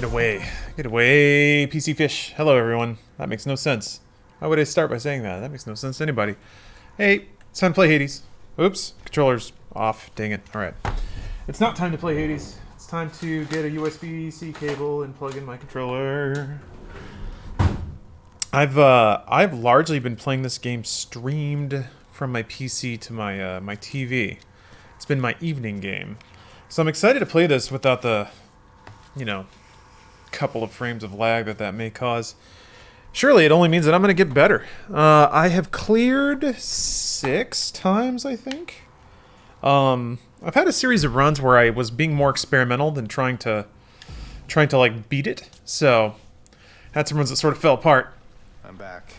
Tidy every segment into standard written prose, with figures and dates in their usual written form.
Get away. Get away, PC fish. Hello, everyone. That makes no sense. Why would I start by saying that? That makes no sense to anybody. Hey, it's time to play Hades. Oops, controller's off. Dang it. Alright. It's not time to play Hades. It's time to get a USB-C cable and plug in my controller. I've largely been playing this game streamed from my PC to my my TV. It's been my evening game. So I'm excited to play this without the, you know, couple of frames of lag that may cause. Surely it only means that I'm going to get better. I have cleared 6 times, I think. I've had a series of runs where I was being more experimental than trying to like beat it. So had some runs that sort of fell apart. I'm back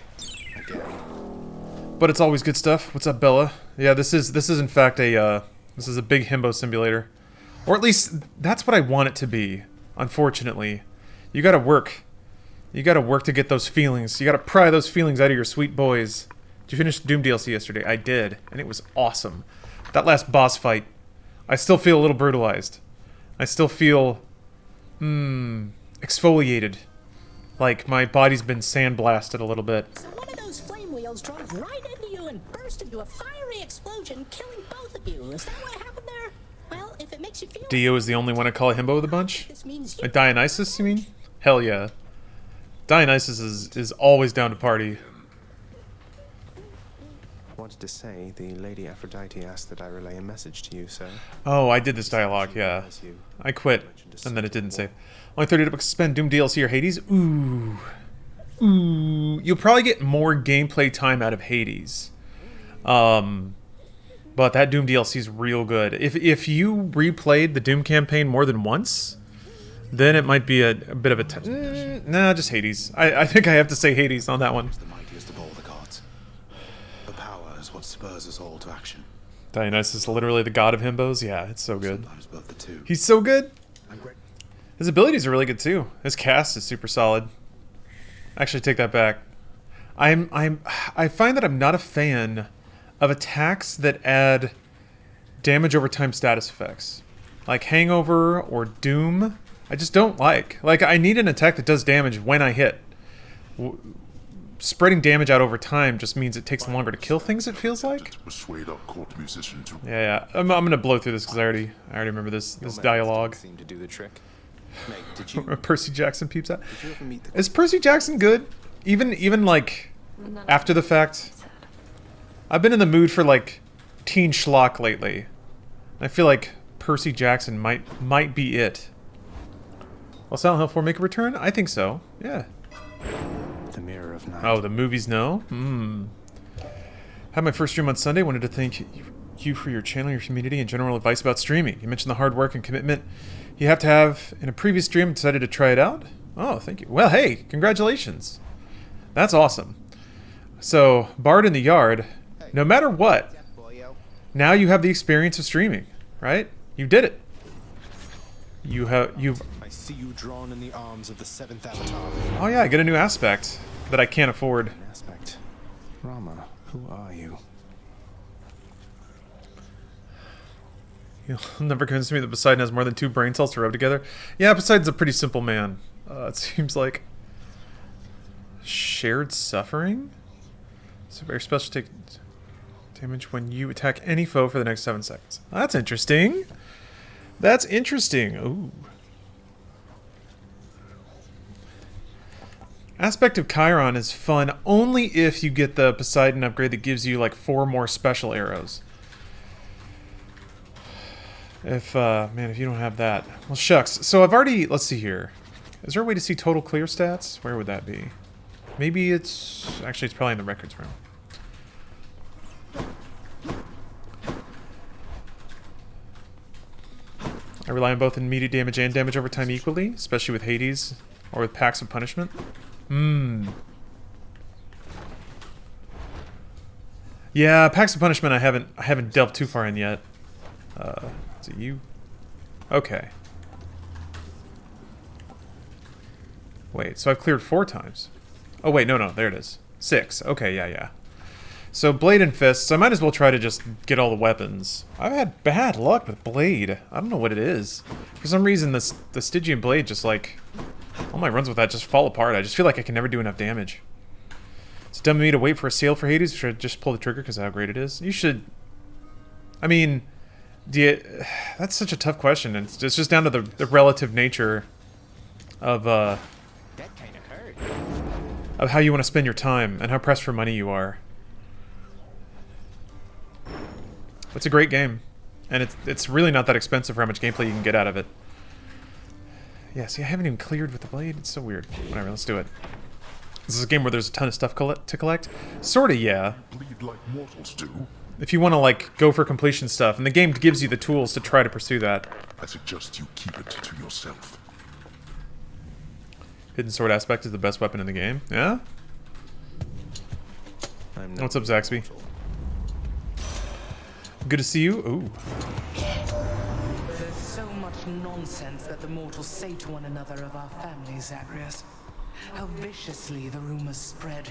again. But it's always good stuff. What's up, Bella? Yeah, this is in fact a this is a big himbo simulator, or at least that's what I want it to be. Unfortunately, you gotta work. You gotta work to get those feelings. You gotta pry those feelings out of your sweet boys. Did you finish Doom DLC yesterday? I did, and it was awesome. That last boss fight, I still feel a little brutalized. I still feel, exfoliated. Like my body's been sandblasted a little bit. So one of those flame wheels drove right into you and burst into a fiery explosion, killing both of you. Is that what happened there? Well, if it makes you feel... Dio is the only one I call a himbo of the bunch? This means you... Like Dionysus, you mean? Hell yeah. Dionysus is always down to party. Wanted to say, the Lady Aphrodite asked that I relay a message to you, sir. Oh, I did this dialogue, yeah. I quit, and then it didn't save. Only 30 bucks to spend. Doom DLC or Hades? Ooh. Ooh. You'll probably get more gameplay time out of Hades. But that Doom DLC is real good. If you replayed the Doom campaign more than once, then it might be a bit of a... nah, just Hades. I think I have to say Hades on that one. The mightiest of all the gods. The power is what spurs us all to action. Dionysus is literally the god of himbos? Yeah, it's so good. Sometimes both the two. He's so good! I'm great. His abilities are really good too. His cast is super solid. Actually, take that back. I find that I'm not a fan of attacks that add damage over time status effects. Like Hangover or Doom. I just don't like. Like, I need an attack that does damage when I hit. Spreading damage out over time just means it takes longer to kill things, it feels like. Yeah. I'm gonna blow through this because I already remember this dialogue. Seemed to do the trick. Meg, did you Percy Jackson peeps out. did you ever meet the Is Percy Jackson good? Even like after the fact? I've been in the mood for like teen schlock lately. I feel like Percy Jackson might be it. Will Silent Hill 4 make a return? I think so. Yeah. the Mirror of Night? Oh, the movies no? Had my first stream on Sunday. Wanted to thank you for your channel, your community, and general advice about streaming. You mentioned the hard work and commitment you have to have in a previous stream. Decided to try it out. Oh, thank you. Well, hey, congratulations. That's awesome. So, Bard in the Yard, no matter what, now you have the experience of streaming, right? You did it. You've... I see you drawn in the arms of the 7th Avatar. Oh yeah, I get a new aspect that I can't afford. An aspect. Rama, who are you? You'll never convince me that Poseidon has more than 2 brain cells to rub together. Yeah, Poseidon's a pretty simple man. It seems like... Shared suffering? So very special take damage when you attack any foe for the next 7 seconds. That's interesting. That's interesting. Ooh. Aspect of Chiron is fun only if you get the Poseidon upgrade that gives you like 4 more special arrows. If, man, if you don't have that. Well, shucks. So I've already, let's see here. Is there a way to see total clear stats? Where would that be? Maybe it's, actually it's probably in the records room. I rely on both immediate damage and damage over time equally, especially with Hades or with packs of punishment. Yeah, packs of punishment I haven't delved too far in yet. Is it you? Okay. Wait, so I've cleared 4 times. Oh wait, no, there it is. 6. Okay, yeah. So Blade and Fists, I might as well try to just get all the weapons. I've had bad luck with Blade. I don't know what it is. For some reason, the Stygian Blade just like All my runs with that just fall apart. I just feel like I can never do enough damage. It's dumb of me to wait for a sale for Hades. Should I just pull the trigger because of how great it is? You should... I mean, that's such a tough question. It's just down to the relative nature of how you want to spend your time and how pressed for money you are. It's a great game, and it's really not that expensive for how much gameplay you can get out of it. Yeah, see, I haven't even cleared with the blade. It's so weird. Whatever, let's do it. This is a game where there's a ton of stuff to collect. Sorta, yeah. Bleed like mortals do. If you want to, like, go for completion stuff, and the game gives you the tools to try to pursue that. I suggest you keep it to yourself. Hidden sword aspect is the best weapon in the game. Yeah? What's up, Zaxby? Good to see you. Ooh. There's so much nonsense that the mortals say to one another of our family, Zagreus. How viciously the rumors spread.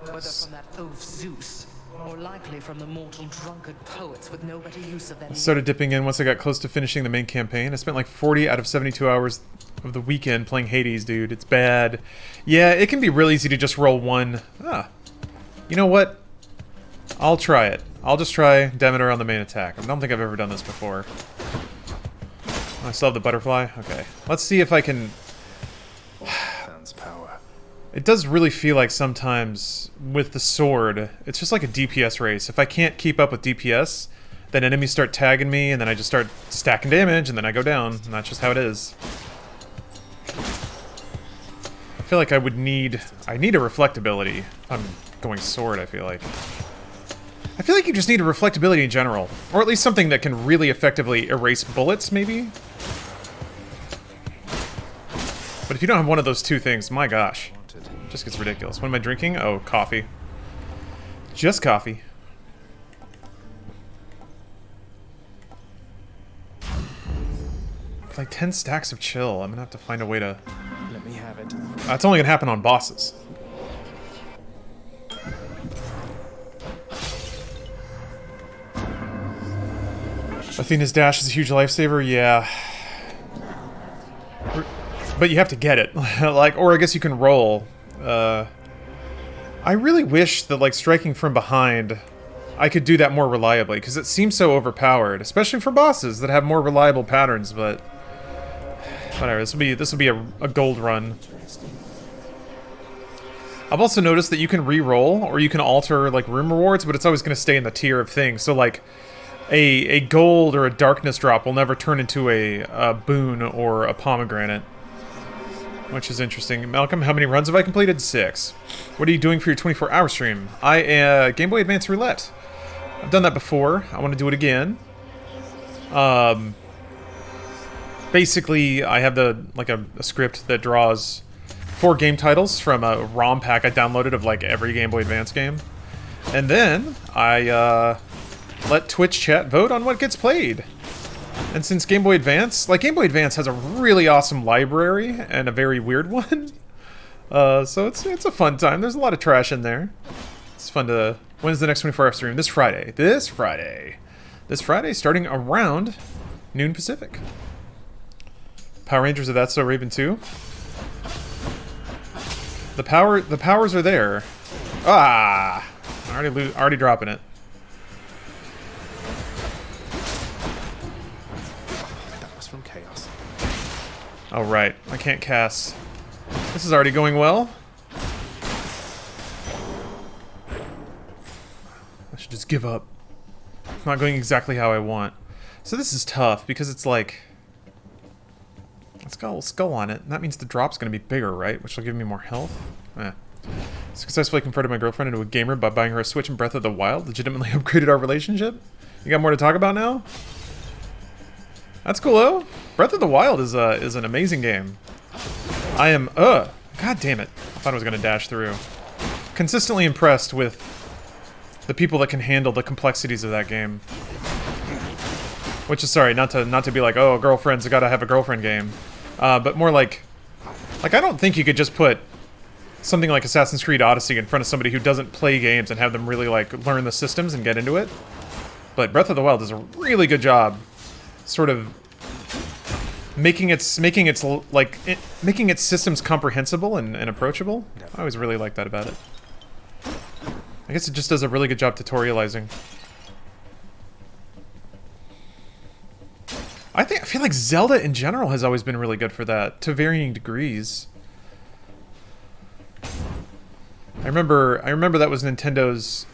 Whether from that oaf Zeus, or likely from the mortal drunkard poets with no better use of their... I started dipping in once I got close to finishing the main campaign. I spent like 40 out of 72 hours of the weekend playing Hades, dude. It's bad. Yeah, it can be real easy to just roll one. Ah. You know what? I'll try it. I'll just try Demeter on the main attack. I don't think I've ever done this before. I still have the butterfly? Okay. Let's see if I can... Power. It does really feel like sometimes with the sword, it's just like a DPS race. If I can't keep up with DPS, then enemies start tagging me, and then I just start stacking damage, and then I go down, and that's just how it is. I feel like I need a reflectability if I'm going sword, I feel like. I feel like you just need a reflectability in general, or at least something that can really effectively erase bullets, maybe? But if you don't have one of those two things, my gosh, it just gets ridiculous. What am I drinking? Oh, coffee. Just coffee. Like 10 stacks of chill. I'm gonna have to find a way to... Let me have it. That's only gonna happen on bosses. Athena's dash is a huge lifesaver, yeah. But you have to get it. Like, or I guess you can roll. I really wish that, like, striking from behind, I could do that more reliably, because it seems so overpowered, especially for bosses that have more reliable patterns, but... Whatever, this will be a gold run. I've also noticed that you can re-roll, or you can alter, like, room rewards, but it's always going to stay in the tier of things. So, like, a gold or a darkness drop will never turn into a boon or a pomegranate. Which is interesting. Malcolm, how many runs have I completed? 6. What are you doing for your 24-hour stream? Game Boy Advance Roulette. I've done that before. I want to do it again. Basically, I have a script that draws 4 game titles from a ROM pack I downloaded of like every Game Boy Advance game. And then I let Twitch chat vote on what gets played. And since Game Boy Advance, Game Boy Advance has a really awesome library and a very weird one. So it's a fun time. There's a lot of trash in there. It's fun to... When's the next 24-hour stream? This Friday. This Friday, starting around noon Pacific. Power Rangers, are that so Raven too? The powers are there. Ah! Already dropping it. From chaos. Oh, right. I can't cast. This is already going well. I should just give up. It's not going exactly how I want. So this is tough, because it's like... It's got a little skull on it, and that means the drop's going to be bigger, right? Which will give me more health. Successfully converted my girlfriend into a gamer by buying her a Switch and Breath of the Wild. Legitimately upgraded our relationship. You got more to talk about now? That's cool, though. Breath of the Wild is an amazing game. I am, God damn it. I thought I was going to dash through. Consistently impressed with the people that can handle the complexities of that game. Which is, sorry, not to be like, oh, girlfriends, I gotta have a girlfriend game. But more like, I don't think you could just put something like Assassin's Creed Odyssey in front of somebody who doesn't play games and have them really, like, learn the systems and get into it. But Breath of the Wild does a really good job sort of making its systems comprehensible and approachable. I always really like that about it. I guess it just does a really good job tutorializing. I feel like Zelda in general has always been really good for that, to varying degrees. I remember that was Nintendo's.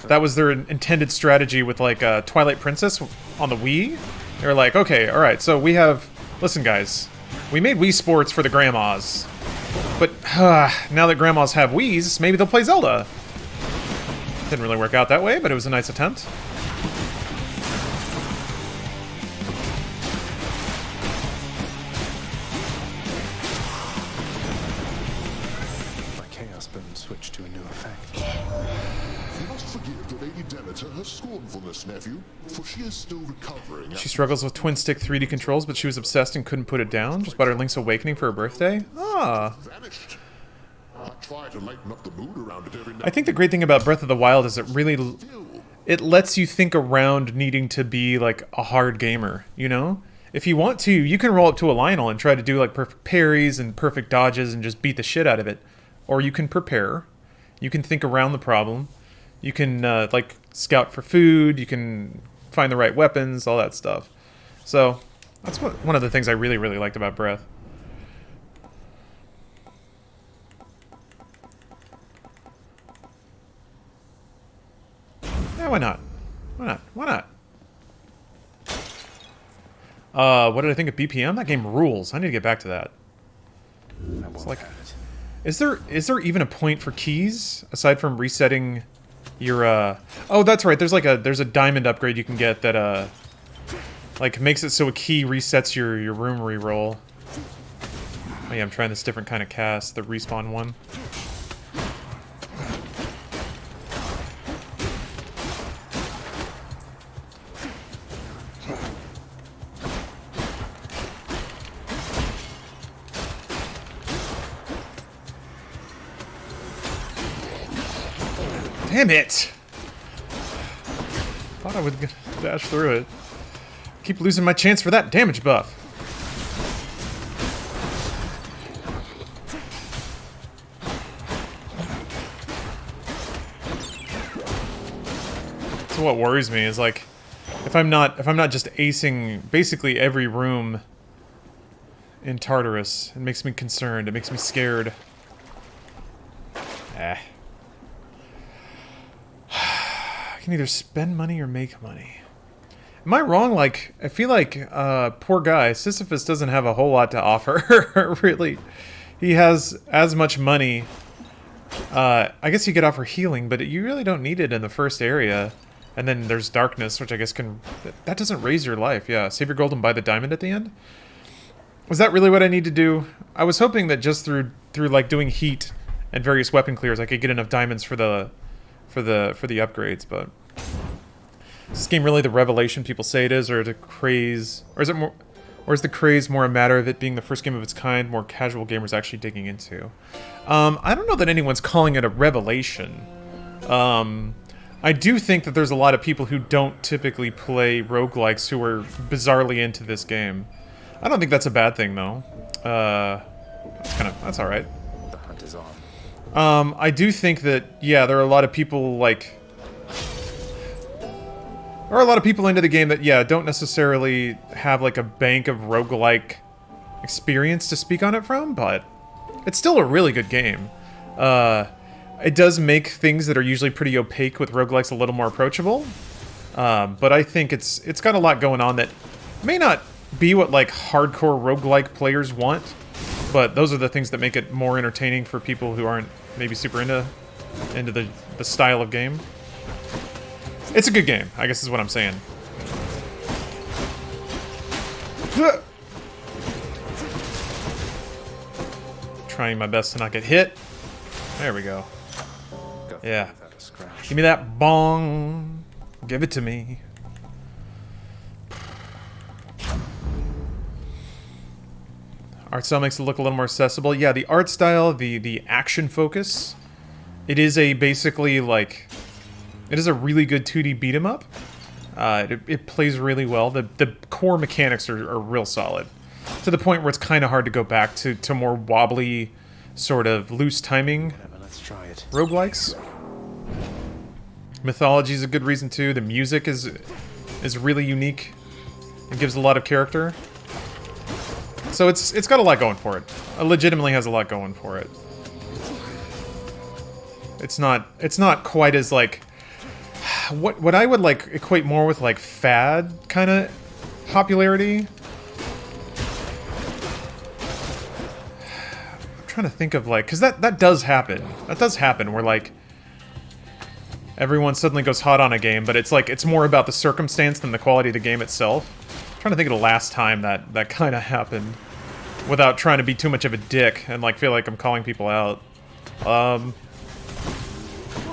That was their intended strategy with like Twilight Princess on the Wii. They were like, okay, all right, so we have. Listen, guys, we made Wii Sports for the grandmas, but now that grandmas have Wiis, maybe they'll play Zelda. Didn't really work out that way, but it was a nice attempt. Switch to a new effect. You must forgive the Lady Demeter her scornfulness, nephew, for she is still recovering. She struggles with twin-stick 3D controls, but she was obsessed and couldn't put it down. Just bought her Link's Awakening for her birthday. Ah. Vanished. I try to lighten up the mood around it every now. I think the great thing about Breath of the Wild is it lets you think around needing to be like a hard gamer, you know? If you want to, you can roll up to a Lionel and try to do like perfect parries and perfect dodges and just beat the shit out of it. Or you can prepare. You can think around the problem. You can, like, scout for food. You can find the right weapons, all that stuff. So, that's one of the things I really, really liked about Breath. Yeah, why not? Why not? Why not? What did I think of BPM? That game rules. I need to get back to that. It's like... Is there even a point for keys aside from resetting your oh, that's right. There's a diamond upgrade you can get that like makes it so a key resets your room reroll. Oh yeah, I'm trying this different kind of cast, the respawn one. Damn it! Thought I would dash through it. Keep losing my chance for that damage buff. So what worries me is like, if I'm not just acing basically every room in Tartarus, it makes me concerned. It makes me scared. Can either spend money or make money. Am I wrong? Like, I feel like, poor guy, Sisyphus doesn't have a whole lot to offer, really. He has as much money. I guess you could offer healing, but you really don't need it in the first area. And then there's darkness, which I guess can... That doesn't raise your life, yeah. Save your gold and buy the diamond at the end? Was that really what I need to do? I was hoping that just through like, doing heat and various weapon clears, I could get enough diamonds for the upgrades, but is this game really the revelation people say it is, or the craze, or is the craze more a matter of it being the first game of its kind, more casual gamers actually digging into? I don't know that anyone's calling it a revelation. I do think that there's a lot of people who don't typically play roguelikes who are bizarrely into this game. I don't think that's a bad thing though. That's all right. The hunt is on. I do think that, yeah, there are a lot of people, like... There are a lot of people into the game that, yeah, don't necessarily have, like, a bank of roguelike experience to speak on it from, but it's still a really good game. It does make things that are usually pretty opaque with roguelikes a little more approachable, but I think it's got a lot going on that may not be what, like, hardcore roguelike players want, but those are the things that make it more entertaining for people who aren't maybe super into the style of game. It's a good game, I guess is what I'm saying. Trying my best to not get hit. There we go. Yeah. Give me that bong. Give it to me. Art style makes it look a little more accessible. Yeah, the art style, the action focus. It is basically like... It is a really good 2D beat 'em up. It plays really well. The core mechanics are real solid. to the point where it's kind of hard to go back to more wobbly, sort of loose timing Whatever, let's try it. roguelikes. Mythology is a good reason too. The music is really unique. It gives a lot of character. So it's got a lot going for it. It legitimately has a lot going for it. It's not quite as like what I would like equate more with like fad kind of popularity. I'm trying to think of like, because that does happen. That does happen where like everyone suddenly goes hot on a game, but it's like it's more about the circumstance than the quality of the game itself. I'm trying to think of the last time that kind of happened without trying to be too much of a dick and like feel like I'm calling people out. Oh,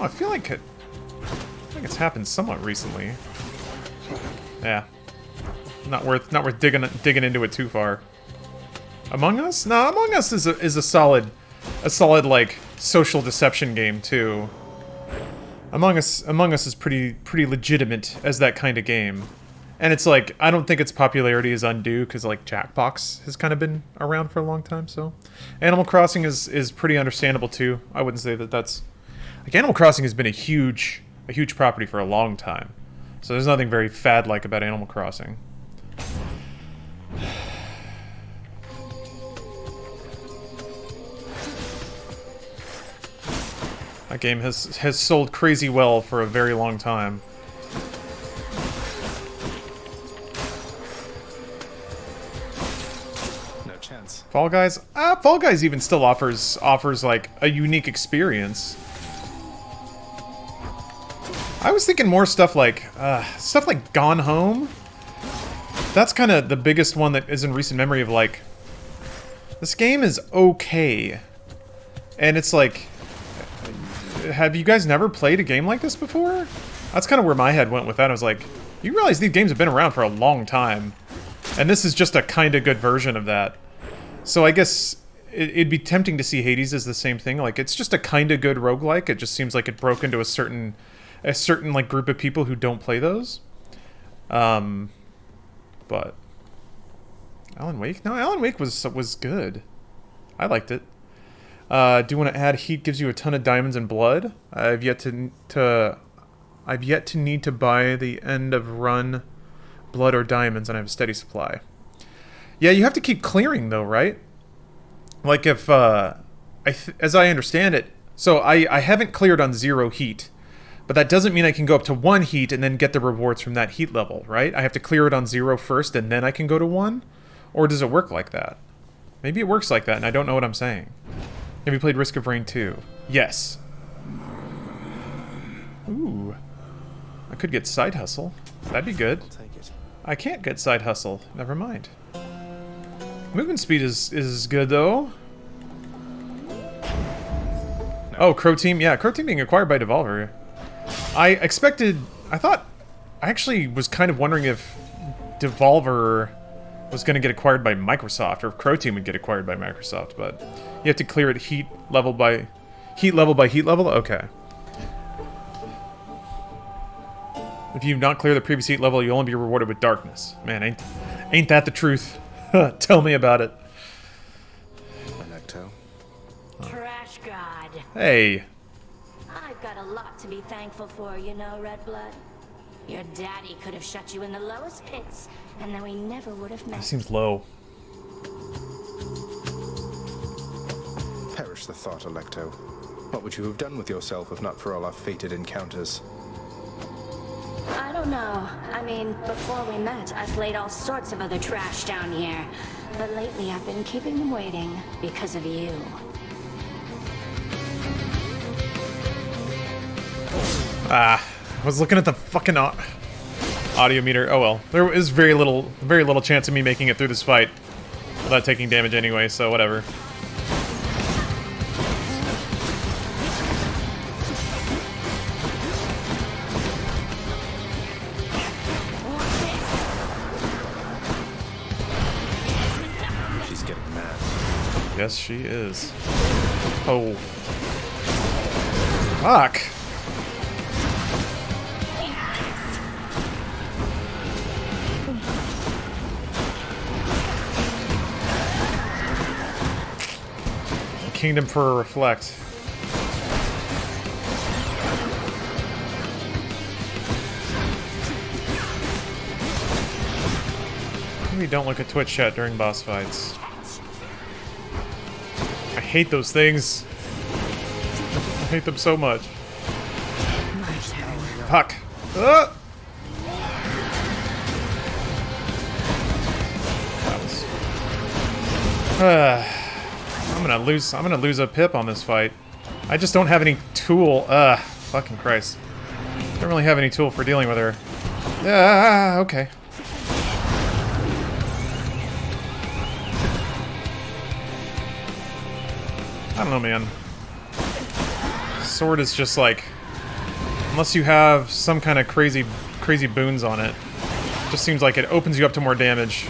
I feel like it's happened somewhat recently. Yeah, not worth digging into it too far. Among Us? No, Among Us is a solid like social deception game too. Among Us is pretty legitimate as that kind of game. And it's like, I don't think its popularity is undue, because like Jackbox has kind of been around for a long time, so. Animal Crossing is pretty understandable too. I wouldn't say that that's... Like, Animal Crossing has been a huge property for a long time. So there's nothing very fad-like about Animal Crossing. That game has sold crazy well for a very long time. No chance. Fall Guys? Fall Guys even still offers like a unique experience. I was thinking more stuff like Gone Home. That's kind of the biggest one that is in recent memory of like, this game is okay. And it's like, have you guys never played a game like this before? That's kind of where my head went with that. I was like, you realize these games have been around for a long time. And this is just a kind of good version of that. So I guess it'd be tempting to see Hades as the same thing. Like, it's just a kind of good roguelike. It just seems like it broke into a certain like group of people who don't play those. But Alan Wake? No, Alan Wake was good. I liked it. Do you want to add Heat gives you a ton of diamonds and blood? I've yet to need to buy the end of run blood or diamonds, and I have a steady supply. Yeah, you have to keep clearing though, right? Like if as I understand it, so I haven't cleared on 0 heat, but that doesn't mean I can go up to 1 heat and then get the rewards from that heat level, right? I have to clear it on 0 first and then I can go to 1? Or does it work like that? Maybe it works like that and I don't know what I'm saying. Have you played Risk of Rain 2? Yes. Ooh. I could get Side Hustle. That'd be good. I'll take it. I can't get Side Hustle. Never mind. Movement speed is good, though. No. Oh, Crow Team? Yeah, Crow Team being acquired by Devolver. I actually was kind of wondering if Devolver was going to get acquired by Microsoft, or if Crow Team would get acquired by Microsoft, but you have to clear it heat level by heat level? Okay. If you not clear the previous heat level, you'll only be rewarded with darkness. Man, ain't that the truth? Tell me about it. Electo. Trash God. Hey. I've got a lot to be thankful for, you know, Red Blood. Your daddy could have shut you in the lowest pits, and then we never would have met. That seems low. Perish the thought, Electo. What would you have done with yourself if not for all our fated encounters? I don't know. I mean, before we met, I played all sorts of other trash down here. But lately I've been keeping them waiting because of you. I was looking at the fucking audio meter. Oh well. There is very little chance of me making it through this fight without taking damage anyway, so whatever. She's getting mad. Yes, she is. Oh. Fuck. kingdom for a reflect. Maybe don't look at Twitch chat during boss fights. I hate those things. I hate them so much. Fuck. I'm gonna lose a pip on this fight. I just don't have any tool. Fucking Christ. Don't really have any tool for dealing with her. Okay. I don't know, man. Sword is just like, unless you have some kind of crazy boons on it, just seems like it opens you up to more damage.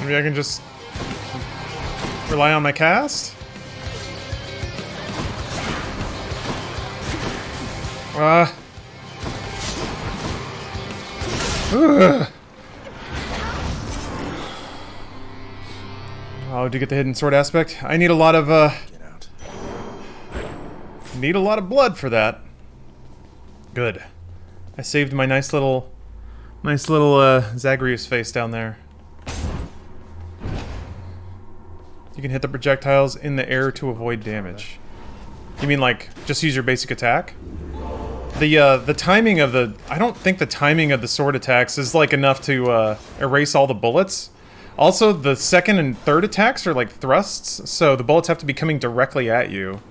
Maybe I can just rely on my cast? Oh, to get the hidden sword aspect? I need a lot of, Get out. need a lot of blood for that. Good. I saved my nice little Zagreus face down there. You can hit the projectiles in the air to avoid damage. You mean like just use your basic attack? The timing of the I don't think the timing of the sword attacks is like enough to erase all the bullets. Also, the second and third attacks are like thrusts, so the bullets have to be coming directly at you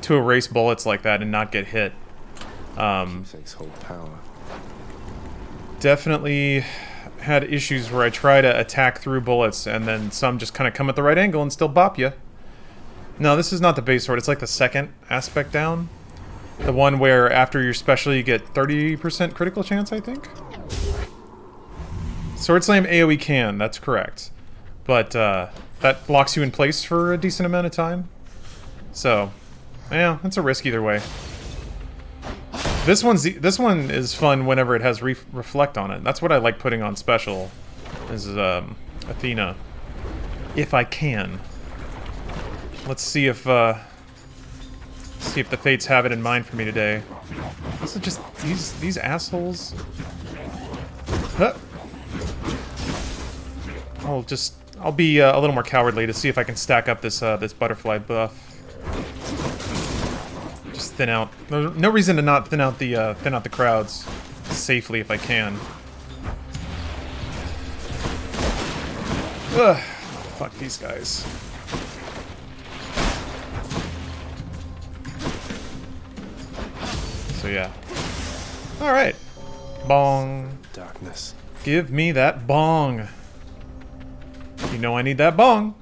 to erase bullets like that and not get hit. Keepsake's whole power. Definitely had issues where I try to attack through bullets and then some just kind of come at the right angle and still bop you. No, this is not the base sword. It's like the second aspect down. The one where after your special you get 30% critical chance, I think? Sword Slam AoE can, that's correct. But that locks you in place for a decent amount of time. So, yeah, that's a risk either way. This one is fun whenever it has reflect on it. That's what I like putting on special, is Athena, if I can. Let's see if the fates have it in mind for me today. This is just these assholes. Huh. I'll be a little more cowardly to see if I can stack up this this butterfly buff. Just thin out. No reason to not thin out the crowds safely if I can. Ugh. Fuck these guys. So yeah. All right. Bong. Darkness. Give me that bong. You know I need that bong.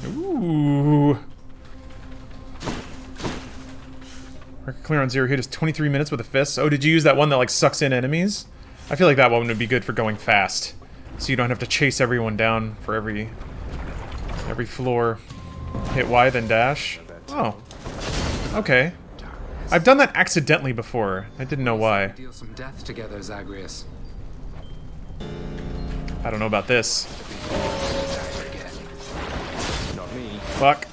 Ooh. Record clear on 0 hit is 23 minutes with a fist. Oh, did you use that one that like sucks in enemies? I feel like that one would be good for going fast. So you don't have to chase everyone down for every floor. Hit Y, then dash. Oh. Okay. I've done that accidentally before. I didn't know why. Deal some death together, Zagreus. I don't know about this. Not me. Fuck.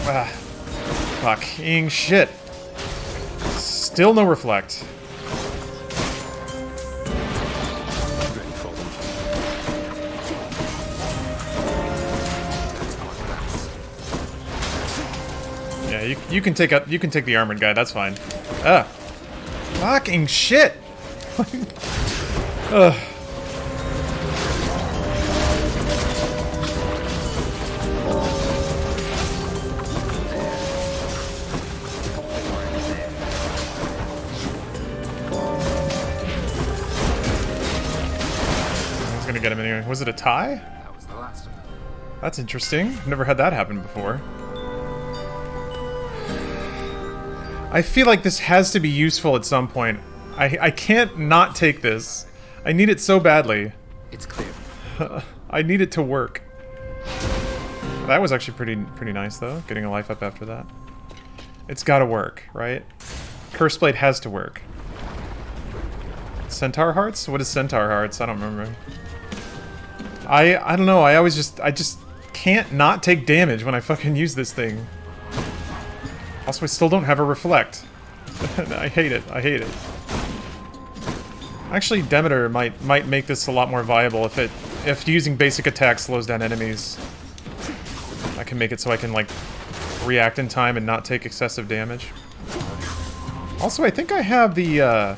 Ah. Fucking shit. Still no reflect. Ready for them. Yeah, you can take the armored guy. That's fine. Ah. Fucking shit. Ugh. Get him anyway. Was it a tie? That was the last of them. That's interesting. I've never had that happen before. I feel like this has to be useful at some point. I can't not take this. I need it so badly. It's clear. I need it to work. That was actually pretty nice, though, getting a life up after that. It's gotta work, right? Curse Blade has to work. Centaur Hearts? What is Centaur Hearts? I don't remember. I don't know, I just can't not take damage when I fucking use this thing. Also, I still don't have a reflect. I hate it, I hate it. Actually, Demeter might make this a lot more viable if using basic attack slows down enemies. I can make it so I can, like, react in time and not take excessive damage. Also, I think I have the, I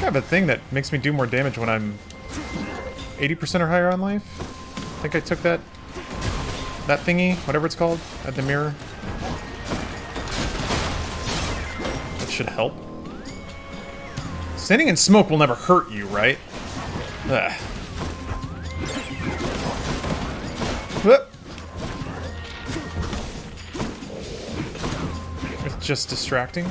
have a thing that makes me do more damage when I'm 80% or higher on life. I think I took that thingy, whatever it's called, at the mirror. That should help. Standing in smoke will never hurt you, right? Ugh. Whoop. It's just distracting.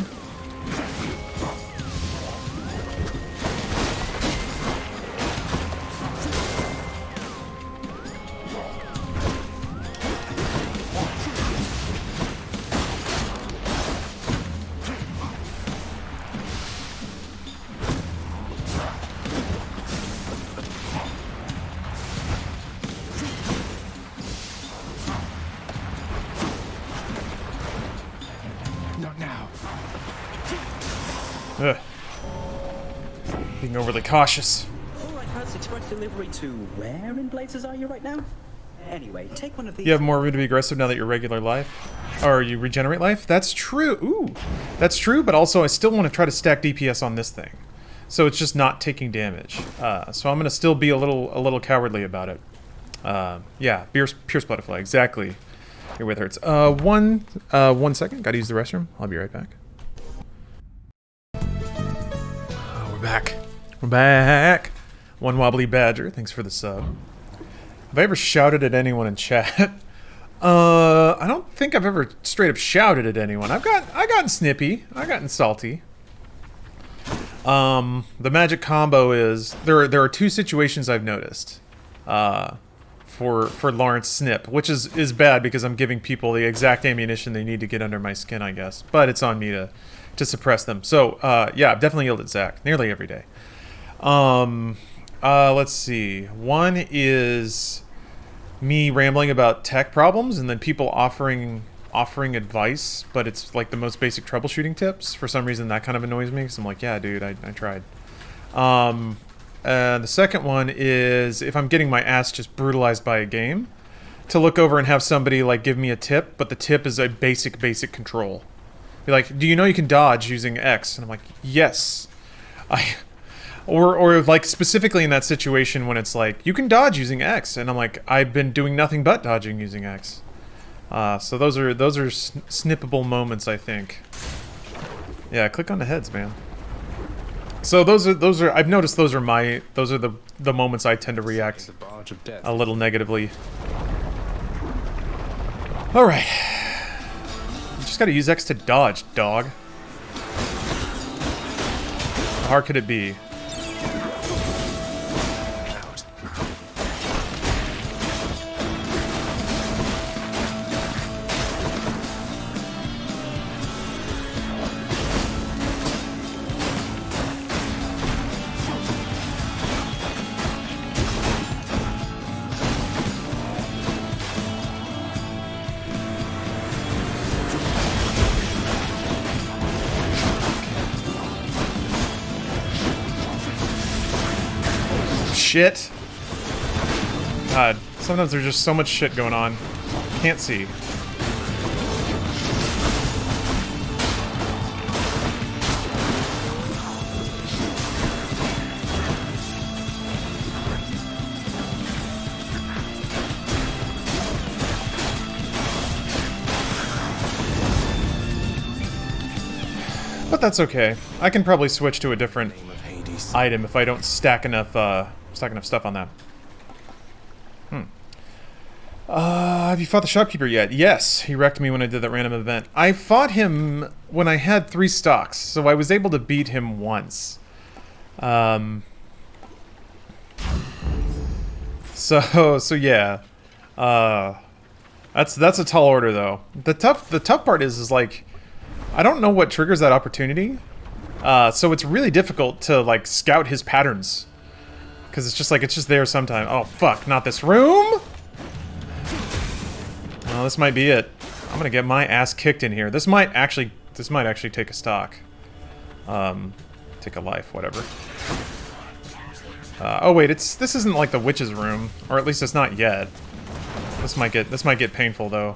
Ugh. Being overly cautious. Alright, Hurts, express delivery to where in blazes are you right now? Anyway, take one of these. You have more room to be aggressive now that you're regular life. Or you regenerate life? That's true. Ooh. That's true, but also I still want to try to stack DPS on this thing. So it's just not taking damage. So I'm going to still be a little cowardly about it. Yeah, Pierce Butterfly, exactly. You're with Hurts. 1 second. Gotta use the restroom. I'll be right back. We're back. We're back. One Wobbly Badger, thanks for the sub. Have I ever shouted at anyone in chat? I don't think I've ever straight up shouted at anyone. I've gotten snippy. I've gotten salty. The magic combo is there are two situations I've noticed. For Lawrence Snip, which is bad because I'm giving people the exact ammunition they need to get under my skin, I guess. But it's on me to suppress them. So, yeah, I've definitely yelled at Zach nearly every day. Let's see. One is me rambling about tech problems and then people offering advice, but it's like the most basic troubleshooting tips. For some reason, that kind of annoys me because I'm like, yeah, dude, I tried. The second one is if I'm getting my ass just brutalized by a game, to look over and have somebody like give me a tip, but the tip is a basic control. Be like, do you know you can dodge using X? And I'm like, yes. Or like specifically in that situation when it's like, you can dodge using X, and I'm like, I've been doing nothing but dodging using X. So those are snippable moments, I think. Yeah, click on the heads, man. So those are I've noticed those are the moments I tend to react a little negatively. All right. You just gotta use X to dodge, dog. How hard could it be? Shit. God, sometimes there's just so much shit going on. Can't see. But that's okay. I can probably switch to a different item if I don't stack enough stuff on that. Have you fought the shopkeeper yet? Yes, he wrecked me when I did that random event. I fought him when I had 3 stocks, so I was able to beat him once. So yeah. That's a tall order though. The tough part is like I don't know what triggers that opportunity. So it's really difficult to like scout his patterns. Cause it's just there sometime. Oh fuck, not this room! Well, this might be it. I'm gonna get my ass kicked in here. This might actually take a stock. Take a life, whatever. Oh wait, this isn't like the witch's room, or at least it's not yet. This might get painful though.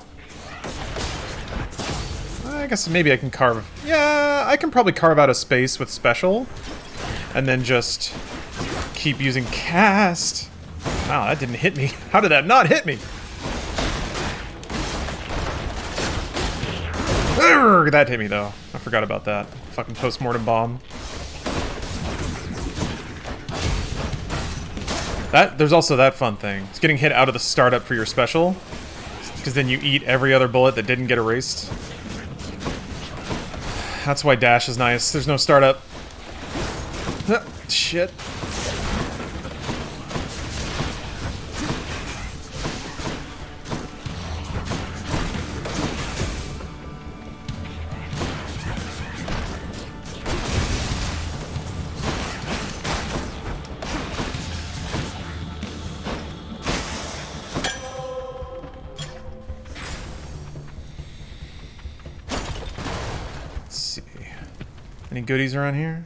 I guess maybe I can carve. Yeah, I can probably carve out a space with special, and then just keep using cast. Wow, that didn't hit me. How did that not hit me? Urgh, that hit me though. I forgot about that. Fucking post-mortem bomb. There's also that fun thing. It's getting hit out of the startup for your special. Because then you eat every other bullet that didn't get erased. That's why dash is nice. There's no startup. Shit. Any goodies around here?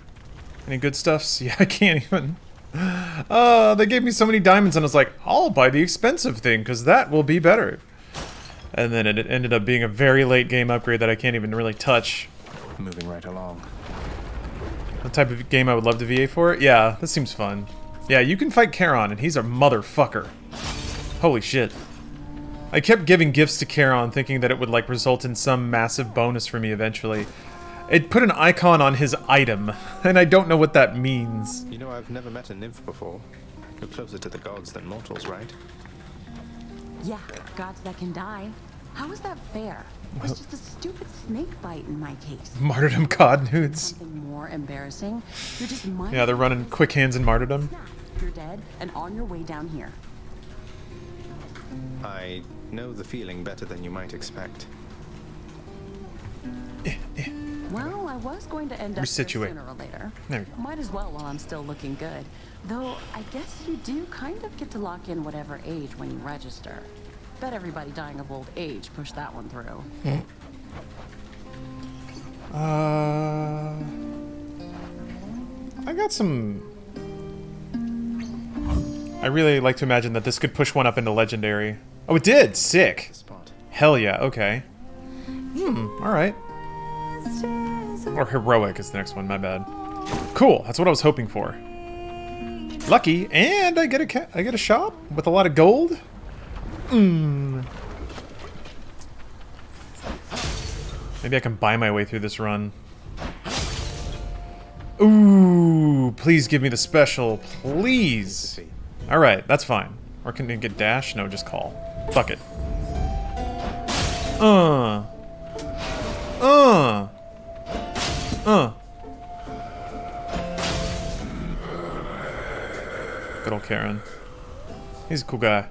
Any good stuffs? Yeah, I can't even. They gave me so many diamonds and I was like, I'll buy the expensive thing because that will be better. And then it ended up being a very late game upgrade that I can't even really touch. Moving right along. The type of game I would love to VA for it? Yeah, this seems fun. Yeah, you can fight Charon and he's a motherfucker. Holy shit. I kept giving gifts to Charon thinking that it would like result in some massive bonus for me eventually. It put an icon on his item, and I don't know what that means. You know, I've never met a nymph before. You're closer to the gods than mortals, right? Yeah, gods that can die. How is that fair? It's just a stupid snake bite in my case. Martyrdom god nudes. Something more embarrassing. You're just yeah, they're running quick hands in martyrdom. You're dead and on your way down here. I know the feeling better than you might expect. Well, I was going to end up here sooner or later. There we go. Might as well while I'm still looking good. Though, I guess you do kind of get to lock in whatever age when you register. Bet everybody dying of old age pushed that one through. I got some... I really like to imagine that this could push one up into legendary. Oh, it did! Sick! Hell yeah, okay. Alright. Or heroic is the next one, my bad. Cool, that's what I was hoping for. Lucky, and I get a shop with a lot of gold. Maybe I can buy my way through this run. Ooh, please give me the special, please. Alright, that's fine. Or can you get dash? No, just call. Fuck it. Good old Karen. He's a cool guy.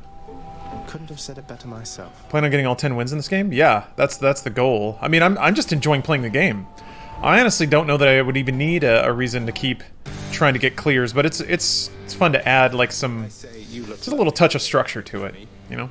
Couldn't have said it better myself. Plan on getting all 10 wins in this game? Yeah, that's the goal. I mean, I'm just enjoying playing the game. I honestly don't know that I would even need a reason to keep trying to get clears, but it's fun to add like some just a little touch of structure to it, you know?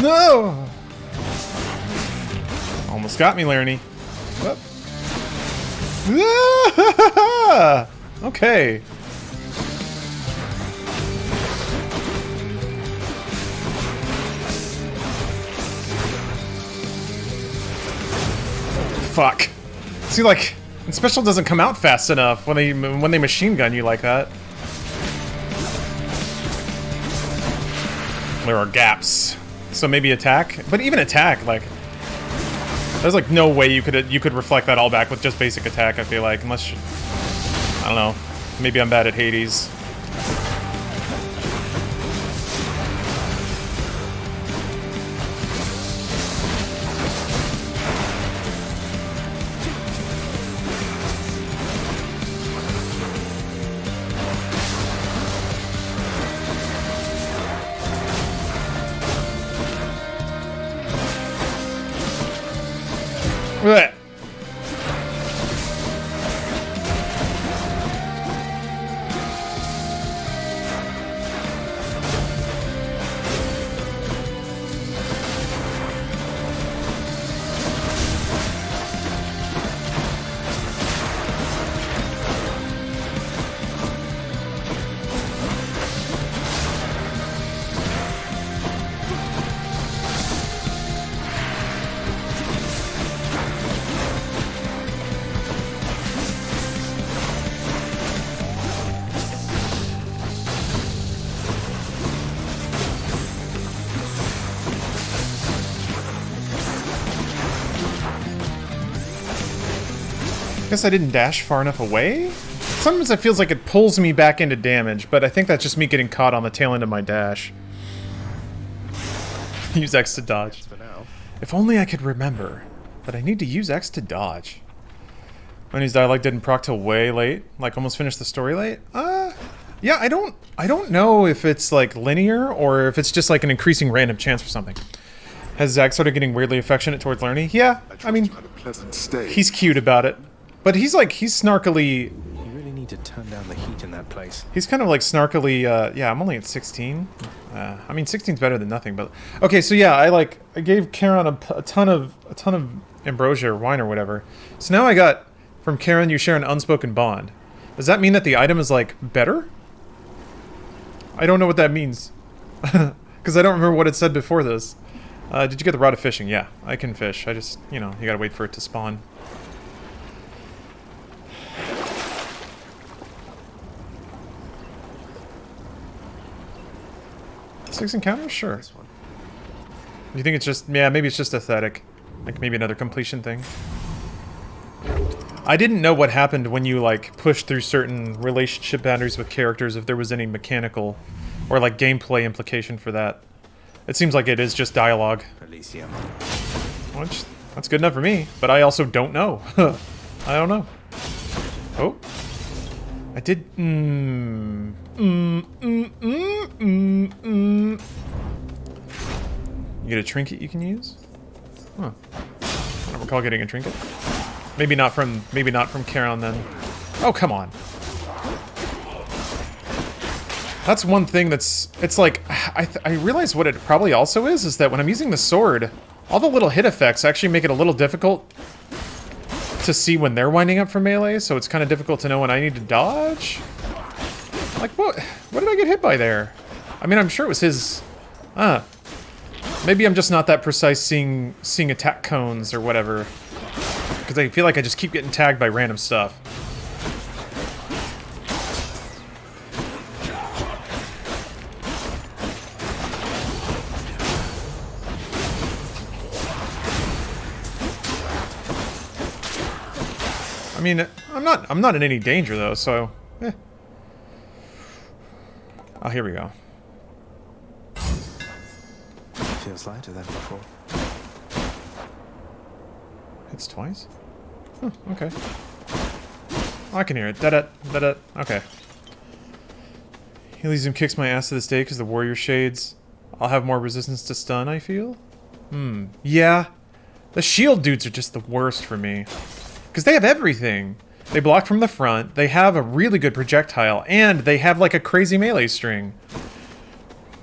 No! Almost got me, Laramie. Ah! Okay. Fuck. See, like, and special doesn't come out fast enough when they machine gun you like that. There are gaps, so maybe attack. But even attack, like, there's like no way you could reflect that all back with just basic attack. I feel like, unless I don't know, maybe I'm bad at Hades. Blech. Guess I didn't dash far enough away? Sometimes it feels like it pulls me back into damage, but I think that's just me getting caught on the tail end of my dash. Use X to dodge. For now. If only I could remember that I need to use X to dodge. Lenny's dialogue didn't proc till way late, like almost finished the story late. Yeah, I don't know if it's like linear or if it's just like an increasing random chance for something. Has Zach started getting weirdly affectionate towards Lerny? Yeah, I mean, he's cute about it. But he's snarkily... You really need to turn down the heat in that place. He's kind of like snarkily, yeah, I'm only at 16. I mean, 16's better than nothing, but... Okay, so yeah, I gave Karen a ton of ambrosia or wine or whatever. So now I got, from Karen, you share an unspoken bond. Does that mean that the item is, like, better? I don't know what that means. Because I don't remember what it said before this. Did you get the rod of fishing? Yeah, I can fish. I just, you know, you gotta wait for it to spawn. 6 encounters? Sure. This one. You think it's just... Yeah, maybe it's just aesthetic. Like, maybe another completion thing. I didn't know what happened when you, like, pushed through certain relationship boundaries with characters, if there was any mechanical or, like, gameplay implication for that. It seems like it is just dialogue. Elysium. Which, that's good enough for me, but I also don't know. I don't know. Oh. I did... You get a trinket you can use? Huh. I don't recall getting a trinket. Maybe not from Karen then. Oh, come on. That's one thing that's... It's like... I realize what it probably also is that when I'm using the sword, all the little hit effects actually make it a little difficult to see when they're winding up for melee, so it's kind of difficult to know when I need to dodge. Like, what did I get hit by there? I mean, I'm sure it was his... Maybe I'm just not that precise seeing attack cones or whatever. Because I feel like I just keep getting tagged by random stuff. I mean, I'm not in any danger though, so eh. Oh, here we go. Feels lighter than before. Hits twice? Huh, okay. Oh, I can hear it. Da-da, da-da. Okay. Elysium kicks my ass to this day because the warrior shades. I'll have more resistance to stun, I feel? Yeah. The shield dudes are just the worst for me. Because they have everything. They block from the front, they have a really good projectile, and they have like a crazy melee string.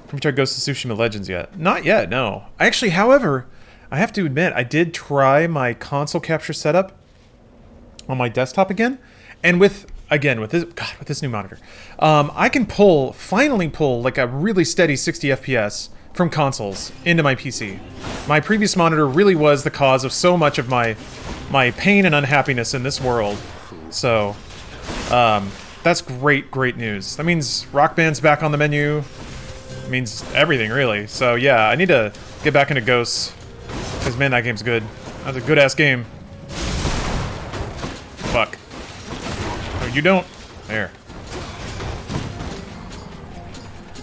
Have you tried Ghost of Tsushima Legends yet? Not yet, no. Actually, however, I have to admit, I did try my console capture setup on my desktop again, and with this new monitor, I can finally pull like a really steady 60 FPS from consoles into my PC. My previous monitor really was the cause of so much of my pain and unhappiness in this world. So, that's great news. That means Rock Band's back on the menu. It means everything, really. So yeah, I need to get back into Ghosts. Because, man, that game's good. That's a good-ass game. Fuck. Oh, you don't? There.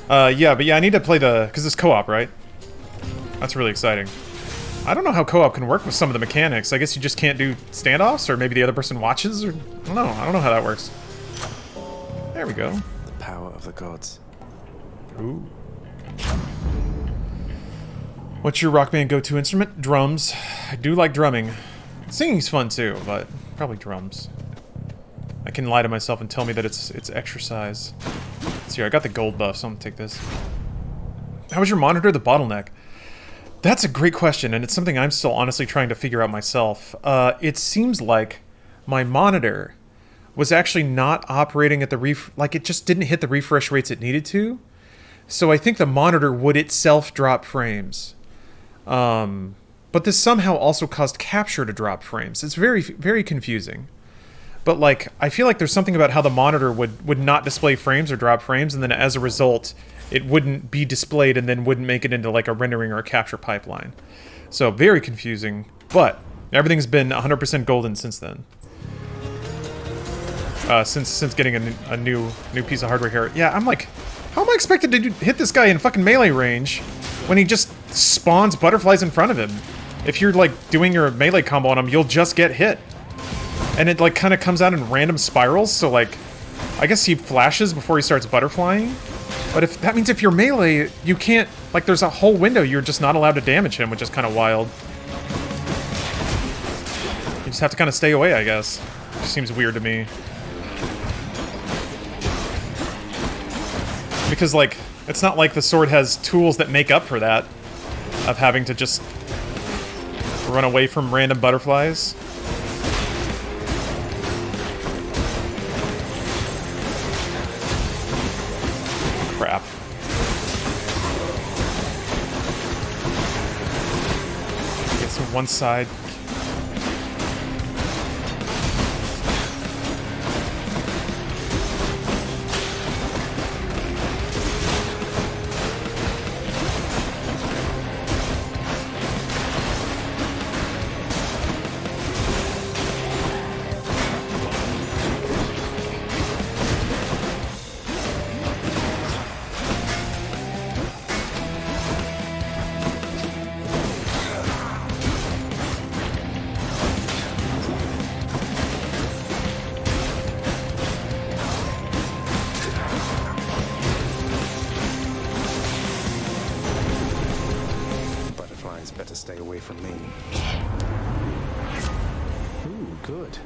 Yeah, but yeah, I need to play because it's co-op, right? That's really exciting. I don't know how co-op can work with some of the mechanics. I guess you just can't do standoffs, or maybe the other person watches, or... I don't know how that works. There we go. The power of the gods. Ooh. What's your Rock Band go-to instrument? Drums. I do like drumming. Singing's fun too, but probably drums. I can lie to myself and tell me that it's exercise. Let's see, I got the gold buff, so I'm gonna take this. How was your monitor the bottleneck? That's a great question, and it's something I'm still honestly trying to figure out myself. It seems like my monitor was actually not operating at the it just didn't hit the refresh rates it needed to. So I think the monitor would itself drop frames. But this somehow also caused capture to drop frames. It's very, very confusing. But like, I feel like there's something about how the monitor would not display frames or drop frames, and then as a result, it wouldn't be displayed and then wouldn't make it into like a rendering or a capture pipeline. So very confusing, but everything's been 100% golden since then. Since getting a new piece of hardware here. Yeah, I'm like, how am I expected to hit this guy in fucking melee range when he just spawns butterflies in front of him? If you're like doing your melee combo on him, you'll just get hit. And it like kind of comes out in random spirals, so like, I guess he flashes before he starts butterflying. But if that means if you're melee, you can't, like there's a whole window you're just not allowed to damage him, which is kind of wild. You just have to kind of stay away, I guess. Which seems weird to me. Because like, it's not like the sword has tools that make up for that. Of having to just run away from random butterflies. Crap. Okay, so one side. Better stay away from me. Ooh, good.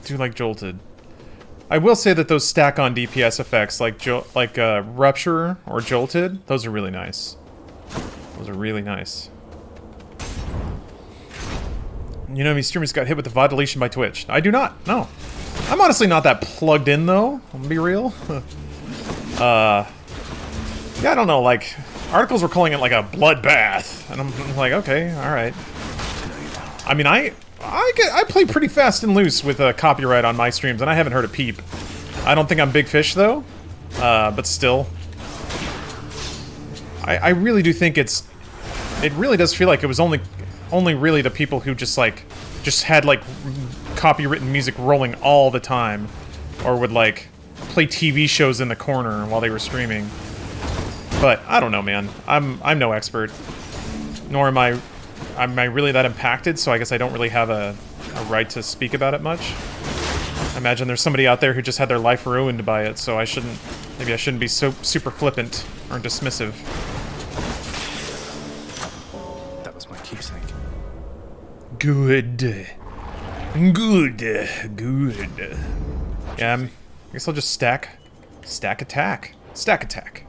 Do you like Jolted? I will say that those stack on DPS effects like Rupture or Jolted, those are really nice. Those are really nice. You know, me streamers got hit with the VOD deletion by Twitch. I do not. No. I'm honestly not that plugged in, though. I'm gonna be real. Yeah, I don't know, like, articles were calling it, like, a bloodbath. And I'm like, okay, alright. I mean, I play pretty fast and loose with copyright on my streams, and I haven't heard a peep. I don't think I'm big fish, though. But still. I really do think it really does feel like it was only really the people who just had, like, copywritten music rolling all the time, or would like play TV shows in the corner while they were streaming. But I don't know, man. I'm no expert, nor am I really that impacted. So I guess I don't really have a right to speak about it much. I imagine there's somebody out there who just had their life ruined by it. So maybe I shouldn't be so super flippant or dismissive. That was my keepsake. Good. Good. Good. Yeah, I guess I'll just stack attack. Stack attack.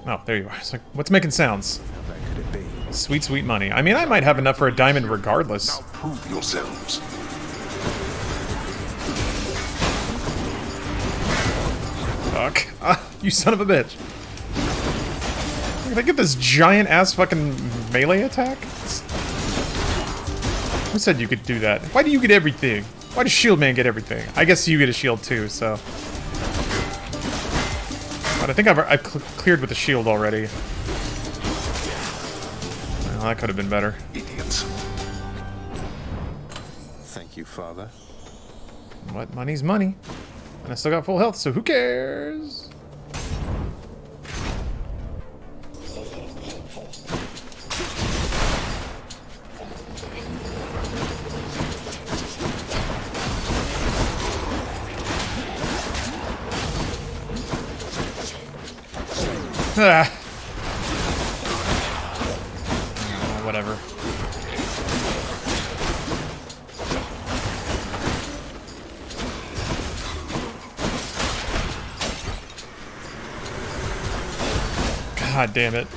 Oh, there you are. It's like, what's making sounds? How bad could it be? Sweet, sweet money. I mean, I might have enough for a diamond regardless. Now prove yourselves. Fuck. Ah, you son of a bitch. Did I get this giant ass fucking melee attack? Who said you could do that? Why do you get everything? Why does Shield Man get everything? I guess you get a shield too, so. But I think I've cleared with the shield already. Well, that could have been better. Idiots. Thank you, Father. What? Money's money. And I still got full health, so who cares? Ah. Whatever. God damn it.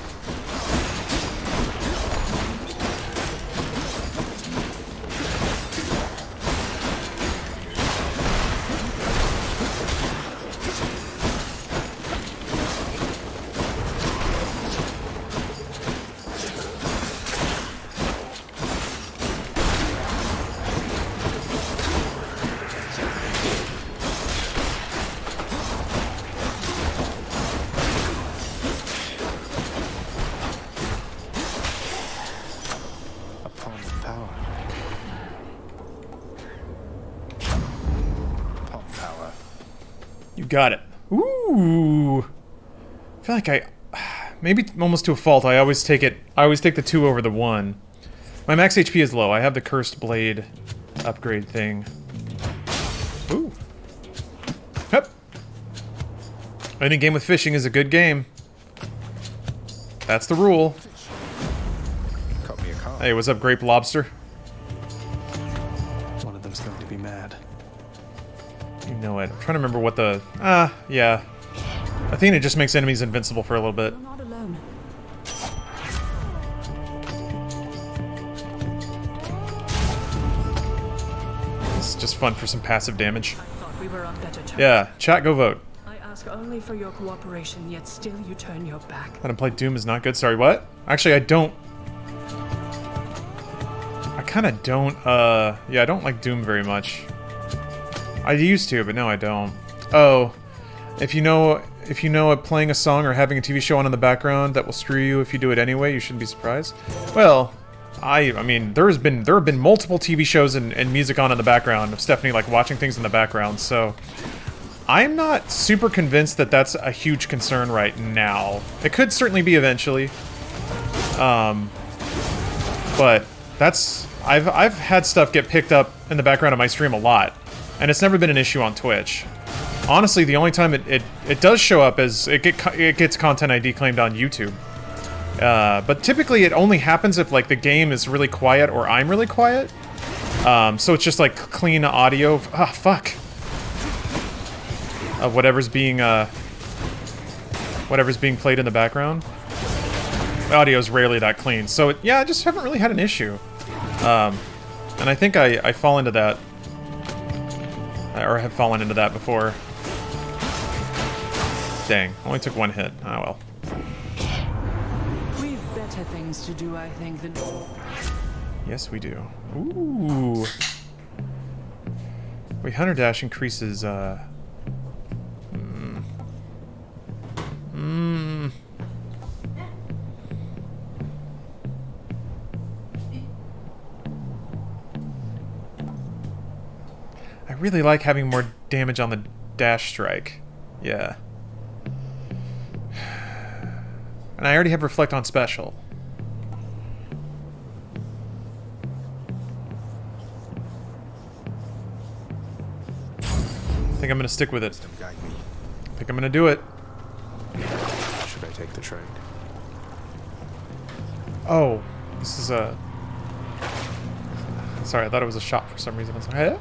Got it. Ooh. I feel like maybe almost to a fault, I always take the 2 over the 1. My max HP is low. I have the Cursed Blade upgrade thing. Ooh. Yep. Any game with fishing is a good game. That's the rule. Cut me a car. Hey, what's up, Grape Lobster? One of them's going to be mad. You know it. I'm trying to remember what the... yeah. Athena just makes enemies invincible for a little bit. You're not alone. It's just fun for some passive damage. I thought we were on better terms. Yeah, chat, go vote. I ask only for your cooperation, yet still you turn your back. Let him play Doom is not good. Sorry, what? Actually, I don't... I kind of don't, yeah, I don't like Doom very much. I used to, but no, I don't. Oh, if you know playing a song or having a TV show on in the background that will screw you if you do it anyway, you shouldn't be surprised. Well, I mean, there have been multiple TV shows and music on in the background of Stephanie like watching things in the background, so I'm not super convinced that that's a huge concern right now. It could certainly be eventually, but that's I've had stuff get picked up in the background of my stream a lot. And it's never been an issue on Twitch. Honestly, the only time it does show up is it gets content ID claimed on YouTube. But typically it only happens if like the game is really quiet or I'm really quiet. So it's just like clean audio. Ah, fuck. Of whatever's being played in the background. The audio is rarely that clean. So yeah, I just haven't really had an issue. And I think I fall into that. Or have fallen into that before. Dang, only took 1 hit. Ah, well. We've better things to do, I think, than... Yes, we do. Ooh. Wait, Hunter Dash increases, I really like having more damage on the dash strike. Yeah. And I already have Reflect on special. I think I'm gonna stick with it. Guide me. I think I'm gonna do it. Should I take the train? Oh, this is a... Sorry, I thought it was a shop for some reason. I was like, hey?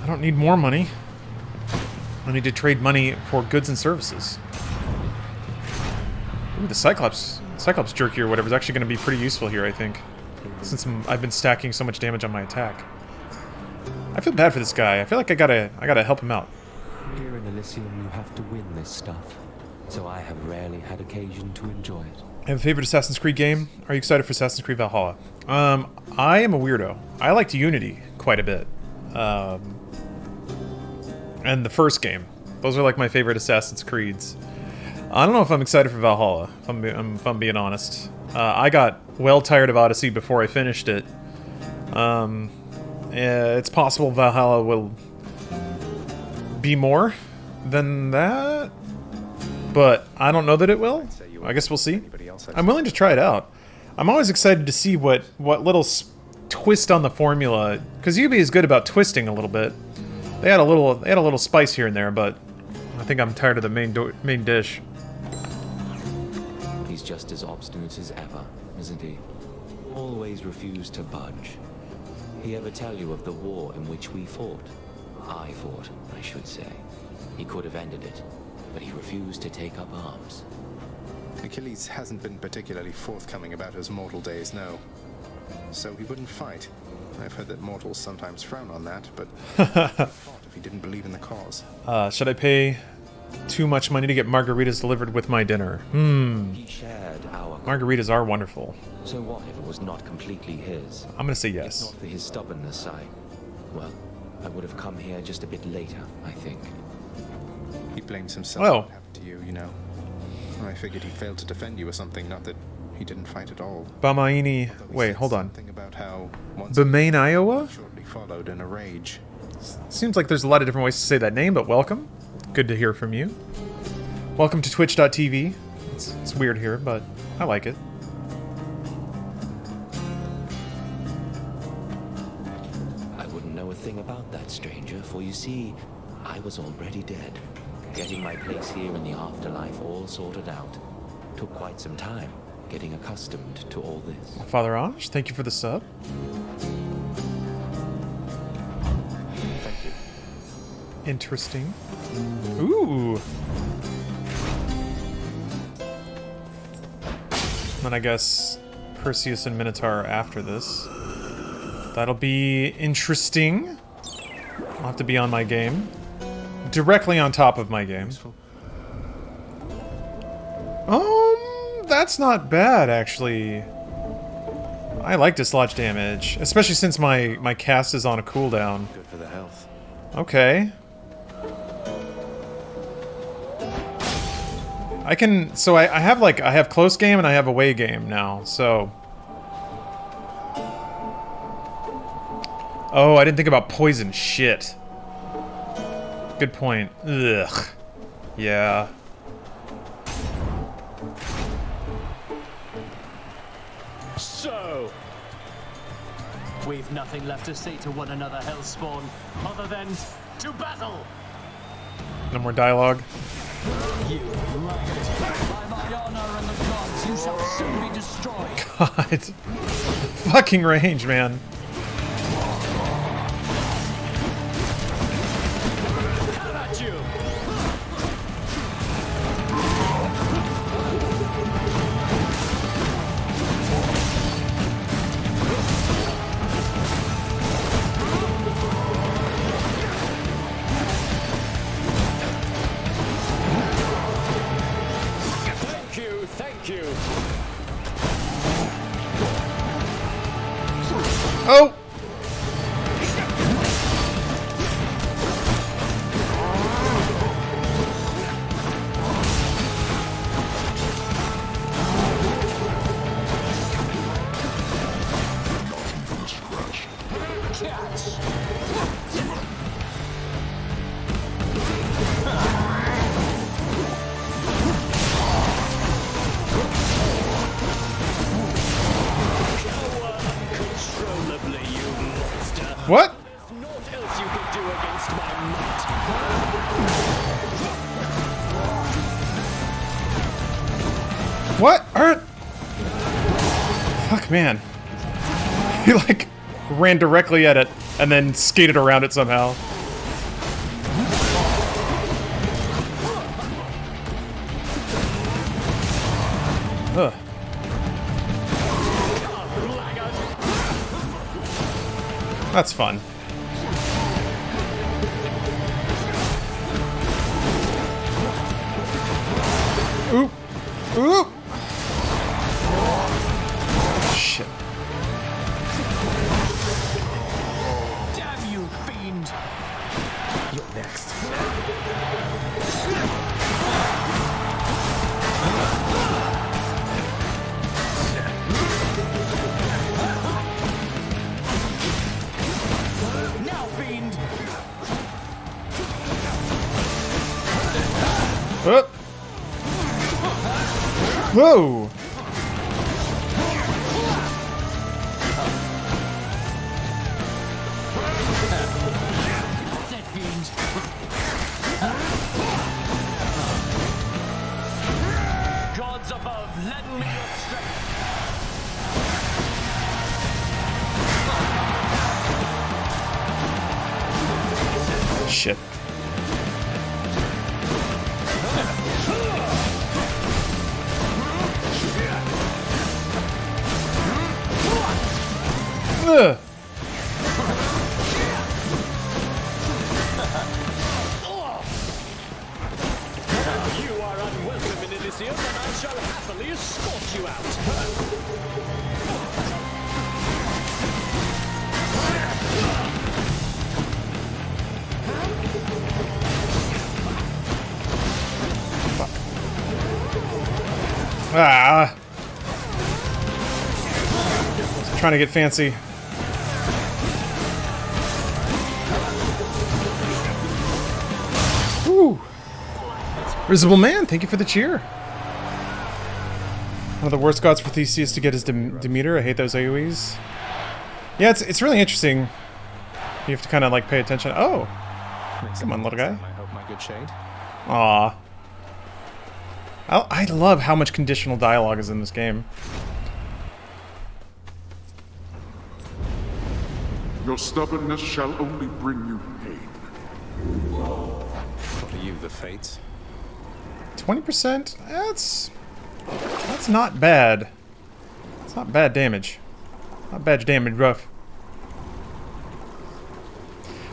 I don't need more money. I need to trade money for goods and services. Ooh, the Cyclops jerky or whatever is actually going to be pretty useful here, I think. Since I've been stacking so much damage on my attack. I feel bad for this guy. I feel like I gotta help him out. Here in Elysium, you have to win this stuff. So I have rarely had occasion to enjoy it. I have a favorite Assassin's Creed game. Are you excited for Assassin's Creed Valhalla? I am a weirdo. I liked Unity quite a bit. And the first game. Those are like my favorite Assassin's Creeds. I don't know if I'm excited for Valhalla, if I'm being honest. I got well tired of Odyssey before I finished it. It's possible Valhalla will be more than that, but I don't know that it will. I guess we'll see. I'm willing to try it out. I'm always excited to see what little twist on the formula, because Ubi is good about twisting a little bit. They had a little spice here and there, but I think I'm tired of the main dish. He's just as obstinate as ever, isn't he? Always refused to budge. He ever tell you of the war in which we fought? I fought, I should say. He could have ended it, but he refused to take up arms. Achilles hasn't been particularly forthcoming about his mortal days, no. So he wouldn't fight. I've heard that mortals sometimes frown on that, but fought if he didn't believe in the cause. Should I pay too much money to get margaritas delivered with my dinner? He shared our... Margaritas are wonderful. So what if it was not completely his? I'm gonna say yes. If not for his stubbornness, well, I would have come here just a bit later, I think. He blames himself for what happened to you, you know. I figured he failed to defend you or something, not that he didn't fight at all. Bamaini... Wait, hold on. About how Bemain, Iowa? Shortly followed in a rage. Seems like there's a lot of different ways to say that name, but welcome. Good to hear from you. Welcome to twitch.tv. It's weird here, but I like it. I wouldn't know a thing about that stranger, for you see, I was already dead. Getting my place here in the afterlife all sorted out. Took quite some time getting accustomed to all this. Father Anj, thank you for the sub. Thank you. Interesting. Ooh. Then I guess Perseus and Minotaur are after this. That'll be interesting. I'll have to be on my game. Directly on top of my game. That's not bad, actually. I like dislodge damage, especially since my cast is on a cooldown. Good for the health. Okay. I can, so I have close game and I have away game now, so. Oh, I didn't think about poison. Shit. Good point. Ugh. Yeah. So, we've nothing left to say to one another, Hellspawn, other than to battle. No more dialogue. You laggard. By my honor and the gods, you shall soon be destroyed. God. Fucking range, man. Come at you. Thank you. Oh! What? There's naught else you could do against my might. What? Fuck, man. He, like, ran directly at it and then skated around it somehow. Ugh. That's fun. Oop. Oop. Shit. Damn you, fiend! You're next. Now, fiend! Whoa. Whoa. Dead fiend! Gods above, lend me your strength! Shit. Ugh. You are unwelcome in Elysium, and I shall happily escort you out. Ah. Trying to get fancy. Woo. Risible Man, thank you for the cheer. One of the worst gods for Theseus to get his Demeter. I hate those AoEs. Yeah, it's really interesting. You have to kind of like pay attention. Oh, come on, little guy. I hope, my good shade. Aw. I love how much conditional dialogue is in this game. Your stubbornness shall only bring you pain. What are you, the Fates? 20%? That's not bad. It's not bad damage. Not bad damage, rough.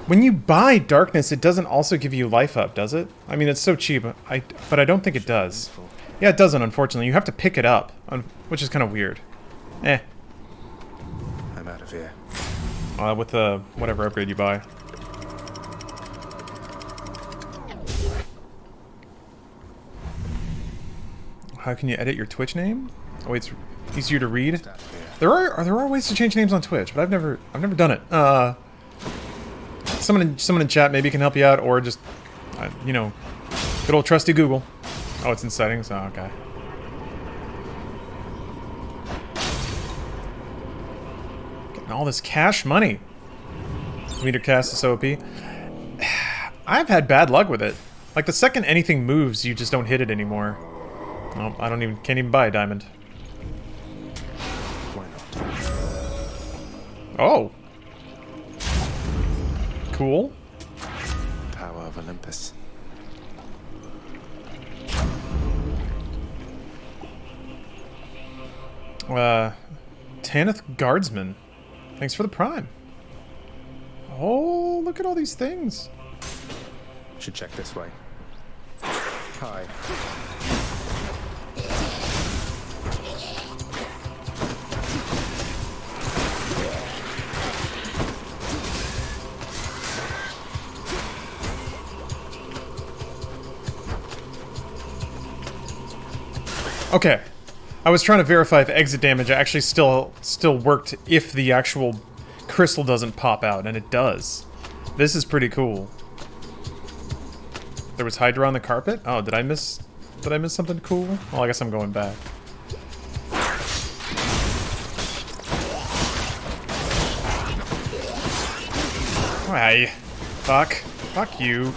When you buy Darkness, it doesn't also give you life up, does it? I mean, it's so cheap, but I don't think it does. Yeah, it doesn't, unfortunately. You have to pick it up, which is kind of weird. Eh. I'm out of here. With the whatever upgrade you buy. How can you edit your Twitch name? Oh, wait, it's easier to read. There are ways to change names on Twitch, but I've never done it. Someone in chat maybe can help you out, or just you know, good old trusty Google. Oh, it's in settings. Oh, okay. Getting all this cash money. Meter cast is OP. I've had bad luck with it. Like the second anything moves, you just don't hit it anymore. Oh, can't even buy a diamond. Why not? Oh. Cool. Power of Olympus. Tanith Guardsman. Thanks for the prime. Oh, look at all these things. Should check this way. Hi. Okay. I was trying to verify if exit damage actually still worked if the actual crystal doesn't pop out, and it does. This is pretty cool. There was Hydra on the carpet? Oh, did I miss something cool? Well, I guess I'm going back. Why? Fuck. Fuck you.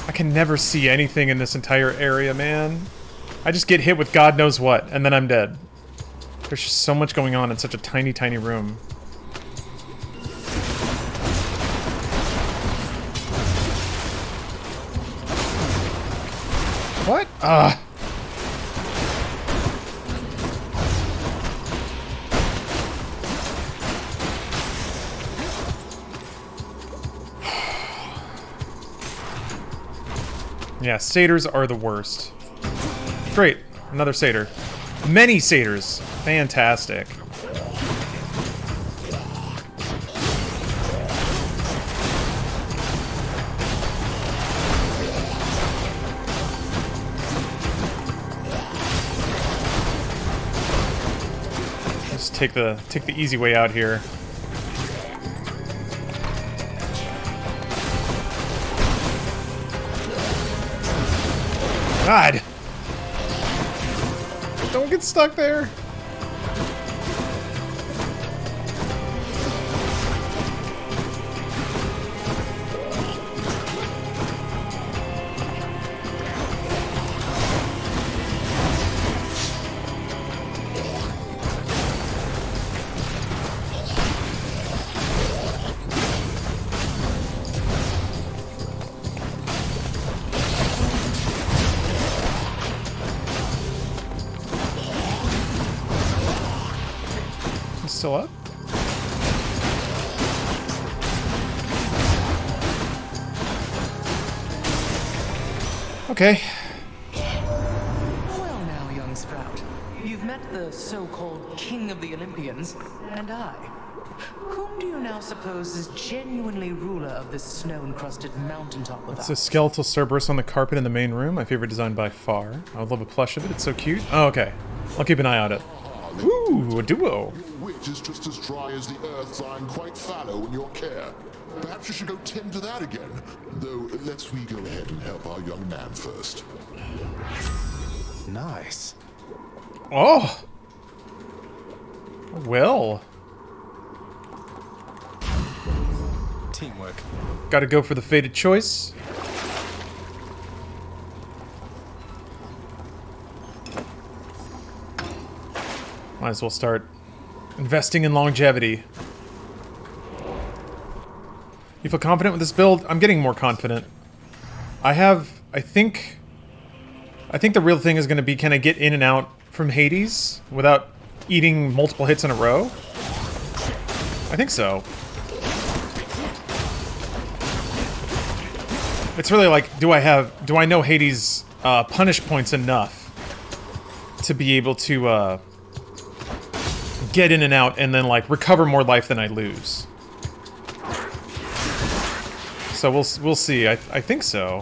I can never see anything in this entire area, man. I just get hit with God knows what, and then I'm dead. There's just so much going on in such a tiny, tiny room. What? Yeah, satyrs are the worst. Great, another satyr. Many satyrs. Fantastic. Let's take the easy way out here. God! Don't get stuck there! Still up? Okay. Well now, young sprout. You've met the so-called King of the Olympians, and I. Whom do you now suppose is genuinely ruler of this snow-encrusted mountaintop of It's ours? a skeletal Cerberus on the carpet in the main room. My favorite design by far. I would love a plush of it. It's so cute. Oh, okay. I'll keep an eye on it. Ooh, a duo. Wit is just as dry as the earth, lying quite fallow in your care. Perhaps you should go tend to that again. Though, let's we go ahead and help our young man first. Nice. Oh! Well. Teamwork. Gotta go for the fated choice. Might as well start investing in longevity. You feel confident with this build? I'm getting more confident. I think the real thing is going to be, can I get in and out from Hades without eating multiple hits in a row? I think so. It's really like, do I know Hades' punish points enough to be able to get in and out and then like recover more life than I lose? So we'll see. I think so.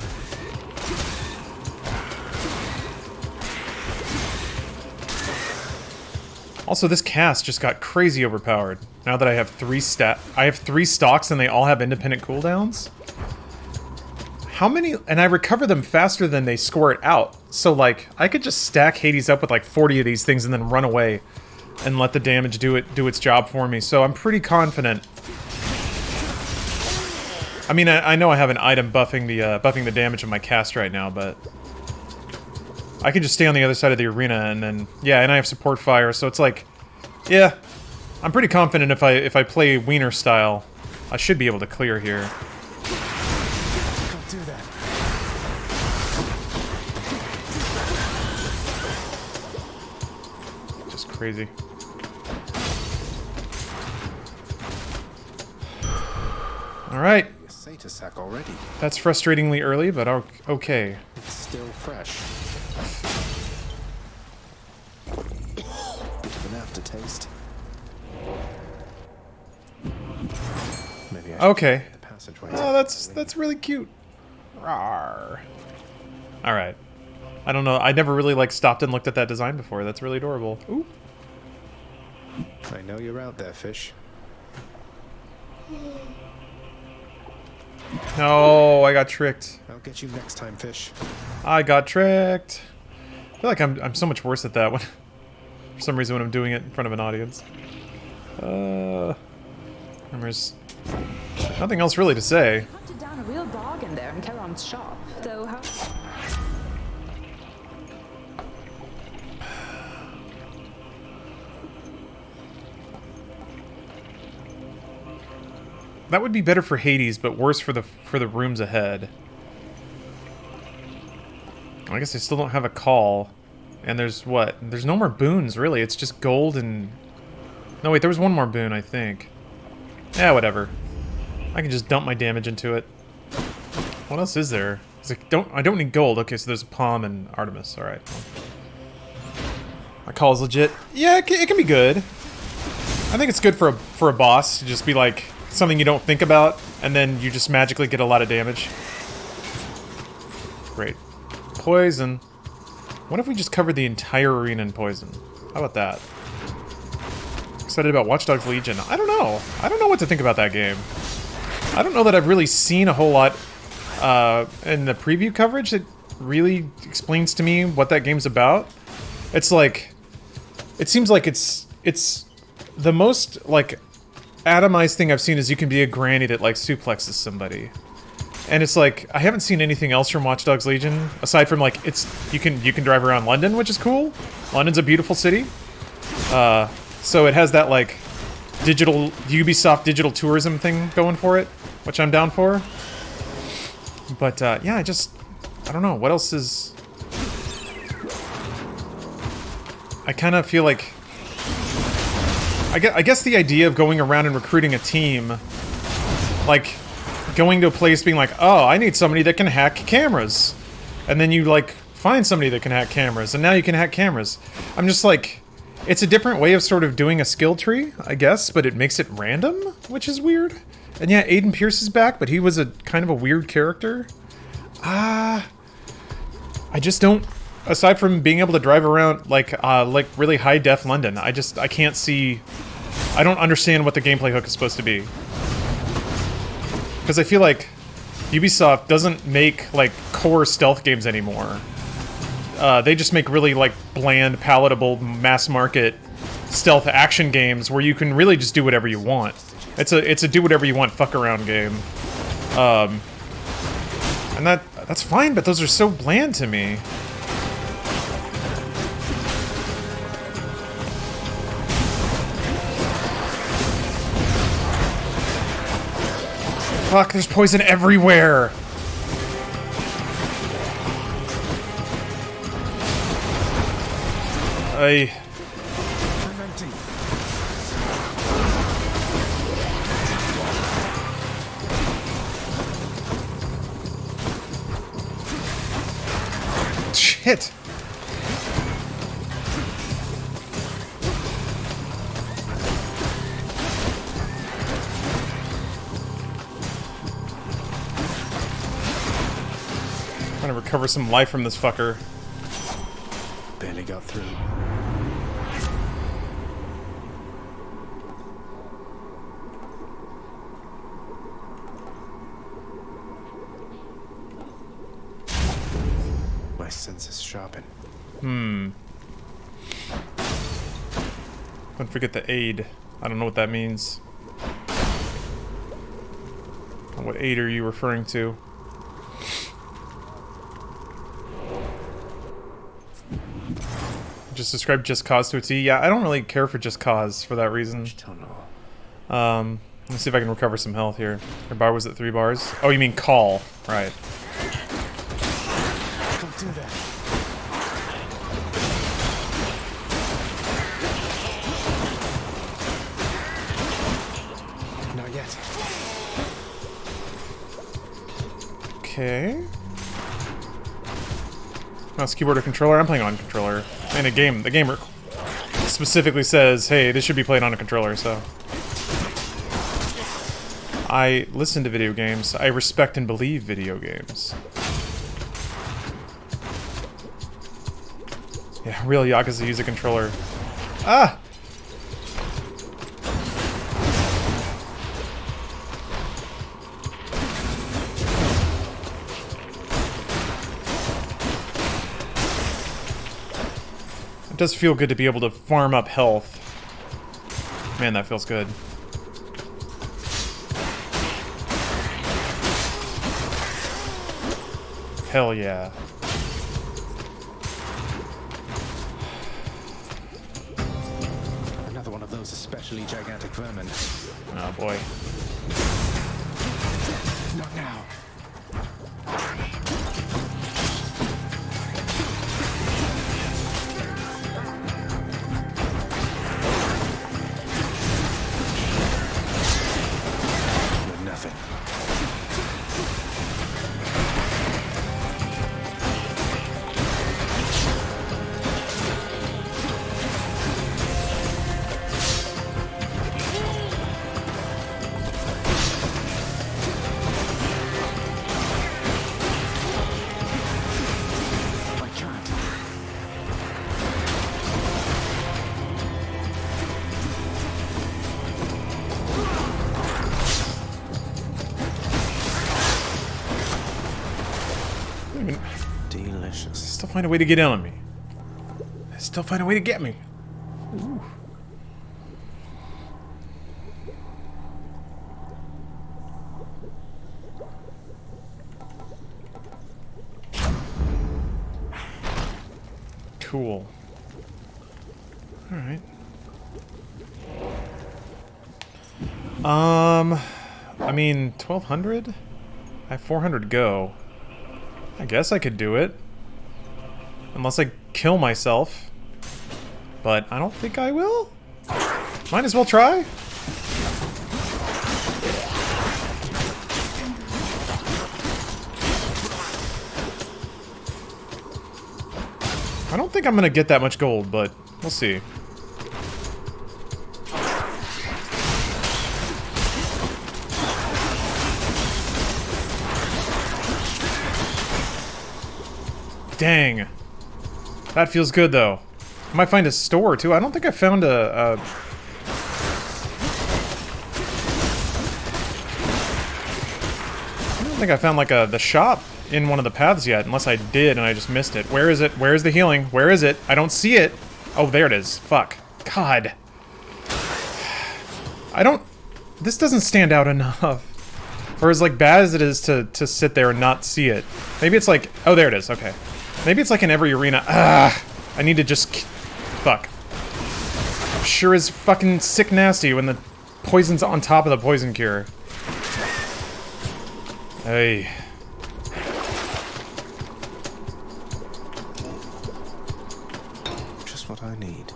Also, this cast just got crazy overpowered. Now that I have three stocks and they all have independent cooldowns. How many? And I recover them faster than they squirt out. So like, I could just stack Hades up with like 40 of these things and then run away and let the damage do its job for me. So I'm pretty confident. I mean, I know I have an item buffing the damage of my cast right now, but I can just stay on the other side of the arena and then, yeah, and I have support fire, so it's like, yeah, I'm pretty confident if I play Wiener style, I should be able to clear here. Don't do that. Just crazy. All right. Satyr sack already. That's frustratingly early, but okay. It's still fresh. Bit of an aftertaste. Maybe I should Okay. check the passageway. Oh, that's really cute. Rawr. All right. I don't know. I never really like stopped and looked at that design before. That's really adorable. Ooh. I know you're out there, fish. No, I got tricked. I'll get you next time, fish. I got tricked. I feel like I'm so much worse at that one. For some reason when I'm doing it in front of an audience. There's nothing else really to say. Hunted down a real bargain there in Charon's shop, though how... That would be better for Hades, but worse for the rooms ahead. I guess I still don't have a call. And there's what? There's no more boons, really. It's just gold and... No, wait, there was one more boon, I think. Yeah, whatever. I can just dump my damage into it. What else is there? I don't need gold. Okay, so there's a Palm and Artemis. Alright. My call is legit. Yeah, it can be good. I think it's good for a boss to just be like something you don't think about, and then you just magically get a lot of damage. Great. Poison. What if we just covered the entire arena in poison? How about that? Excited about Watch Dogs Legion. I don't know. I don't know what to think about that game. I don't know that I've really seen a whole lot in the preview coverage that really explains to me what that game's about. It's like... It seems like it's the most, like, atomized thing I've seen is you can be a granny that, like, suplexes somebody. And it's like, I haven't seen anything else from Watch Dogs Legion, aside from, like, you can drive around London, which is cool. London's a beautiful city. So it has that, like, Ubisoft digital tourism thing going for it, which I'm down for. But, yeah, I don't know, what else is... I kind of feel like... I guess the idea of going around and recruiting a team, like, going to a place being like, oh, I need somebody that can hack cameras. And then you, like, find somebody that can hack cameras, and now you can hack cameras. I'm just like... It's a different way of sort of doing a skill tree, I guess, but it makes it random, which is weird. And yeah, Aiden Pierce is back, but he was a kind of a weird character. I just don't... Aside from being able to drive around, like really high-def London, I can't see... I don't understand what the gameplay hook is supposed to be. Because I feel like Ubisoft doesn't make, like, core stealth games anymore. They just make really, like, bland, palatable, mass-market stealth action games where you can really just do whatever you want. It's a do-whatever-you-want fuck-around game. And that's fine, but those are so bland to me. Fuck, there's poison everywhere! Shit! Trying to recover some life from this fucker. Barely got through. My senses sharpen. Don't forget the aid. I don't know what that means. What aid are you referring to? Just describe Just Cause to a T. Yeah, I don't really care for Just Cause for that reason. Let's see if I can recover some health here. Your bar was at 3 bars. Oh, you mean call. Right. Don't do that. Not yet. Okay. Mouse, keyboard, or controller? I'm playing on controller. And the game specifically says, hey, this should be played on a controller, so... I listen to video games. I respect and believe video games. Yeah, real Yakuza use a controller. Ah! It does feel good to be able to farm up health. Man, that feels good. Hell yeah. Another one of those especially gigantic vermin. Oh boy. Not now. You're nothing. Delicious. Still find a way to get in on me. Still find a way to get me. Ooh. Cool. All right. I mean, 1200? I have 400 go. I guess I could do it. Unless I kill myself. But I don't think I will. Might as well try. I don't think I'm gonna get that much gold, but we'll see. Dang. That feels good, though. I might find a store, too. I don't think I found a... I don't think I found, like, the shop in one of the paths yet, unless I did and I just missed it. Where is it? Where is the healing? Where is it? I don't see it. Oh, there it is. Fuck. God. I don't... This doesn't stand out enough. For as, like, bad as it is to sit there and not see it. Maybe it's like... Oh, there it is. Okay. Maybe it's like in every arena. Ah, I need to just... Fuck. Sure is fucking sick nasty when the poison's on top of the poison cure. Hey. Just what I need.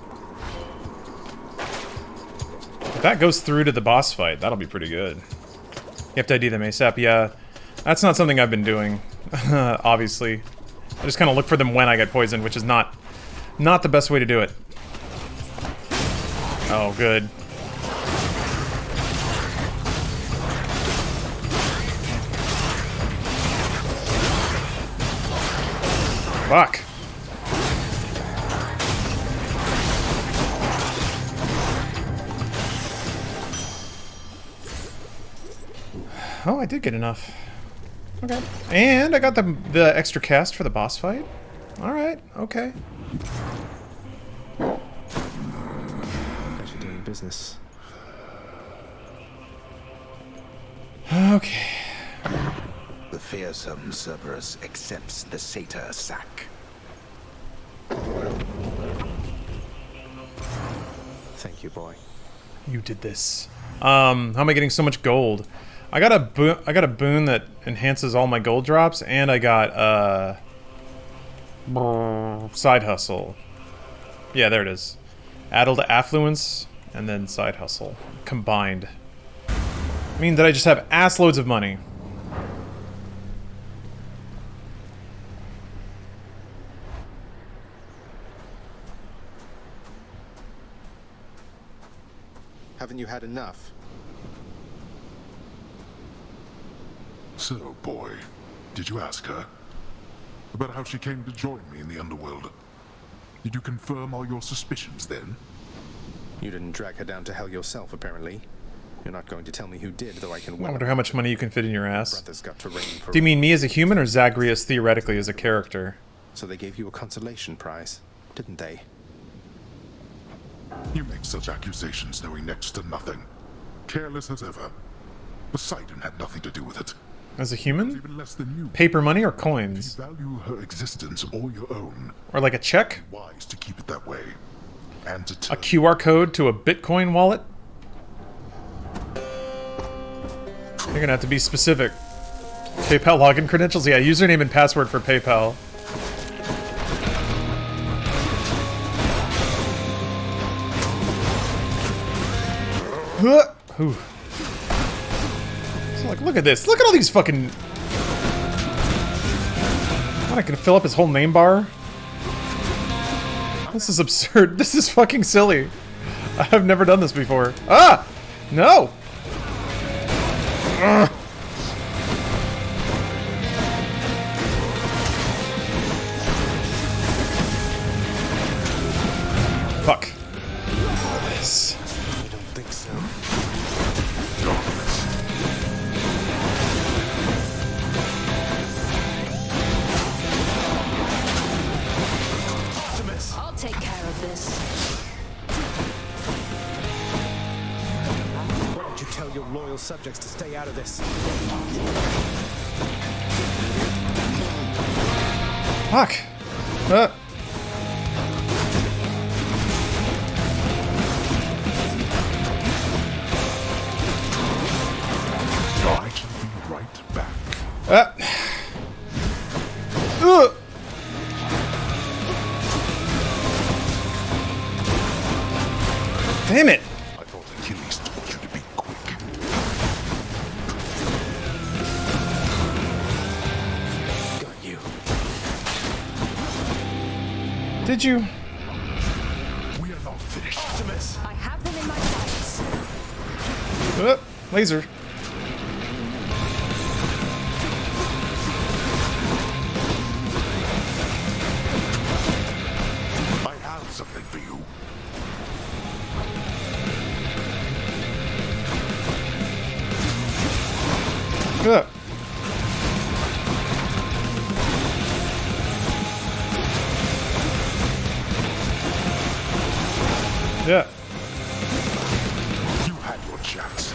If that goes through to the boss fight, that'll be pretty good. You have to ID them ASAP. Yeah, that's not something I've been doing, obviously. I just kind of look for them when I get poisoned, which is not the best way to do it. Oh, good. Fuck. Oh, I did get enough. Okay. And I got the extra cast for the boss fight. Alright, okay. Glad you're doing business. Okay. The fearsome Cerberus accepts the satyr sack. Thank you, boy. You did this. How am I getting so much gold? I got a boon that enhances all my gold drops, and I got side hustle. Yeah, there it is. Addle to affluence, and then side hustle combined. I mean that I just have ass loads of money. Haven't you had enough? So, boy, did you ask her about how she came to join me in the underworld? Did you confirm all your suspicions then? You didn't drag her down to hell yourself, apparently. You're not going to tell me who did, though I can... I wonder how much money you can fit in your ass. Brothers got to reign for... Do you mean me as a human, or Zagreus theoretically as a character? So they gave you a consolation prize, didn't they? You make such accusations knowing next to nothing. Careless as ever. Poseidon had nothing to do with it. As a human? Even less than you. Paper money or coins? If you value her existence or your own. Or like a check? Wise to keep it that way. And to a QR code to a Bitcoin wallet? You're gonna have to be specific. PayPal login credentials? Yeah, username and password for PayPal. Ooh. So like, look at this. Look at all these fucking... I can fill up his whole name bar. This is absurd. This is fucking silly. I've never done this before. Ah! No! Ugh. Fuck. Yes. I don't think so. I'll take care of this. Why don't you tell your loyal subjects to stay out of this? Fuck. I shall be right back. Damn it! I thought Achilles taught you to be quick. Got you. Did you? We are not finished. Optimus! I have them in my sights. Laser. I have something for you. Yeah. You had your chance.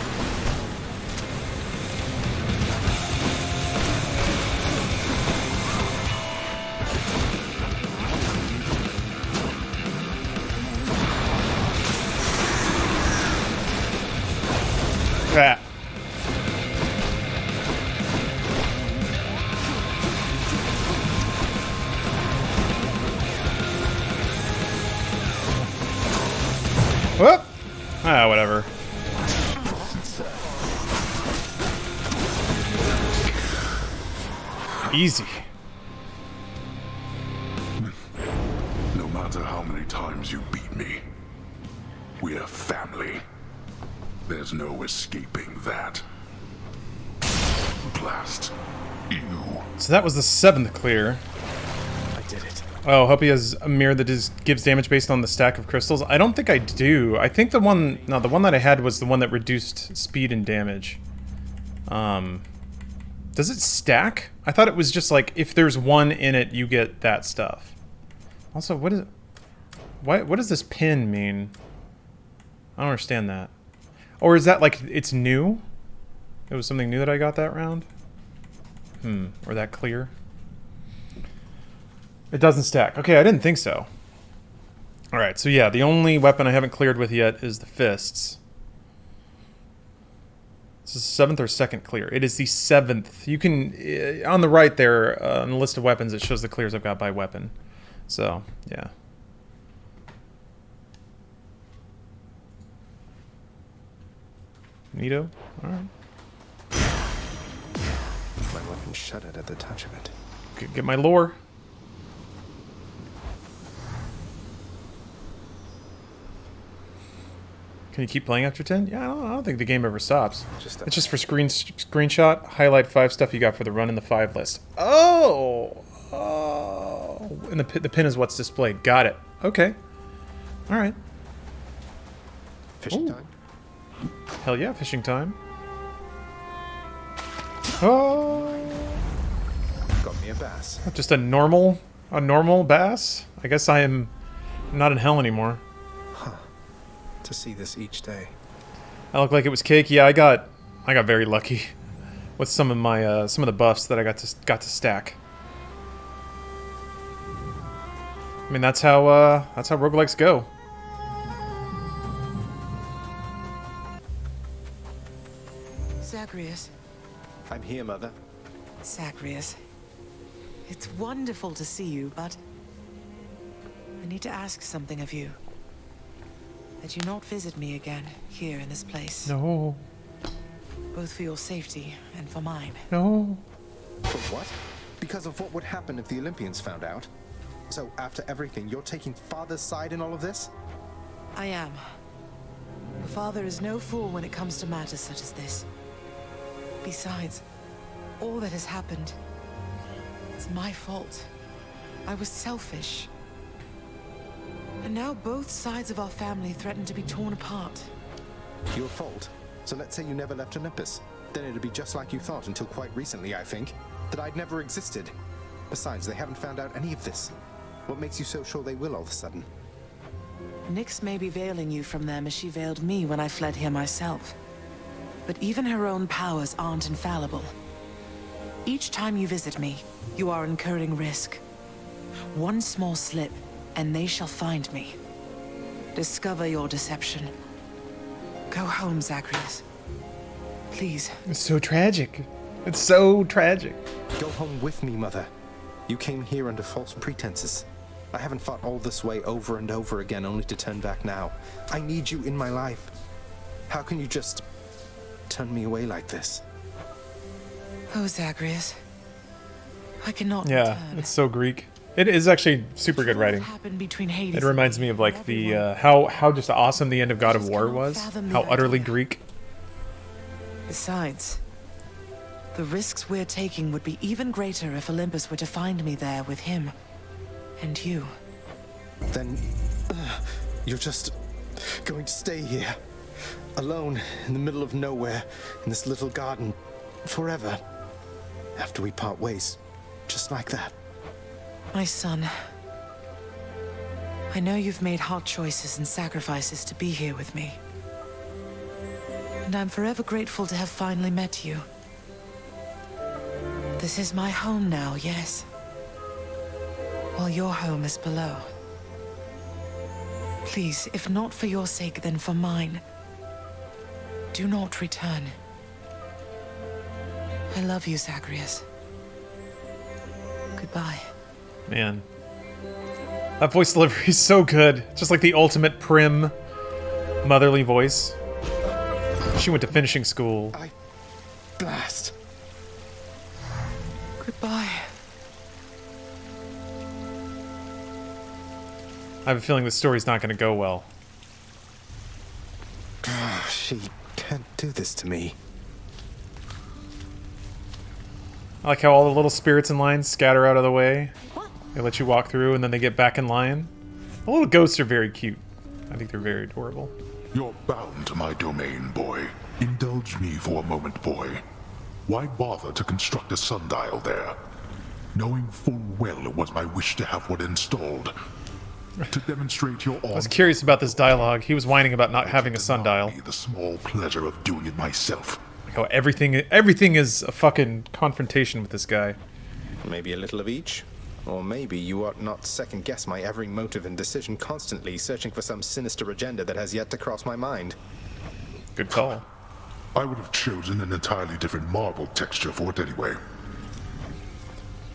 Yeah. Whoop! Ah, whatever. Easy. No matter how many times you beat me, we're family. There's no escaping that. Blast. You. So that was the 7th clear. I did it. Oh, hope he has a mirror that gives damage based on the stack of crystals. I don't think I do. I think the one... No, the one that I had was the one that reduced speed and damage. Does it stack? I thought it was just like, if there's one in it, you get that stuff. Also, what is it? What does this pin mean? I don't understand that. Or is that like, it's new? It was something new that I got that round? Or that clear? It doesn't stack. Okay, I didn't think so. Alright, so yeah, the only weapon I haven't cleared with yet is the fists. This is 7th or 2nd clear. It is the 7th. You can, on the right there, on the list of weapons, it shows the clears I've got by weapon. So, yeah. Neato? Alright. My weapon shuddered at the touch of it. Get my lore. Can you keep playing after 10? Yeah, I don't think the game ever stops. It's just for screenshot, highlight 5 stuff you got for the run in the 5 list. Oh! Oh! And the pin is what's displayed. Got it. Okay. Alright. Fishing time? Hell yeah, fishing time. Oh! Got me a bass. Just a normal bass? I guess I am not in hell anymore. To see this each day. I look like it was cake. Yeah, I got very lucky with some of my some of the buffs that I got to stack. I mean, that's how roguelikes go. Zagreus. I'm here, Mother. Zagreus, it's wonderful to see you, but I need to ask something of you. That you not visit me again here in this place. No. Both for your safety and for mine. No. For what? Because of what would happen if the Olympians found out? So after everything, you're taking Father's side in all of this? I am. Father is no fool when it comes to matters such as this. Besides, all that has happened, it's my fault. I was selfish. And now both sides of our family threaten to be torn apart. Your fault? So let's say you never left Olympus. Then it'd be just like you thought until quite recently, I think. That I'd never existed. Besides, they haven't found out any of this. What makes you so sure they will all of a sudden? Nyx may be veiling you from them as she veiled me when I fled here myself. But even her own powers aren't infallible. Each time you visit me, you are incurring risk. One small slip, and they shall find me. Discover your deception. Go home, Zagreus. Please. It's so tragic. It's so tragic. Go home with me, Mother. You came here under false pretenses. I haven't fought all this way over and over again only to turn back now. I need you in my life. How can you just turn me away like this? Oh, Zagreus. I cannot Yeah, return. it's so Greek. It is actually super good writing. Happened between Hades It reminds me of like the how just awesome the end of God of War was. How utterly Greek. Besides, the risks we're taking would be even greater if Olympus were to find me there with him. And you. Then you're just going to stay here, alone in the middle of nowhere, in this little garden, forever. After we part ways, just like that. My son, I know you've made hard choices and sacrifices to be here with me. And I'm forever grateful to have finally met you. This is my home now, yes. While your home is below. Please, if not for your sake, then for mine, do not return. I love you, Zagreus. Goodbye. Man. That voice delivery is so good. Just like the ultimate prim, motherly voice. She went to finishing school. Blast. Goodbye. I have a feeling this story's not going to go well. She can't do this to me. I like how all the little spirits in line scatter out of the way. They let you walk through and then they get back in line. The little ghosts are very cute. I think they're very adorable. You're bound to my domain, boy. Indulge me for a moment, boy. Why bother to construct a sundial there? Knowing full well it was my wish to have one installed. To demonstrate your I was curious about this dialogue. He was whining about not having a sundial. The small pleasure of doing it myself. Like how everything is a fucking confrontation with this guy. Maybe a little of each. Or maybe you ought not second-guess my every motive and decision constantly, searching for some sinister agenda that has yet to cross my mind. Good call. I would have chosen an entirely different marble texture for it anyway.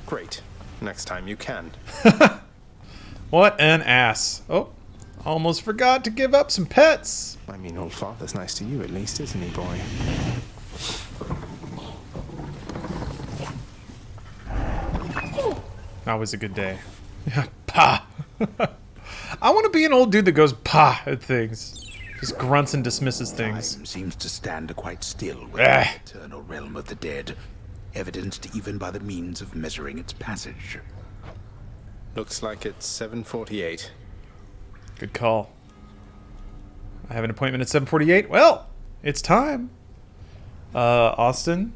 Great. Next time you can. What an ass. Oh, almost forgot to give up some pets. I mean, old father's nice to you at least, isn't he, boy? That was a good day. Pa! I want to be an old dude that goes pa at things. Just grunts and dismisses things. Time seems to stand quite still within the eternal realm of the dead, evidenced even by the means of measuring its passage. Looks like it's 7:48. Good call. I have an appointment at 7:48. Well, it's time. Austin.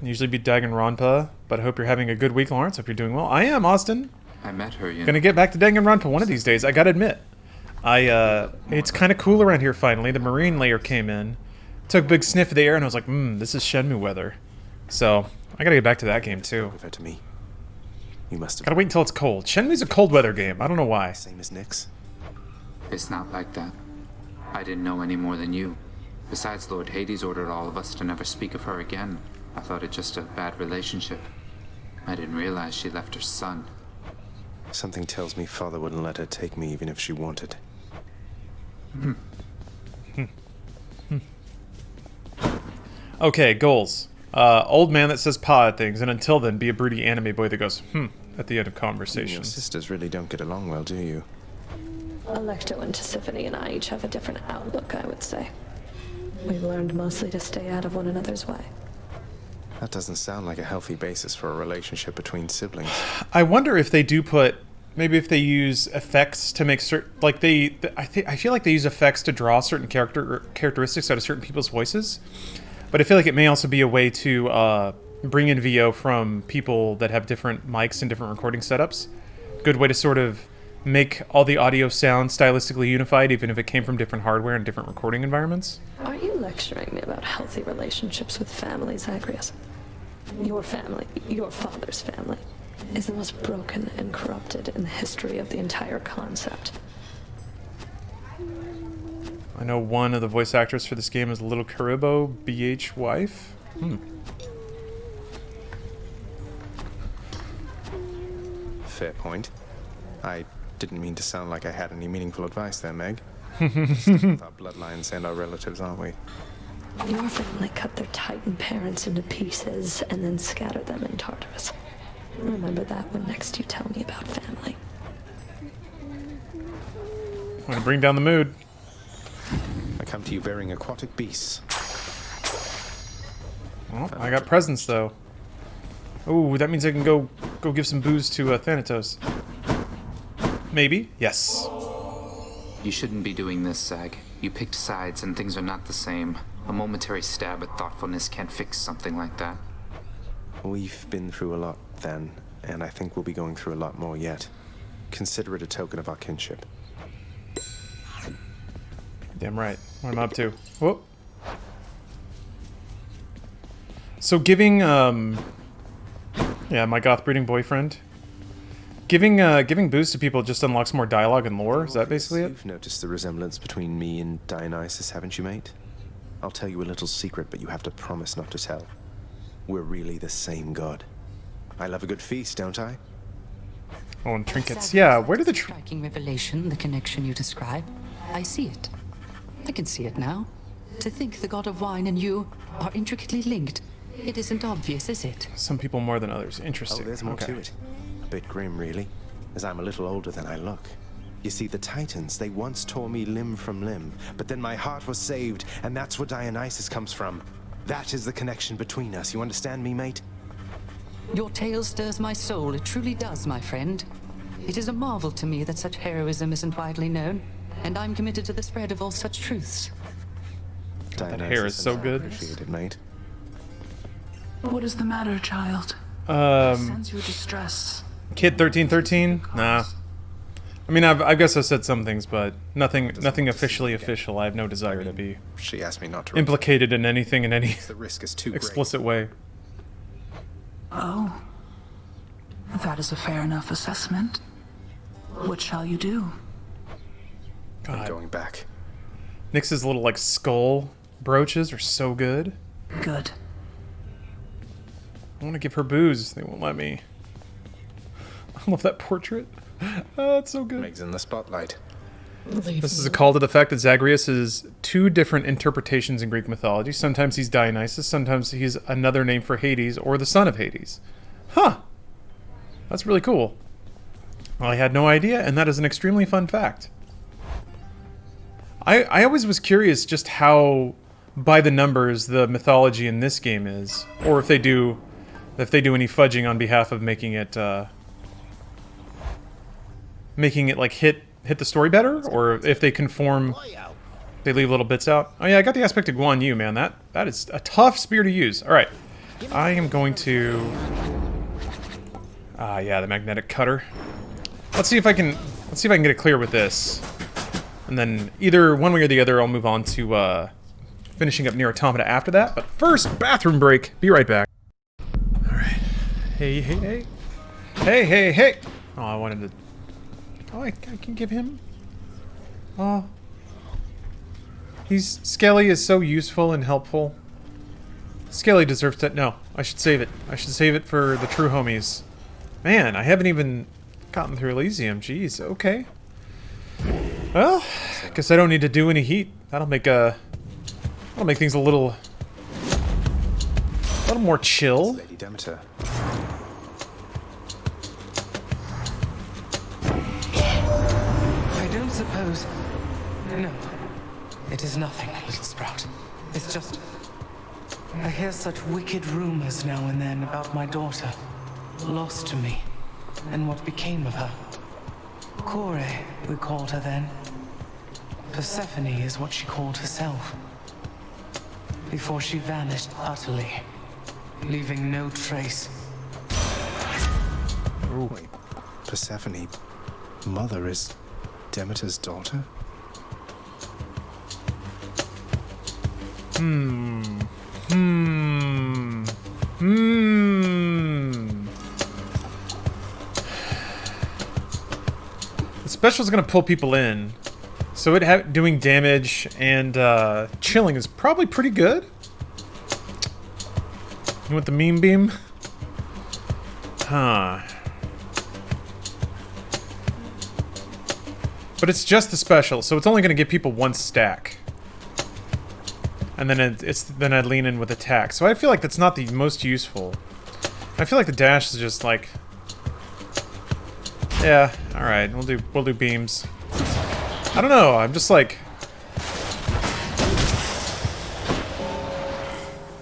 Usually be Danganronpa, but I hope you're having a good week, Lawrence. Hope you're doing well. I am, Austin. I met her, you know. Gonna get back to Danganronpa one of these days. I gotta admit, it's kind of cool around here. Finally, the marine layer came in, took a big sniff of the air, and I was like, this is Shenmue weather. So I gotta get back to that game too. Give her to me. You must have. Gotta wait until it's cold. Shenmue's a cold weather game. I don't know why. Same as Nyx. It's not like that. I didn't know any more than you. Besides, Lord Hades ordered all of us to never speak of her again. I thought it just a bad relationship. I didn't realize she left her son. Something tells me Father wouldn't let her take me even if she wanted. Okay, goals. Old man that says pa at things, and until then, be a broody anime boy that goes, at the end of Your conversations. sisters really don't get along well, do you? Alecto and Tisiphone and I each have a different outlook, I would say. We've learned mostly to stay out of one another's way. That doesn't sound like a healthy basis for a relationship between siblings. I wonder if they do put, maybe if they use effects to make certain, like I feel like they use effects to draw certain characteristics out of certain people's voices. But I feel like it may also be a way to bring in VO from people that have different mics and different recording setups. Good way to sort of make all the audio sound stylistically unified, even if it came from different hardware and different recording environments. Are you lecturing me about healthy relationships with families, Zagreus? Your family, your father's family, is the most broken and corrupted in the history of the entire concept. I know one of the voice actors for this game is Little Karibo BH wife. Fair point. I didn't mean to sound like I had any meaningful advice there, Meg. Our bloodlines and our relatives, aren't we? Your family cut their Titan parents into pieces and then scattered them in Tartarus. Remember that when next you tell me about family. I'm gonna bring down the mood. I come to you bearing aquatic beasts. Well, I got presents though. Oh, that means I can go give some booze to Thanatos. Maybe? Yes. You shouldn't be doing this, Zag. You picked sides and things are not the same. A momentary stab at thoughtfulness can't fix something like that. We've been through a lot then, and I think we'll be going through a lot more yet. Consider it a token of our kinship. Damn right. What am I up to? Whoop. So giving, yeah, my goth breeding boyfriend. Giving booze to people just unlocks more dialogue and lore. Is that basically it? You've noticed the resemblance between me and Dionysus, haven't you, mate? I'll tell you a little secret, but you have to promise not to tell. We're really the same god. I love a good feast, don't I? Oh, and trinkets. Yeah, where did the striking revelation, the connection you describe? I see it. I can see it now. To think the god of wine and you are intricately linked. It isn't obvious, is it? Some people more than others. Interesting. Oh, there's more to it. A bit grim, really, as I'm a little older than I look. You see, the Titans, they once tore me limb from limb, but then my heart was saved, and that's where Dionysus comes from. That is the connection between us. You understand me, mate? Your tale stirs my soul. It truly does, my friend. It is a marvel to me that such heroism isn't widely known, and I'm committed to the spread of all such truths. That hair is so good. Appreciated, mate. What is the matter, child? Sense your distress. Kid 1313? Nah. I mean, I guess I said some things, but nothing officially official. I have no desire to be She asked me not to implicated in anything in any the risk is too explicit way. Oh. That is a fair enough assessment. What shall you do? I'm going back. Nyx's little, like, skull brooches are so good. Good. I want to give her booze. They won't let me. I love that portrait. Oh, it's so good. Meg's in the spotlight. This is a call to the fact that Zagreus is two different interpretations in Greek mythology. Sometimes he's Dionysus, sometimes he's another name for Hades, or the son of Hades. Huh. That's really cool. Well, I had no idea, and that is an extremely fun fact. I always was curious just how, by the numbers, the mythology in this game is, or if they do any fudging on behalf of making it like hit the story better, or if they conform, they leave little bits out. Oh yeah, I got the aspect of Guan Yu, man. That is a tough spear to use. All right, I am going to. Yeah, the magnetic cutter. Let's see if I can get it clear with this, and then either one way or the other, I'll move on to finishing up Nier Automata after that. But first, bathroom break. Be right back. All right. Hey, hey, hey. Hey, hey, hey. Oh, I wanted to. Oh, I can give him. Oh. Skelly is so useful and helpful. Scaly deserves to... No, I should save it. I should save it for the true homies. Man, I haven't even gotten through Elysium. Jeez, okay. Well, guess I don't need to do any heat. That'll make things a little more chill. Lady Demeter. I don't suppose... No. It is nothing, little sprout. It's just... I hear such wicked rumors now and then about my daughter. Lost to me. And what became of her. Kore, we called her then. Persephone is what she called herself. Before she vanished utterly. Leaving no trace. Wait, Persephone... Mother is Demeter's daughter? The special's gonna pull people in, so it doing damage and chilling is probably pretty good. You want the meme beam? Huh. But it's just the special, so it's only gonna give people one stack. And then then I'd lean in with attack. So I feel like that's not the most useful. I feel like the dash is just like, yeah, all right, we'll do beams. I don't know. I'm just like,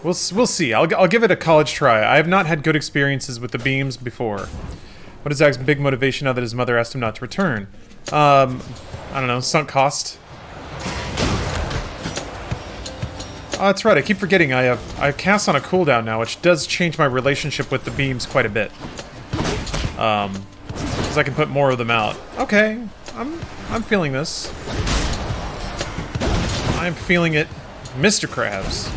we'll see. I'll give it a college try. I have not had good experiences with the beams before. What is Zach's big motivation now that his mother asked him not to return? I don't know. Sunk cost. Oh, that's right. I keep forgetting I cast on a cooldown now, which does change my relationship with the beams quite a bit. Because I can put more of them out. Okay, I'm feeling this. I'm feeling it, Mr. Krabs.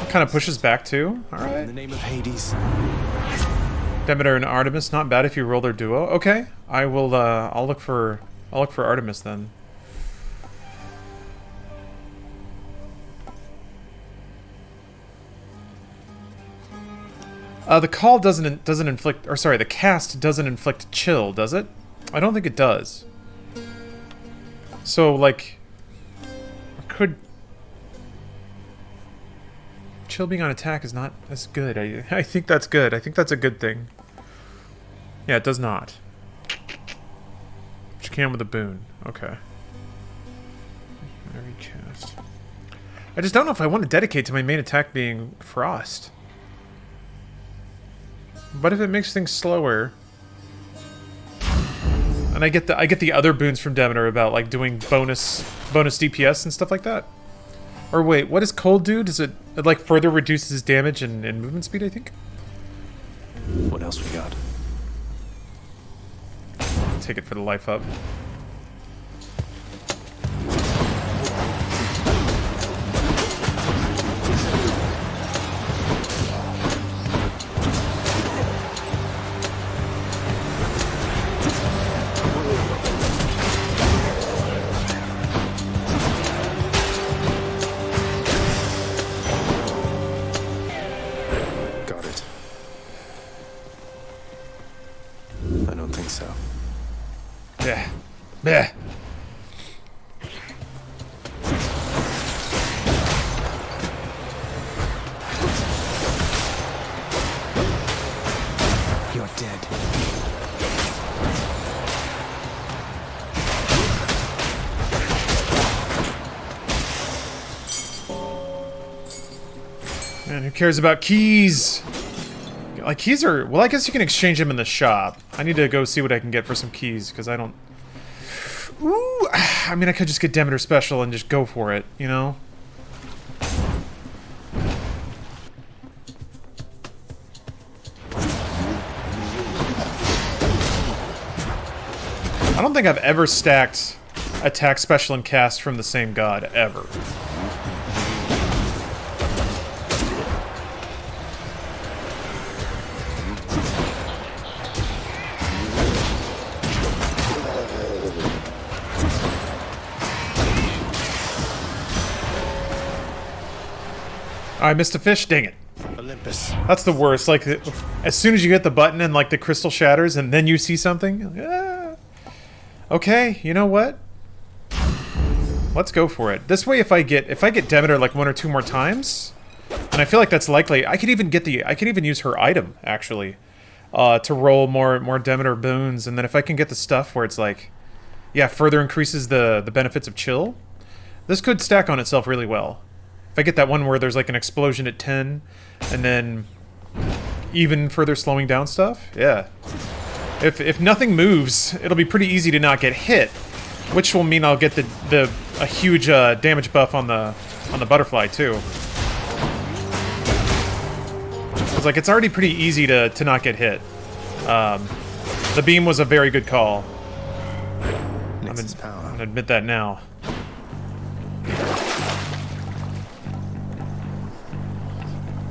Kind of pushes back too. All right. In the name of Hades. Demeter and Artemis, not bad if you roll their duo. Okay, I will. I'll look for Artemis then. The call doesn't inflict, or sorry, the cast doesn't inflict chill, does it? I don't think it does. So, like, could chill being on attack is not as good. I think that's good. I think that's a good thing. Yeah, it does not. But you can with a boon. Okay. Every cast. I just don't know if I want to dedicate to my main attack being Frost. But if it makes things slower, and I get the other boons from Demeter about like doing bonus DPS and stuff like that. Or wait, what does cold do? Does it like further reduces damage and movement speed? I think. What else we got? Take it for the life up. Bleh. You're dead. Man, who cares about keys? Like, keys are... Well, I guess you can exchange them in the shop. I need to go see what I can get for some keys, because I don't... Ooh! I mean, I could just get Demeter Special and just go for it, you know? I don't think I've ever stacked attack, special, and cast from the same god, ever. Oh, I missed a fish. Dang it. Olympus. That's the worst. Like, as soon as you hit the button and, like, the crystal shatters and then you see something. Ah. Okay, you know what? Let's go for it. This way, if I get Demeter, like, 1 or 2 more times, and I feel like that's likely, I could even use her item, actually, to roll more Demeter boons, and then if I can get the stuff where it's like, yeah, further increases the benefits of chill, this could stack on itself really well. If I get that one where there's like an explosion at 10, and then even further slowing down stuff, yeah. If nothing moves, it'll be pretty easy to not get hit, which will mean I'll get a huge damage buff on the butterfly too. It's like it's already pretty easy to not get hit. The beam was a very good call. I'm gonna admit that now.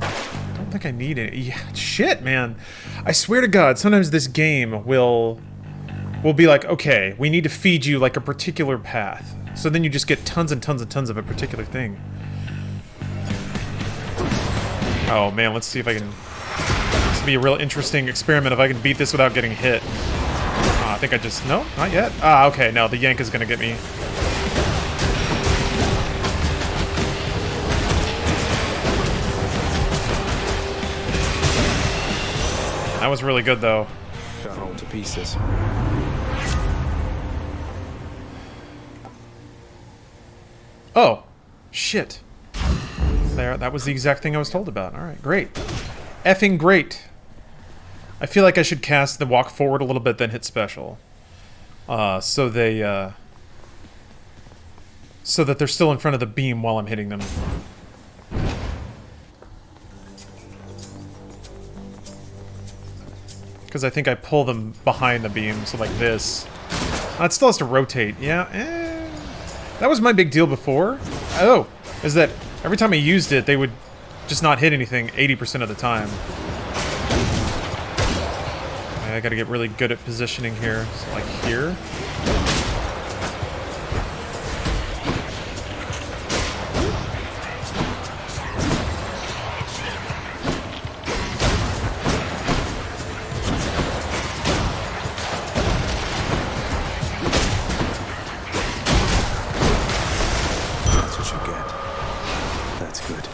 I don't think I need it. Yeah, shit, man. I swear to God, sometimes this game will be like, okay, we need to feed you like a particular path. So then you just get tons and tons and tons of a particular thing. Oh man, let's see if I can... This will be a real interesting experiment if I can beat this without getting hit. I think I just... No, not yet. Ah, okay, no, the yank is gonna get me. That was really good, though. Got all to pieces. Oh, shit. There, that was the exact thing I was told about. Alright, great. Effing great. I feel like I should cast the walk forward a little bit, then hit special. So that they're still in front of the beam while I'm hitting them. Because I think I pull them behind the beam, so like this. It still has to rotate. Yeah, that was my big deal before. Oh, is that every time I used it, they would just not hit anything 80% of the time. I gotta get really good at positioning here. So like here. That's what you get. That's good.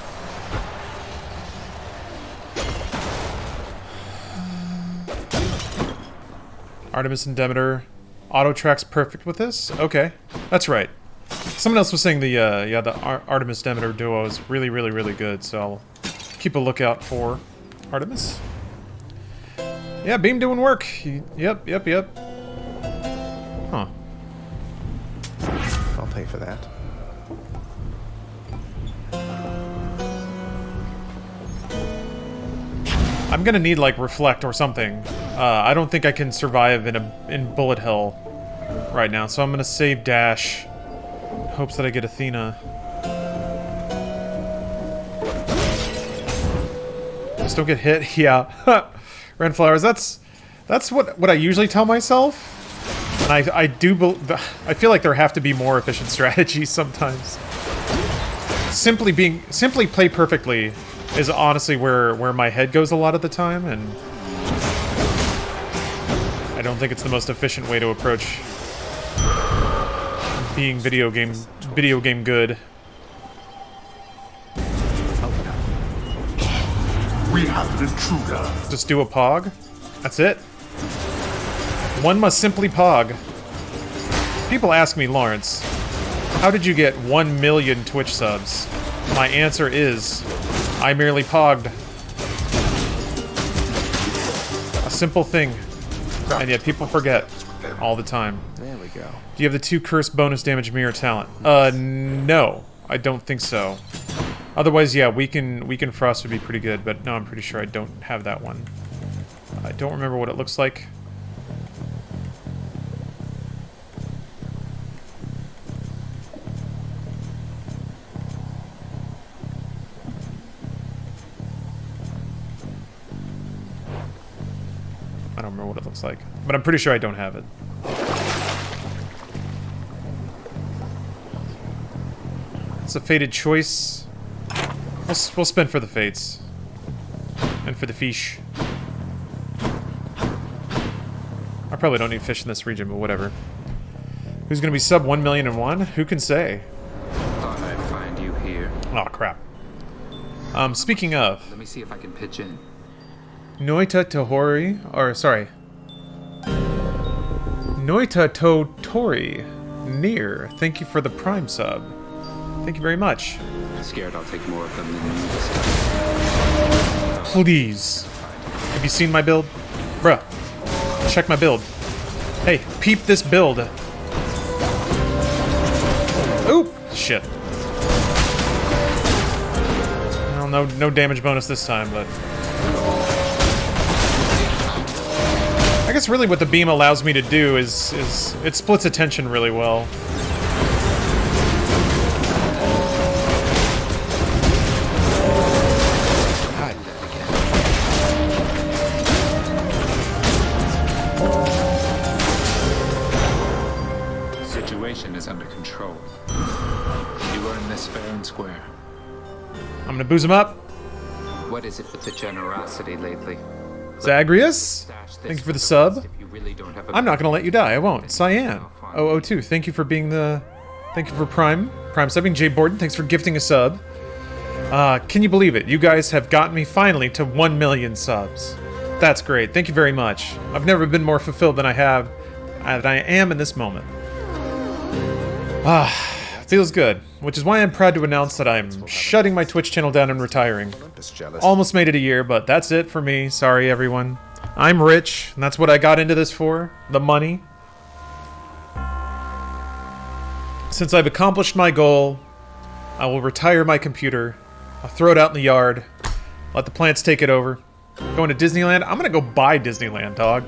Artemis and Demeter. Auto tracks perfect with this? Okay. That's right. Someone else was saying the Artemis Demeter duo is really, really, really good, so I'll keep a lookout for Artemis. Yeah, beam doing work. Yep. Huh. I'll pay for that. I'm gonna need like reflect or something. I don't think I can survive in bullet hell right now, so I'm gonna save dash. Hopes that I get Athena. Just don't get hit. Yeah. Red flowers. That's what I usually tell myself. And I feel like there have to be more efficient strategies sometimes. Simply play perfectly is honestly where my head goes a lot of the time, and I don't think it's the most efficient way to approach being video game good. We have an intruder. Just do a pog. That's it. One must simply pog. People ask me, Lawrence, how did you get 1 million Twitch subs? My answer is, I merely pogged. A simple thing. And yet people forget all the time. There we go. Do you have the 2 curse bonus damage mirror talent? No. I don't think so. Otherwise, yeah, weaken frost would be pretty good, but no, I'm pretty sure I don't have that one. I don't remember what it looks like. I don't remember what it looks like, but I'm pretty sure I don't have it. It's a fated choice. We'll spin for the fates. And for the fish. I probably don't need fish in this region, but whatever. Who's gonna be sub 1,000,001? Who can say? Thought I'd find you here. Oh crap. Speaking of, Let me see if I can pitch in. Noita Tohori, or sorry, Noita Totori, near. Thank you for the Prime sub. Thank you very much. Scared I'll take more of them than you this time. Please. Have you seen my build? Bruh. Check my build. Hey, peep this build. Oop! Shit. Well, no damage bonus this time, but... I guess really what the beam allows me to do is it splits attention really well. Situation is under control. You earn this fair and square. I'm gonna boost him up. What is it with the generosity lately? Zagreus, thank you for the sub. Really don't have a I'm not gonna let you die. I won't. Cyan 002, thank you for being the. Thank you for Prime subbing. Jay Borden, thanks for gifting a sub. Can you believe it? You guys have gotten me finally to 1,000,000 subs. That's great. Thank you very much. I've never been more fulfilled than I am in this moment. Feels good. Which is why I'm proud to announce that I'm shutting my Twitch channel down and retiring. Almost made it a year, but that's it for me. Sorry, everyone. I'm rich, and that's what I got into this for. The money. Since I've accomplished my goal, I will retire my computer. I'll throw it out in the yard. Let the plants take it over. Going to Disneyland? I'm gonna go buy Disneyland, dog.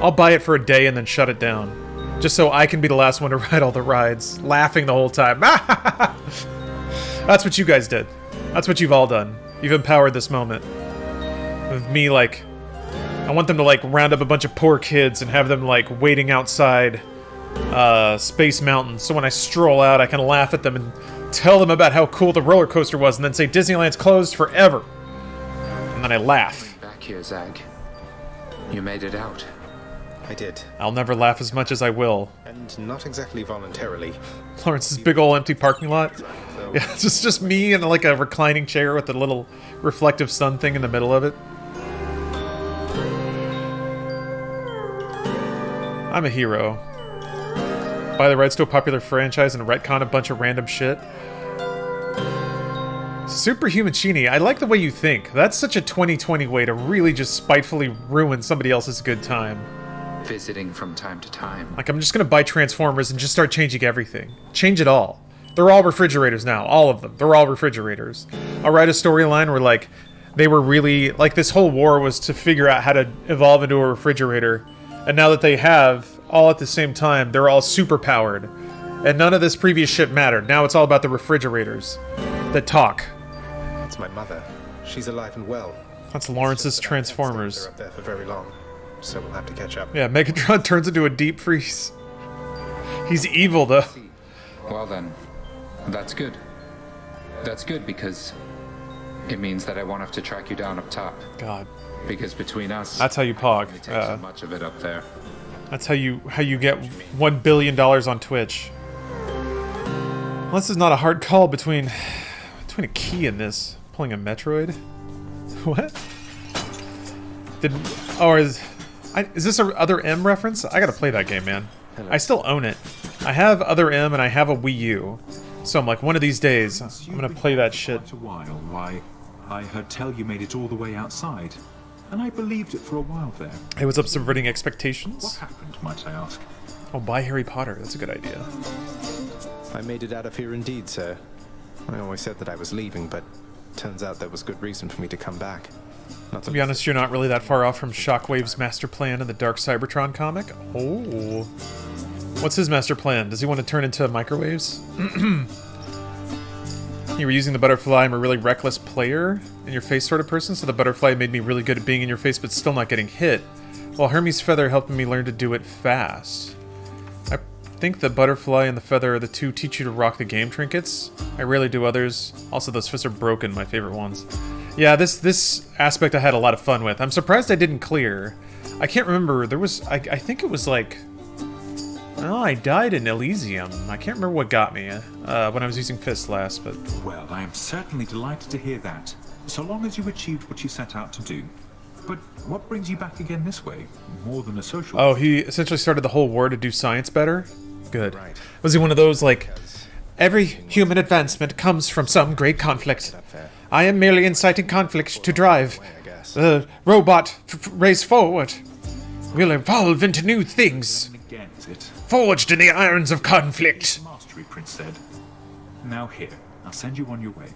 I'll buy it for a day and then shut it down. Just so I can be the last one to ride all the rides. Laughing the whole time. That's what you guys did. That's what you've all done. You've empowered this moment. With me, like... I want them to, like, round up a bunch of poor kids and have them, like, waiting outside Space Mountain. So when I stroll out, I can laugh at them and tell them about how cool the roller coaster was and then say Disneyland's closed forever. And then I laugh. Back here, Zag. You made it out. I did. I'll never laugh as much as I will. And not exactly voluntarily. Lawrence's big ol' empty parking lot. Yeah, it's just me and like a reclining chair with a little reflective sun thing in the middle of it. I'm a hero. Buy the rights to a popular franchise and retcon a bunch of random shit. Superhuman Chini, I like the way you think. That's such a 2020 way to really just spitefully ruin somebody else's good time. Visiting from time to time. Like, I'm just gonna buy Transformers and just start changing everything. Change it all. They're all refrigerators now. All of them. They're all refrigerators. I'll write a storyline where, like, they were really... Like, this whole war was to figure out how to evolve into a refrigerator. And now that they have, all at the same time, they're all super-powered. And none of this previous shit mattered. Now it's all about the refrigerators that talk. That's my mother. She's alive and well. That's Lawrence's Transformers. They're up there for very long, so we'll have to catch up. Yeah, Megatron turns into a deep freeze. He's evil, though. Well then, that's good. That's good because it means that I won't have to track you down up top. God. Because between us, that's how you pog. So much of it up there. That's how you get $1 billion on Twitch. Well, this is not a hard call between a key and this. Pulling a Metroid. What? Is this a Other M reference? I gotta play that game, man. Hello. I still own it. I have Other M and I have a Wii U. So I'm like, one of these days, I'm gonna play that shit. Quite a while. Why, I heard tell you made it all the way outside, and I believed it for a while there. It was up subverting expectations. What happened, might I ask? Oh, buy Harry Potter. That's a good idea. I made it out of here indeed, sir. I always said that I was leaving, but turns out there was good reason for me to come back. To be honest, you're not really that far off from Shockwave's master plan in the Dark Cybertron comic. Oh. What's his master plan? Does he want to turn into microwaves? You were using the butterfly. I'm a really reckless player in your face sort of person, so the butterfly made me really good at being in your face but still not getting hit, while Hermes' feather helped me learn to do it fast. think the butterfly and the feather are the two teach you to rock the game trinkets. I rarely do others. Also, those fists are broken, my favorite ones. Yeah, this aspect I had a lot of fun with. I'm surprised I didn't clear. I can't remember. There was... I think it was like... Oh, I died in Elysium. I can't remember what got me when I was using fists last, but... Well, I am certainly delighted to hear that. So long as you achieved what you set out to do. But what brings you back again this way? More than a social... Oh, he essentially started the whole war to do science better? Good. Right. Was he one of those, like, every human advancement comes from some great conflict. I am merely inciting conflict to drive the robot race forward. We'll evolve into new things. Again, is it? Forged in the irons of conflict. Mastery, Prince said. Now here, I'll send you on your way.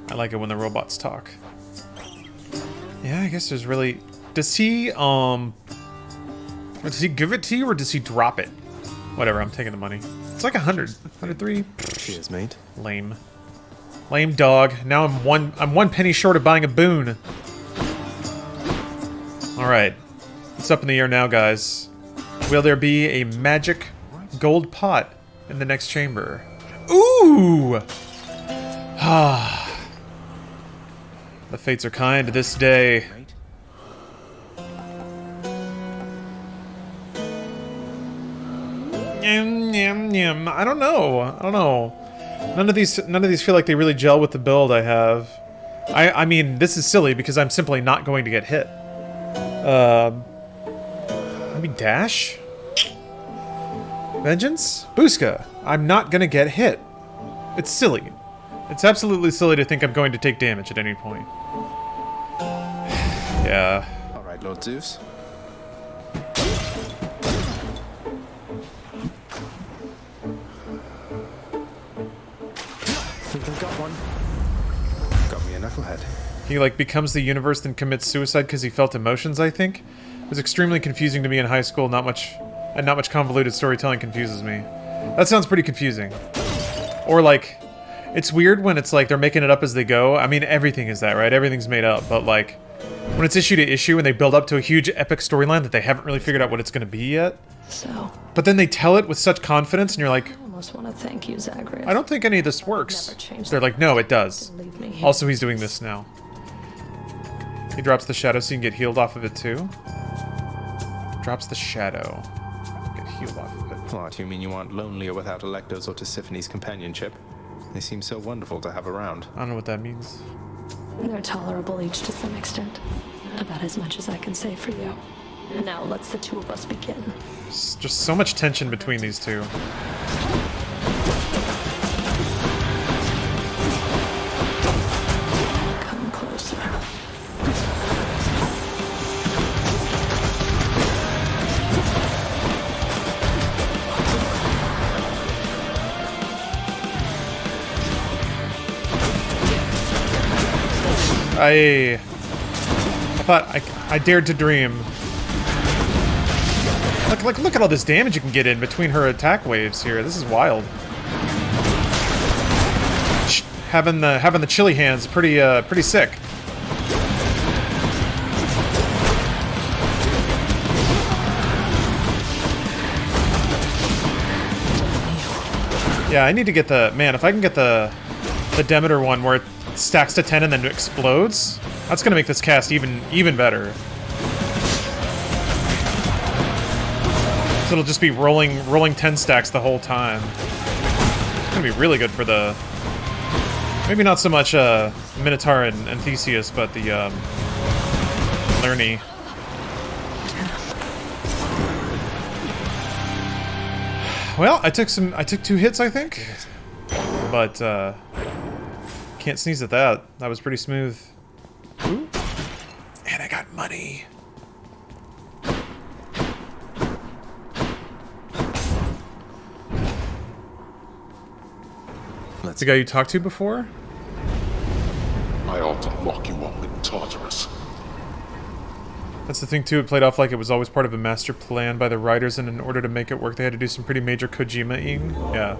I like it when the robots talk. Yeah, I guess there's really... Does he give it to you or does he drop it? Whatever, I'm taking the money. It's like 100. 103. Cheers, mate. Lame. Lame dog. Now I'm one penny short of buying a boon. Alright. It's up in the air now, guys. Will there be a magic gold pot in the next chamber? Ooh! Ah. The fates are kind to this day. I don't know. None of these feel like they really gel with the build I have. I mean, this is silly because I'm simply not going to get hit. Maybe dash? Vengeance? Booska. I'm not gonna get hit. It's silly. It's absolutely silly to think I'm going to take damage at any point. Yeah. Alright, Lord Zeus. Think I've got one. Got me a knucklehead. He, like, becomes the universe then commits suicide because he felt emotions, I think. It was extremely confusing to me in high school. Not much convoluted storytelling confuses me. That sounds pretty confusing. Or, like... It's weird when it's like they're making it up as they go. I mean, everything is that, right? Everything's made up, but like when it's issue to issue and they build up to a huge epic storyline that they haven't really figured out what it's going to be yet. So. But then they tell it with such confidence, and you're like, I almost want to thank you, Zagreus. I don't think any of this works. They're like, no, it does. Also, he's doing this now. He drops the shadow so you can get healed off of it too. Drops the shadow. Get healed off of it. What, you mean you aren't lonely or without Electo's or Tisiphone's companionship? They seem so wonderful to have around. I don't know what that means. They're tolerable each to some extent. About as much as I can say for you. Now let's the two of us begin. It's just so much tension between these two. Come closer. I thought I dared to dream. Look at all this damage you can get in between her attack waves here. This is wild. Having the chilly hands pretty sick. Yeah, I need to get the if I can get the Demeter one where it stacks to 10 and then explodes, that's gonna make this cast even better. So it'll just be rolling 10 stacks the whole time. It's gonna be really good for the maybe not so much Minotaur and Theseus, but the Lerny. Well, I took 2 hits, I think, but can't sneeze at that. That was pretty smooth. Ooh. And I got money. That's the guy you talked to before? I ought to lock you up in Tartarus. That's the thing too, it played off like it was always part of a master plan by the writers, and in order to make it work they had to do some pretty major Kojima-ing. Yeah.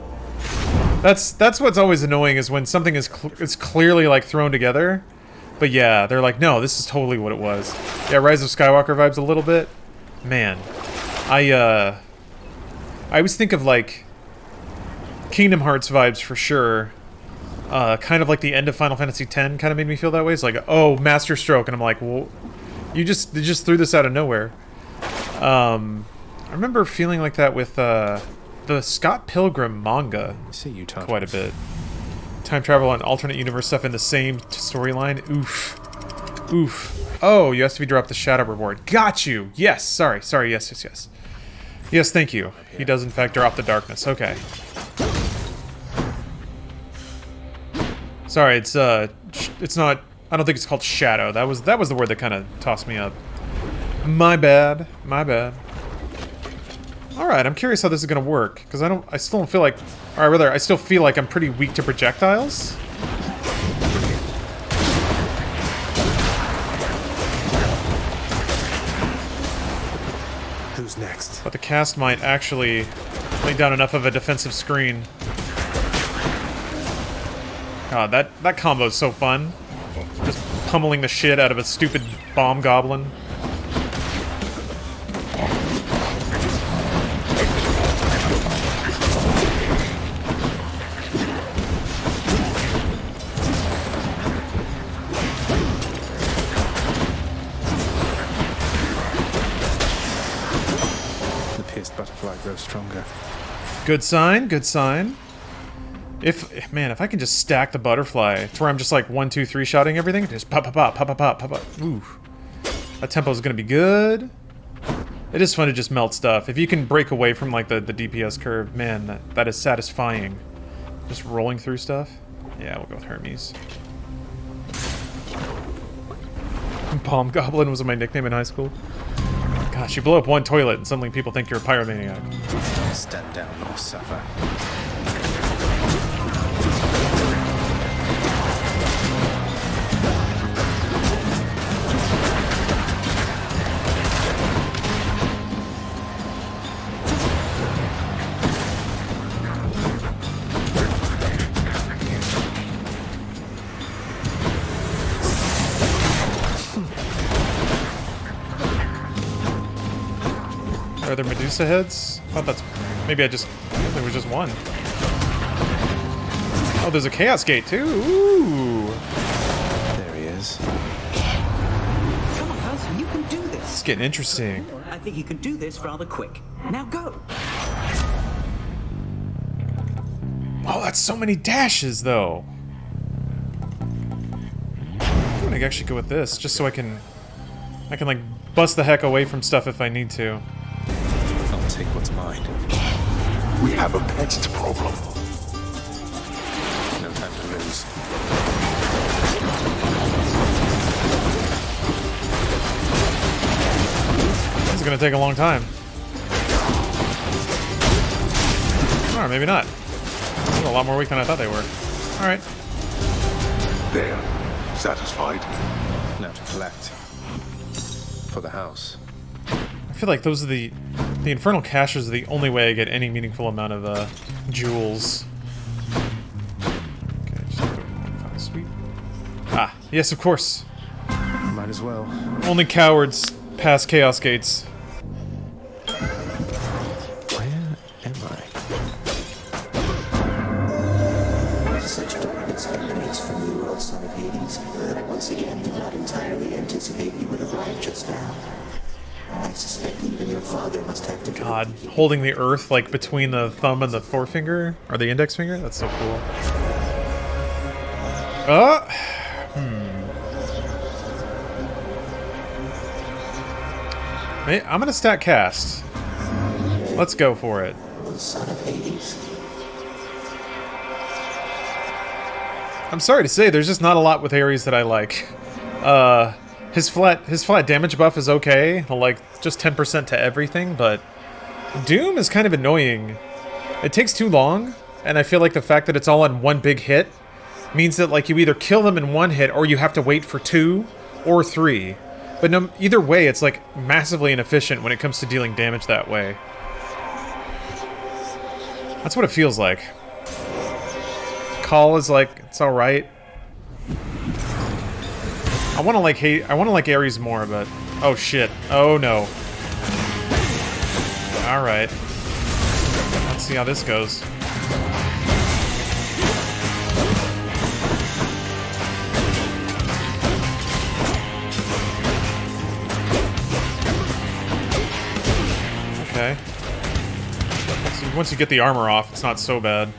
That's what's always annoying, is when something is clearly like thrown together, but yeah, they're like, no, this is totally what it was. Yeah, Rise of Skywalker vibes a little bit. Man, I always think of, like, Kingdom Hearts vibes for sure. Kind of like the end of Final Fantasy X kind of made me feel that way. It's like, oh, Master Stroke, and I'm like, well, they just threw this out of nowhere. I remember feeling like that with the Scott Pilgrim manga quite a bit. Time travel and alternate universe stuff in the same storyline. Oof. Oof. Oh, you asked if you drop the shadow reward. Got you! Yes, sorry, yes. Yes, thank you. He does in fact drop the darkness. Okay. Sorry, it's not, I don't think it's called shadow. That was the word that kind of tossed me up. My bad. Alright, I'm curious how this is gonna work, because I still don't feel like, or rather, I still feel like I'm pretty weak to projectiles. Who's next? But the cast might actually lay down enough of a defensive screen. God, that combo is so fun. Just pummeling the shit out of a stupid bomb goblin. The pierced butterfly grows stronger. Good sign, good sign. If I can just stack the butterfly to where I'm just like 1, 2, 3 shotting everything, just pop, pop, pop, pop, pop, pop, pop, pop. Ooh, that tempo is gonna be good. It is fun to just melt stuff. If you can break away from like the DPS curve, man, that is satisfying. Just rolling through stuff. Yeah, we'll go with Hermes. Bomb Goblin was my nickname in high school. Gosh, you blow up one toilet and suddenly people think you're a pyromaniac. Stand down or suffer. Are there Medusa heads? I thought that's... Maybe there was just one. Oh, there's a Chaos Gate, too! Ooh! There he is. Come on, Hudson, you can do this. It's getting interesting. I think you can do this rather quick. Now go. Oh, that's so many dashes, though. I'm gonna actually go with this, just so I can like bust the heck away from stuff if I need to. I'll take what's mine. We have a pest problem. No time to lose. This is gonna take a long time. Or maybe not. They're a lot more weak than I thought they were. Alright. There. Satisfied? Now to collect. For the house. I feel like those are the infernal caches are the only way I get any meaningful amount of jewels. Okay, just have to find a sweep. Ah, yes, of course. Might as well. Only cowards pass Chaos Gates. Where am I? Such darkness emanates from the world side of Hades that I once again did not entirely anticipate you would arrive just now. I suspect even your father must have to... God, holding the earth like between the thumb and the forefinger? Or the index finger? That's so cool. Hey, I'm gonna stack cast. Let's go for it. Son of Hades. I'm sorry to say, there's just not a lot with Ares that I like. His flat damage buff is okay, like just 10% to everything, but Doom is kind of annoying. It takes too long, and I feel like the fact that it's all on one big hit means that like you either kill them in one hit or you have to wait for 2 or 3. But no, either way, it's like massively inefficient when it comes to dealing damage that way. That's what it feels like. Call is like, it's alright. I want to like Ares more, but oh shit. Oh no. All right. see how this goes. Okay. Once you get the armor off, it's not so bad.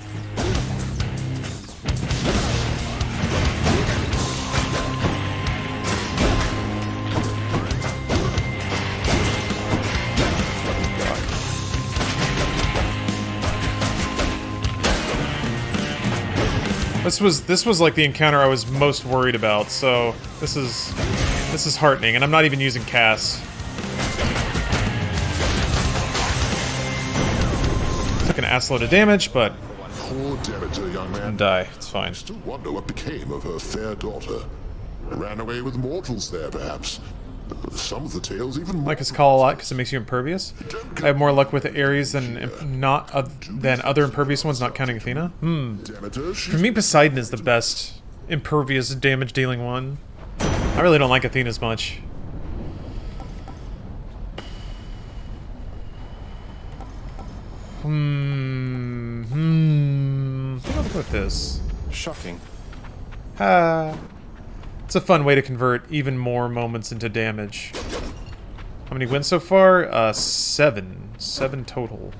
This was like the encounter I was most worried about, so this is heartening, and I'm not even using Cass. Took an assload of damage, but Poor Demeter, young man. and die. It's fine. Still wonder what became of her fair daughter. Ran away with mortals there, perhaps. Some of the tales even. Like his call a lot because it makes you impervious. I have more luck with Ares than other impervious ones, not counting Athena. For me, Poseidon is the best impervious damage dealing one. I really don't like Athena as much. I think I'll go with this. Shocking. It's a fun way to convert even more moments into damage. How many wins so far? 7. 7 total.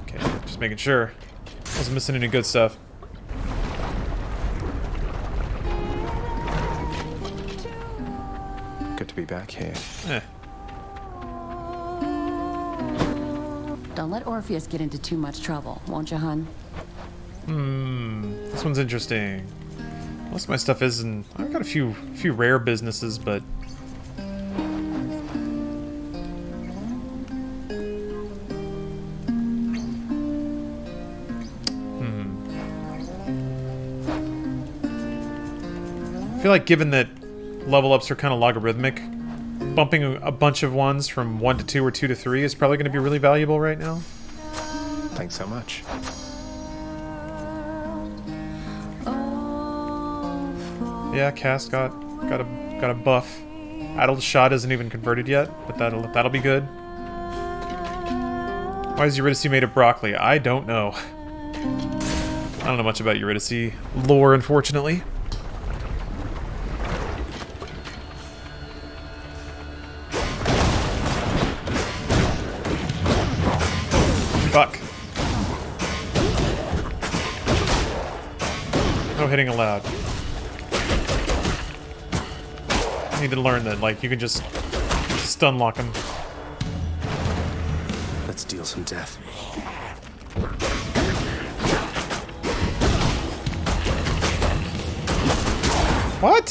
Okay, just making sure. Wasn't missing any good stuff. Good to be back here. Don't let Orpheus get into too much trouble, won't you, hun? This one's interesting. Most of my stuff is in... I've got a few rare businesses, but... I feel like given that level ups are kind of logarithmic, bumping a bunch of ones from 1 to 2 or 2 to 3 is probably going to be really valuable right now. Thanks so much. Yeah, Cass got a buff. Addled Shot isn't even converted yet, but that'll be good. Why is Eurydice made of broccoli? I don't know. I don't know much about Eurydice lore, unfortunately. Fuck. No hitting allowed. I need to learn that, like, you can just stun lock him. Let's deal some death. What?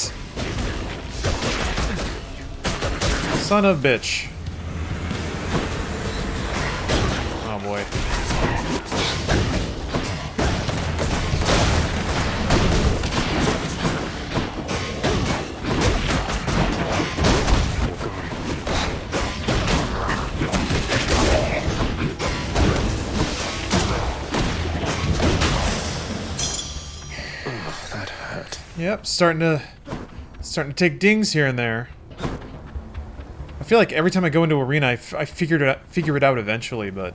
Son of bitch. Oh boy. Yep, starting to take dings here and there. I feel like every time I go into arena, I figure it out eventually, but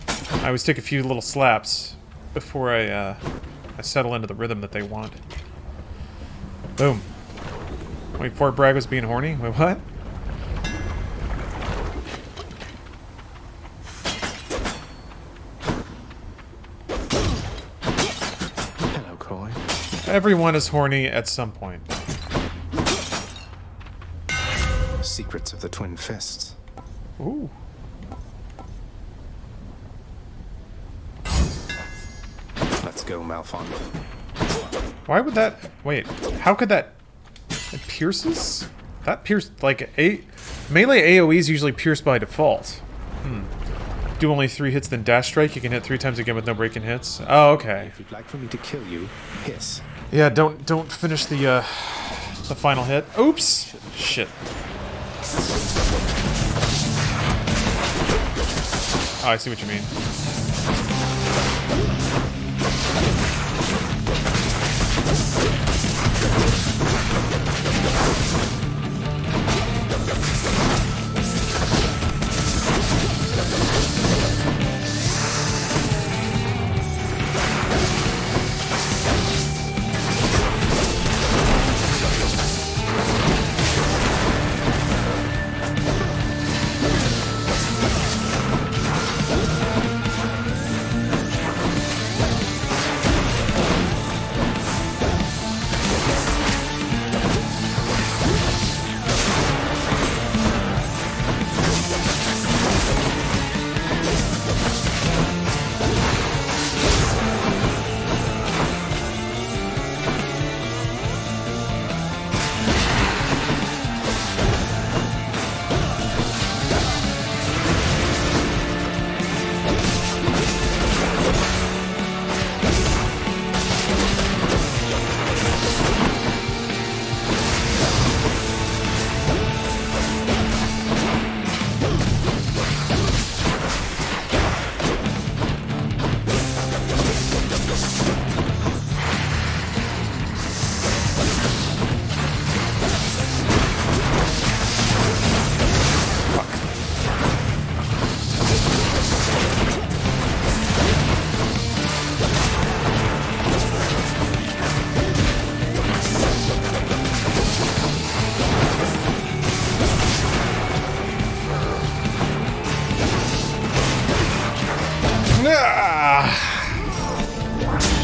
I always take a few little slaps before I settle into the rhythm that they want. Boom. Wait, Fort Bragg was being horny? Wait, what? Hello, Coy. Everyone is horny at some point. Secrets of the Twin Fists. Ooh. Let's go, Malfon. Why would that... Wait, how could that... It pierces? That pierced... Like, melee AoEs usually pierce by default. Do only 3 hits, then dash strike. You can hit 3 times again with no break-in hits. Oh, okay. If you'd like for me to kill you, hiss. Yeah, don't finish the final hit. Oops! Shit. Oh, I see what you mean.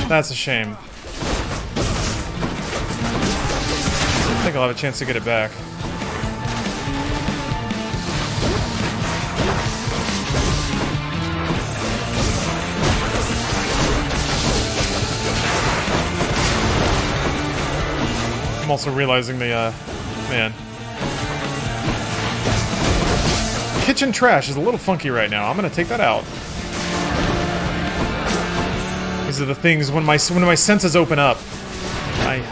That's a shame. I think I'll have a chance to get it back. I'm also realizing the, man. Kitchen trash is a little funky right now. I'm gonna take that out. These are the things, when my senses open up,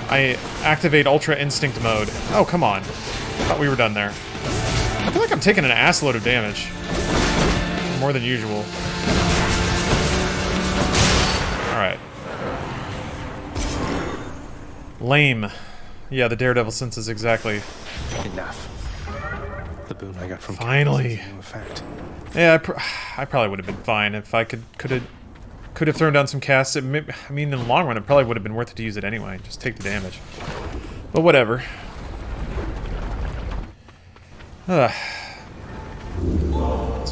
I activate Ultra Instinct mode. Oh, come on. Thought we were done there. I feel like I'm taking an assload of damage. More than usual. Alright. Lame. Yeah, the Daredevil senses exactly. Enough. The boon I got from finally. No effect. Yeah, I probably would have been fine if I could have thrown down some casts. I mean, in the long run, it probably would have been worth it to use it anyway. Just take the damage. But whatever. It's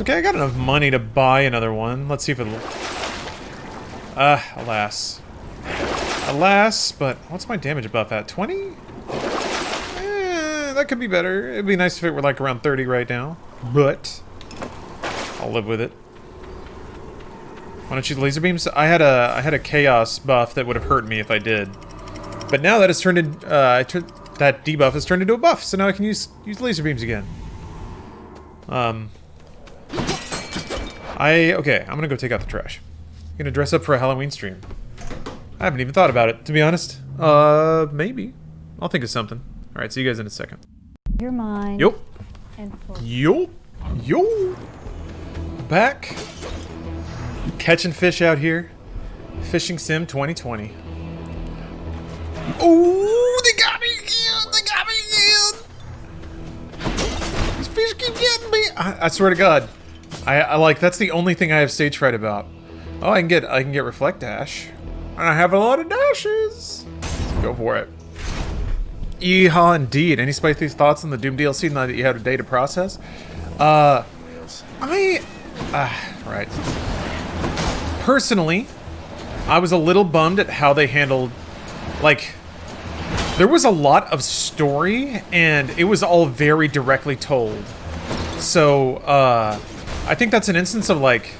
okay. I got enough money to buy another one. Let's see if it'll. Alas. Alas, but what's my damage buff at? 20? That could be better. It'd be nice if it were like around 30 right now. But I'll live with it. Why don't you laser beams? I had a chaos buff that would have hurt me if I did. But now that it's turned in that debuff has turned into a buff, so now I can use laser beams again. Okay, I'm gonna go take out the trash. I'm gonna dress up for a Halloween stream. I haven't even thought about it, to be honest. Maybe. I'll think of something. Alright, see you guys in a second. Your mind. Yup. And Yo. Back. Catching fish out here. Fishing Sim 2020. Oh, they got me again! They got me again! These fish keep getting me! I swear to God. I like, that's the only thing I have stage fright about. Oh, I can get reflect dash. I have a lot of dashes. Let's go for it. Yeehaw indeed. Any spicy thoughts on the Doom DLC now that you have a day to process? Right. Personally, I was a little bummed at how they handled, like, there was a lot of story and it was all very directly told. So, I think that's an instance of like,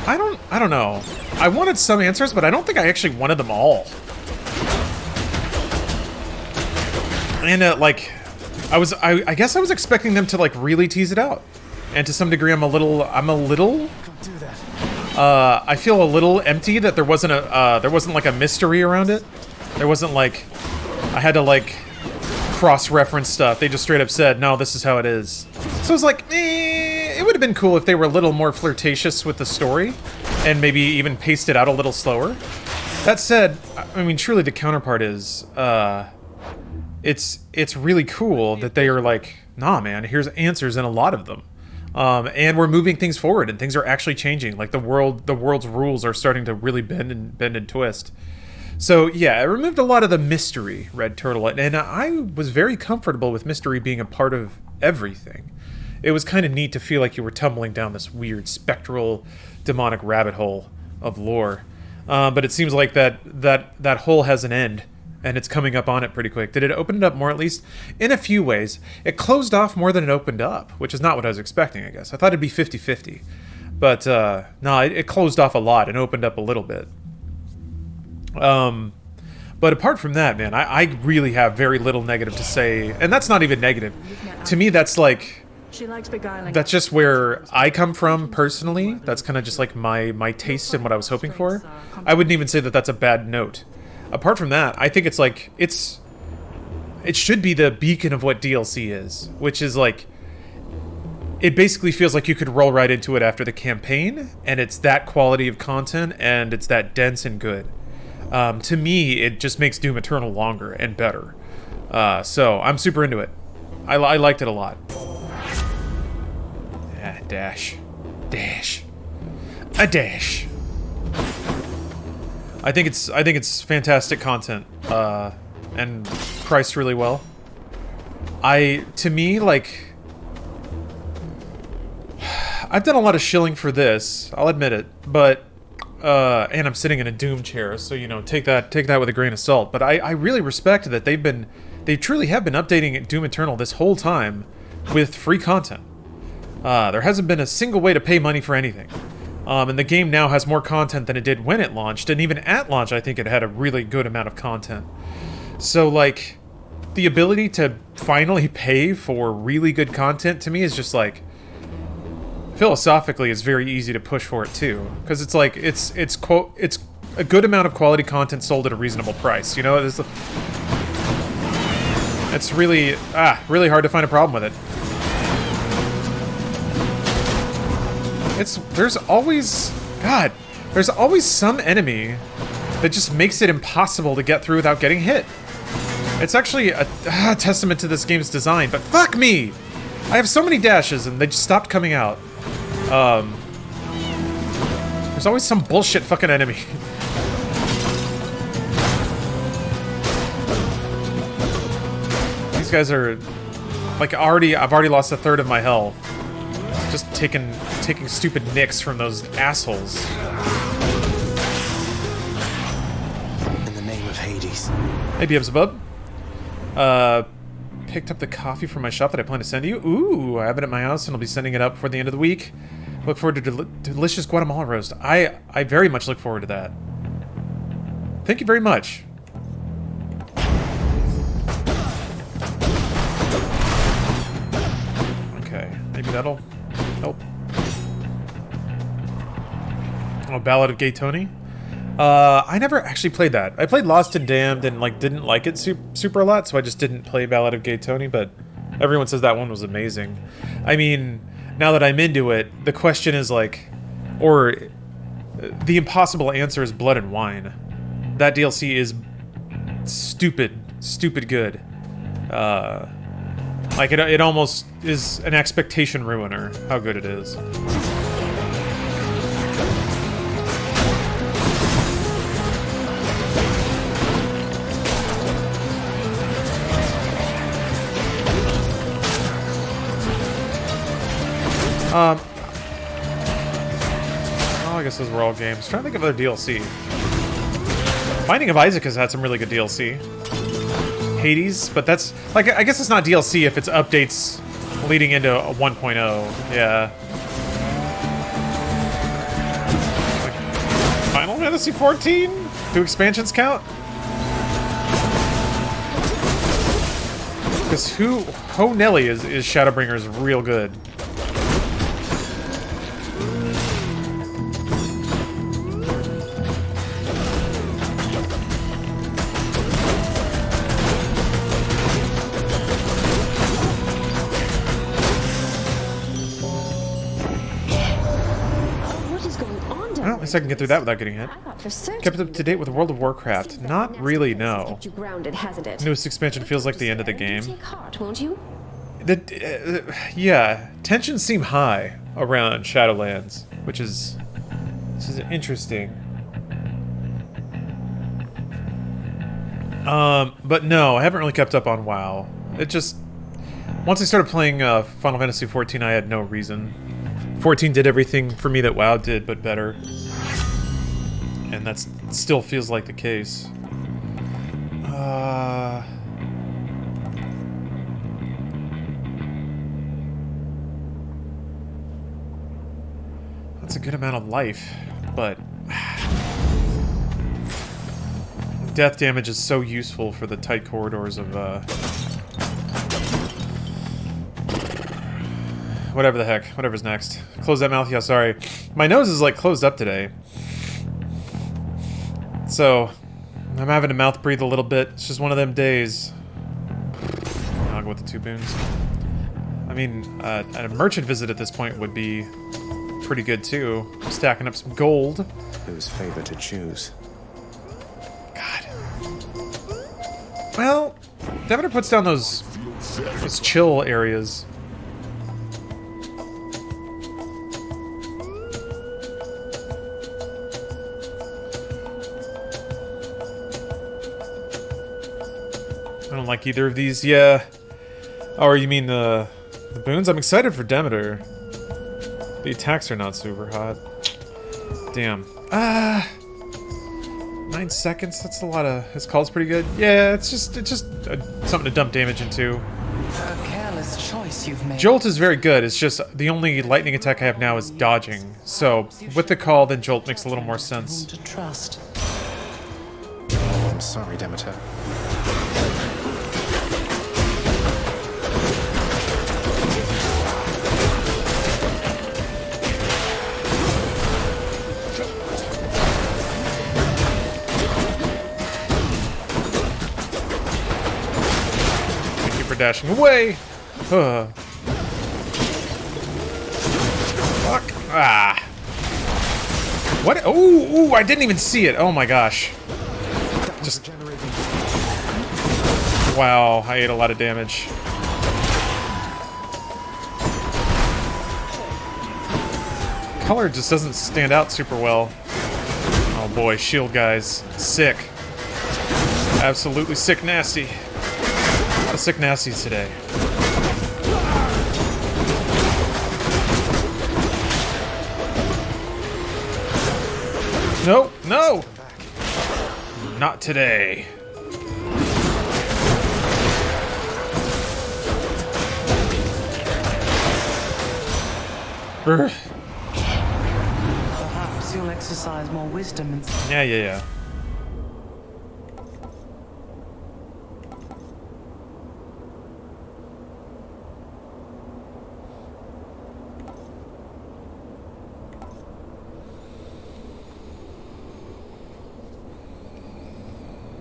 I don't know. I wanted some answers, but I don't think I actually wanted them all. And like, I guess I was expecting them to like really tease it out, and to some degree, I'm a little. Don't do that. I feel a little empty that there wasn't like a mystery around it. There wasn't like, I had to like cross-reference stuff. They just straight up said, no, this is how it is. So I was like, it would have been cool if they were a little more flirtatious with the story, and maybe even paced it out a little slower. That said, I mean, truly the counterpart is, it's really cool that they are like, nah, man, here's answers in a lot of them. And we're moving things forward, and things are actually changing. Like the world's rules are starting to really bend and twist. So yeah, I removed a lot of the mystery, Red Turtle, and I was very comfortable with mystery being a part of everything. It was kind of neat to feel like you were tumbling down this weird, spectral, demonic rabbit hole of lore. But it seems like that hole has an end, and it's coming up on it pretty quick. Did it open it up more, at least? In a few ways. It closed off more than it opened up, which is not what I was expecting, I guess. I thought it'd be 50-50. But, no, it closed off a lot and opened up a little bit. But apart from that, man, I really have very little negative to say. And that's not even negative. To me, that's like... She likes beguiling. That's just where I come from personally. That's kind of just like my taste and what I was hoping for. I wouldn't even say that that's a bad note. Apart from that, I think it's like, it should be the beacon of what DLC is, which is like, it basically feels like you could roll right into it after the campaign, and it's that quality of content, and it's that dense and good. To me, it just makes Doom Eternal longer and better. So I'm super into it. I liked it a lot. Yeah, dash. A dash. I think it's fantastic content, and priced really well. To me, like, I've done a lot of shilling for this, I'll admit it, but and I'm sitting in a Doom chair, so you know, take that with a grain of salt. But I really respect that they truly have been updating Doom Eternal this whole time with free content. There hasn't been a single way to pay money for anything. And the game now has more content than it did when it launched, and even at launch I think it had a really good amount of content. So like, the ability to finally pay for really good content to me is just like, philosophically it's very easy to push for it too, because it's like it's a good amount of quality content sold at a reasonable price, you know. It's really hard to find a problem with it. There's always some enemy that just makes it impossible to get through without getting hit. It's actually a testament to this game's design, but fuck me! I have so many dashes and they just stopped coming out. There's always some bullshit fucking enemy. These guys are like I've already lost a third of my health. Just taking stupid nicks from those assholes. In the name of Hades. Hey, Beelzebub. Picked up the coffee from my shop that I plan to send you. Ooh, I have it at my house and I'll be sending it up before the end of the week. Look forward to delicious Guatemala roast. I very much look forward to that. Thank you very much. Okay, maybe that'll help. Oh, Ballad of Gay Tony? I never actually played that. I played Lost and Damned and like didn't like it super a lot, so I just didn't play Ballad of Gay Tony, but everyone says that one was amazing. I mean, now that I'm into it, the question is like, or the impossible answer is Blood and Wine. That DLC is stupid good. Like it almost is an expectation ruiner how good it is. Oh, I guess those were all games. Trying to think of other DLC. Binding of Isaac has had some really good DLC. Hades, but that's like, I guess it's not DLC if it's updates leading into a 1.0. Yeah. Like Final Fantasy 14? Do expansions count? Because Ho Nelly is Shadowbringers real good. At least I can get through that without getting hit. Kept up to date with World of Warcraft? Not really, no. Newest expansion feels like the end of the game. Yeah, tensions seem high around Shadowlands, which is interesting. But no, I haven't really kept up on WoW. It just, once I started playing Final Fantasy 14, I had no reason. 14 did everything for me that WoW did, but better. And that still feels like the case. That's a good amount of life, but death damage is so useful for the tight corridors of whatever the heck, whatever's next. Close that mouth, yeah, sorry. My nose is like closed up today. So, I'm having to mouth breathe a little bit. It's just one of them days. I'll go with the 2 boons. I mean, a merchant visit at this point would be pretty good too. Stacking up some gold. Whose favor to choose? God. Well, Demeter puts down those chill areas. I don't like either of these, yeah. Oh, or you mean the boons? I'm excited for Demeter. The attacks are not super hot. Damn. 9 seconds. That's a lot of. His call's pretty good. Yeah, it's just something to dump damage into. A careless choice you've made. Jolt is very good. It's just the only lightning attack I have now is dodging. So with the call, then Jolt makes a little more sense. To trust. I'm sorry, Demeter. Dashing away. Fuck. Ah. What? Ooh, I didn't even see it. Oh my gosh. Just. Wow, I ate a lot of damage. Color just doesn't stand out super well. Oh boy, shield guys. Sick. Absolutely sick nasty. A lot of sick nasties today. No, no! Not today. Perhaps you'll exercise more wisdom and... Yeah.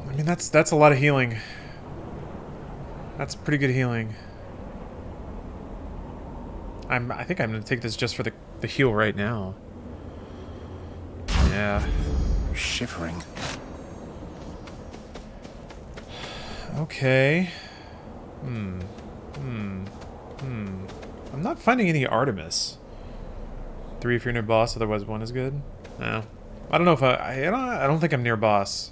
I mean, that's a lot of healing. That's pretty good healing. I think I'm gonna take this just for the heal right now. Yeah. Shivering. Okay. I'm not finding any Artemis. 3 if you're near boss, otherwise 1 is good. No. I don't know if I don't think I'm near boss.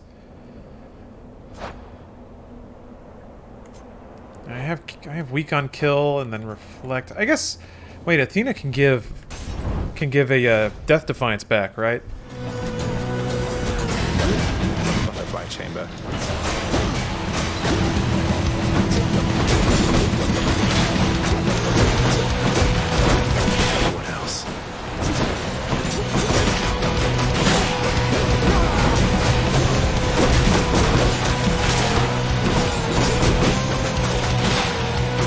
I have weak on kill and then reflect. I guess. Wait, Athena can give a death defiance back, right? Butterfly chamber. What else?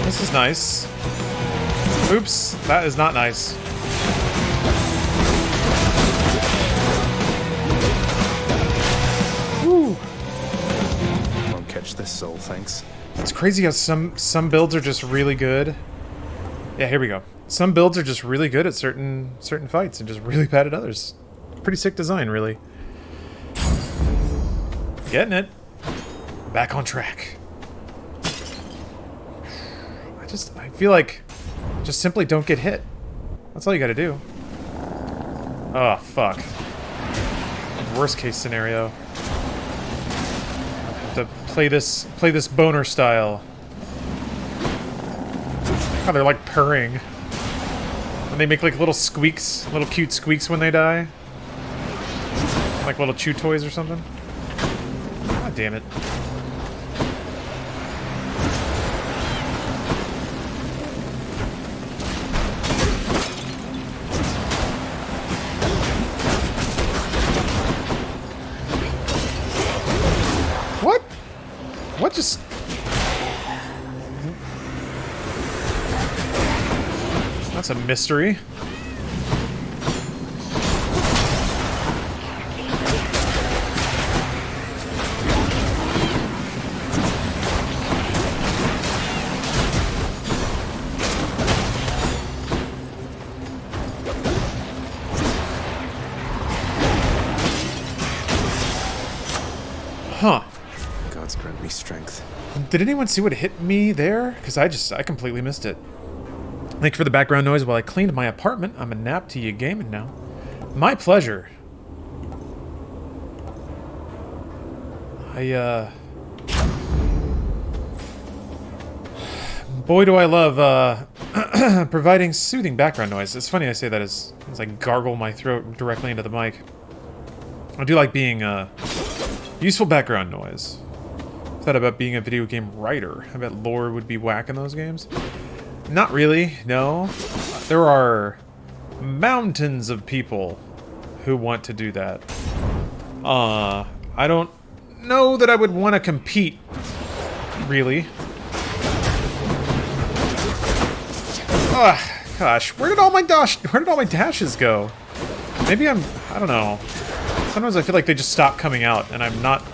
This is nice. Oops, that is not nice. Woo. Won't catch this soul, thanks. It's crazy how some builds are just really good. Yeah, here we go. Some builds are just really good at certain fights and just really bad at others. Pretty sick design, really. Getting it. Back on track. I feel like just simply don't get hit. That's all you gotta do. Oh, fuck. Worst case scenario. I have to play this boner style. How they're like purring. And they make like little squeaks, little cute squeaks when they die. Like little chew toys or something. God damn it. What just... That's a mystery. Huh. God's grant me strength. Did anyone see what hit me there? Because I completely missed it. Thanks for the background noise while I cleaned my apartment. I'm a nap to you gaming now. My pleasure. Boy, do I love, Providing soothing background noise. It's funny I say that as I gargle my throat directly into the mic. I do like being useful background noise. I thought about being a video game writer. I bet lore would be whack in those games. Not really, no. There are mountains of people who want to do that. I don't know that I would want to compete, really. Ugh, gosh, where did all my dashes go? Maybe I don't know. Sometimes I feel like they just stop coming out, and I'm not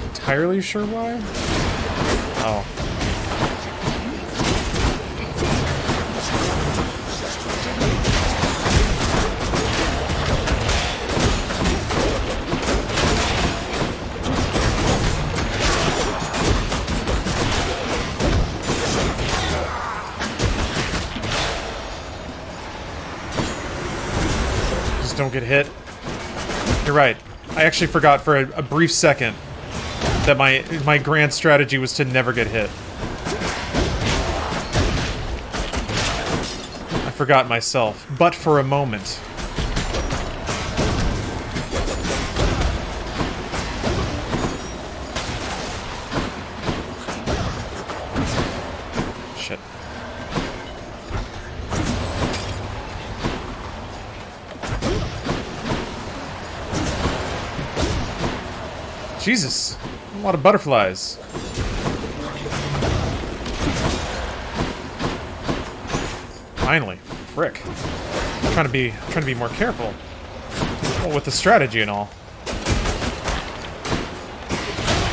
entirely sure why. Oh. Don't get hit. You're right. I actually forgot for a brief second that my grand strategy was to never get hit. I forgot myself, but for a moment. Shit. Jesus, a lot of butterflies. Finally, frick. I'm trying to be more careful. Well, with the strategy and all.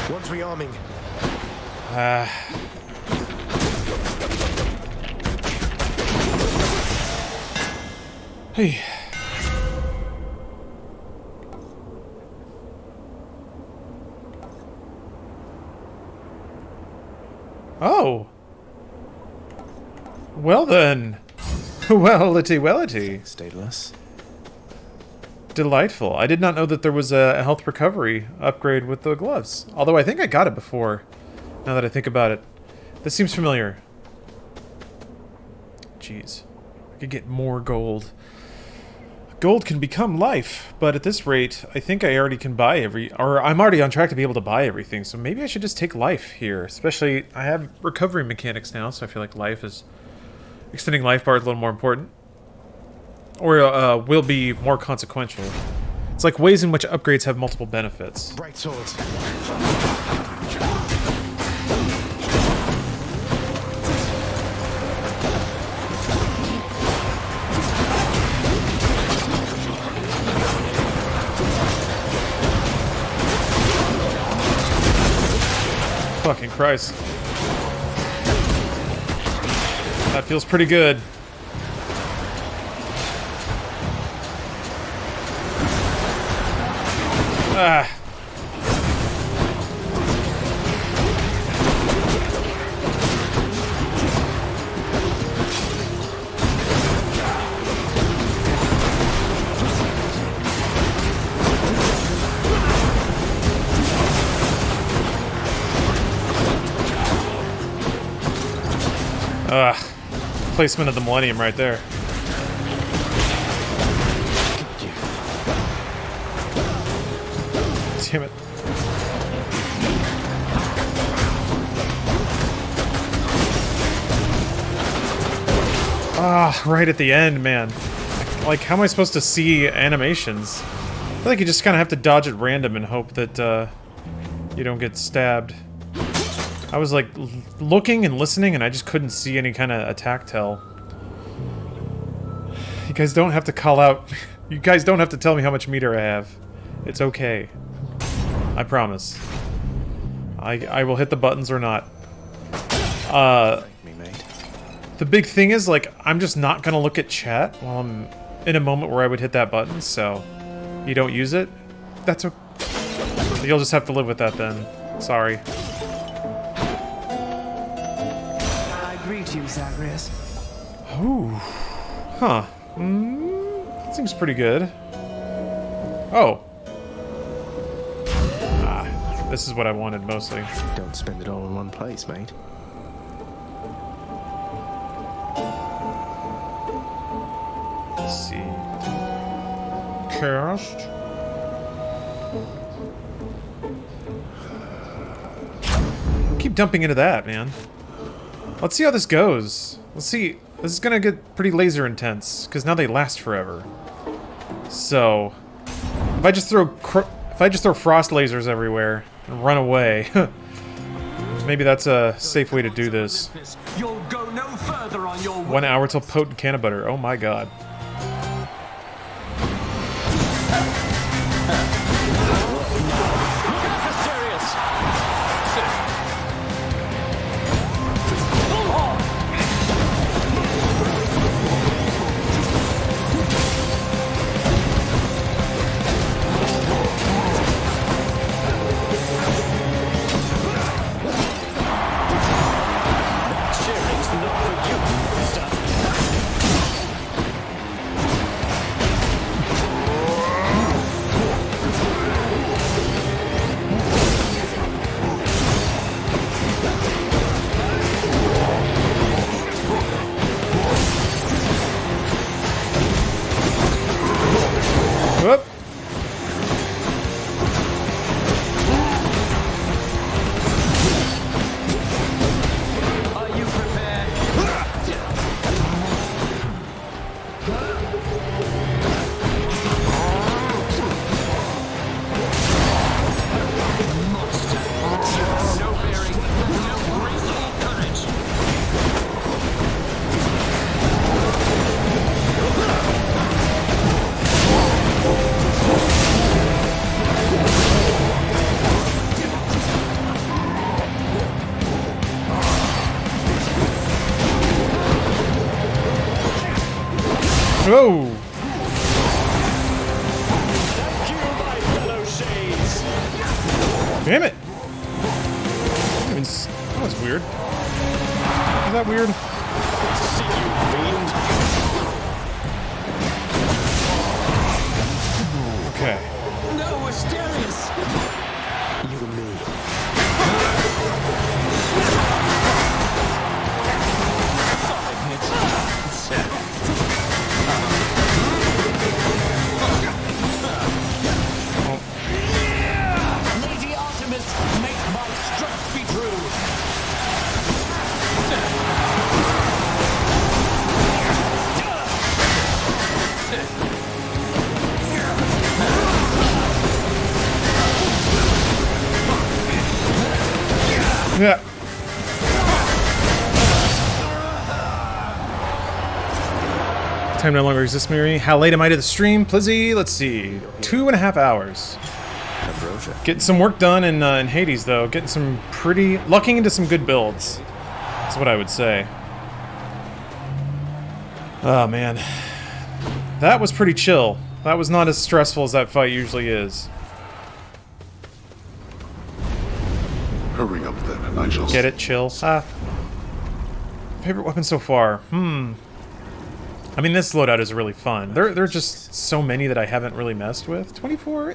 One's rearming. Hey. Oh. Well then. Well-ity, well-ity. Stateless. Delightful. I did not know that there was a health recovery upgrade with the gloves. Although I think I got it before, now that I think about it. This seems familiar. Jeez. I could get more gold. Gold can become life, but at this rate, I think I already can buy I'm already on track to be able to buy everything, so maybe I should just take life here. Especially, I have recovery mechanics now, so I feel like extending life bar is a little more important. Or, will be more consequential. It's like ways in which upgrades have multiple benefits. Bright swords. Fucking Christ. That feels pretty good. Ah. Placement of the Millennium right there. Damn it. Ah, right at the end, man. Like, how am I supposed to see animations? I feel like you just kind of have to dodge at random and hope that you don't get stabbed. I was like looking and listening and I just couldn't see any kind of attack tell. You guys don't have to call out. You guys don't have to tell me how much meter I have. It's okay. I promise. I will hit the buttons or not. The big thing is, like, I'm just not gonna look at chat while I'm in a moment where I would hit that button, so you don't use it. That's okay. You'll just have to live with that then. Sorry. Greet you, Zagreus. Ooh. Huh. That seems pretty good. Oh. Ah, this is what I wanted mostly. Don't spend it all in one place, mate. Let's see. Cast. Keep dumping into that, man. Let's see how this goes. Let's see. This is gonna get pretty laser intense because now they last forever. So, if I just throw frost lasers everywhere and run away, maybe that's a safe way to do this. You'll go no further on your way. 1 hour till potent can of butter. Oh my god. Whoop. Are you prepared? Monster. No bearing, no grace or courage. Whoa! Damn it! That was weird. Is that weird? Okay. No, Asterius! You and me. Lady Artemis, make my strength be true! Yeah. Time no longer exists, Mary. How late am I to the stream, Plizzy? Let's see. 2.5 hours. Getting some work done in Hades, though. Getting some pretty... lucking into some good builds. That's what I would say. Oh, man. That was pretty chill. That was not as stressful as that fight usually is. Hurry up then, and I shall... Get it? Chill? Ah. Favorite weapon so far? I mean, this loadout is really fun. There are just so many that I haven't really messed with. 24?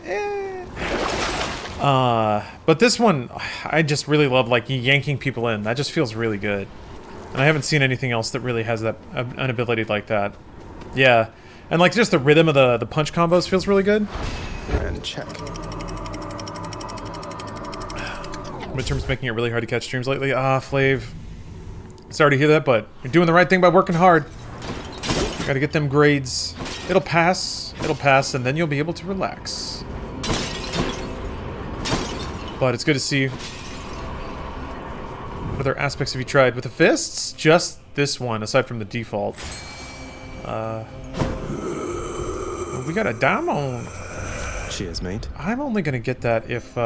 But this one, I just really love, like, yanking people in. That just feels really good. And I haven't seen anything else that really has that an ability like that. Yeah. And, like, just the rhythm of the punch combos feels really good. And check. Midterm's making it really hard to catch streams lately. Ah, Flav. Sorry to hear that, but you're doing the right thing by working hard. Gotta get them grades. It'll pass, and then you'll be able to relax. But it's good to see. What other aspects have you tried? With the fists? Just this one, aside from the default. We got a diamond. Cheers, mate. I'm only gonna get that if,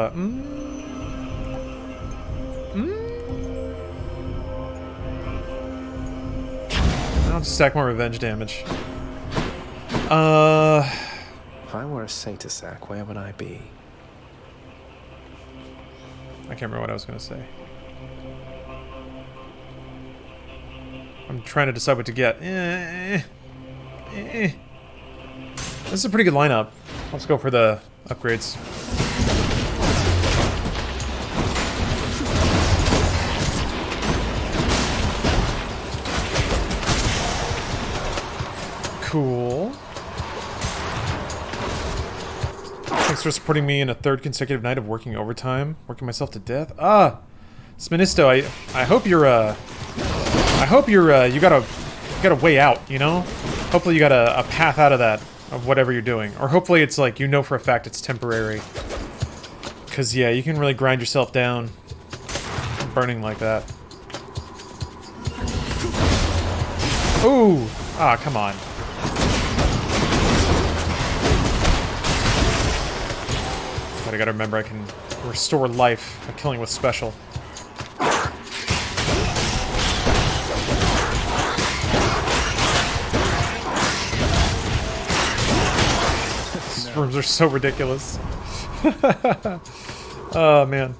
I'll just stack more revenge damage. If I were a Satyr sack, where would I be? I can't remember what I was going to say. I'm trying to decide what to get. This is a pretty good lineup. Let's go for the upgrades. Cool. Thanks for supporting me in a third consecutive night of working overtime, working myself to death. Ah, Sministo, I hope you're you got a way out, you know? Hopefully you got a path out of that, of whatever you're doing, or hopefully it's like you know for a fact it's temporary. Cause yeah, you can really grind yourself down, burning like that. Ooh, ah, come on. But I gotta remember I can restore life by killing with special. These rooms are so ridiculous. Oh man.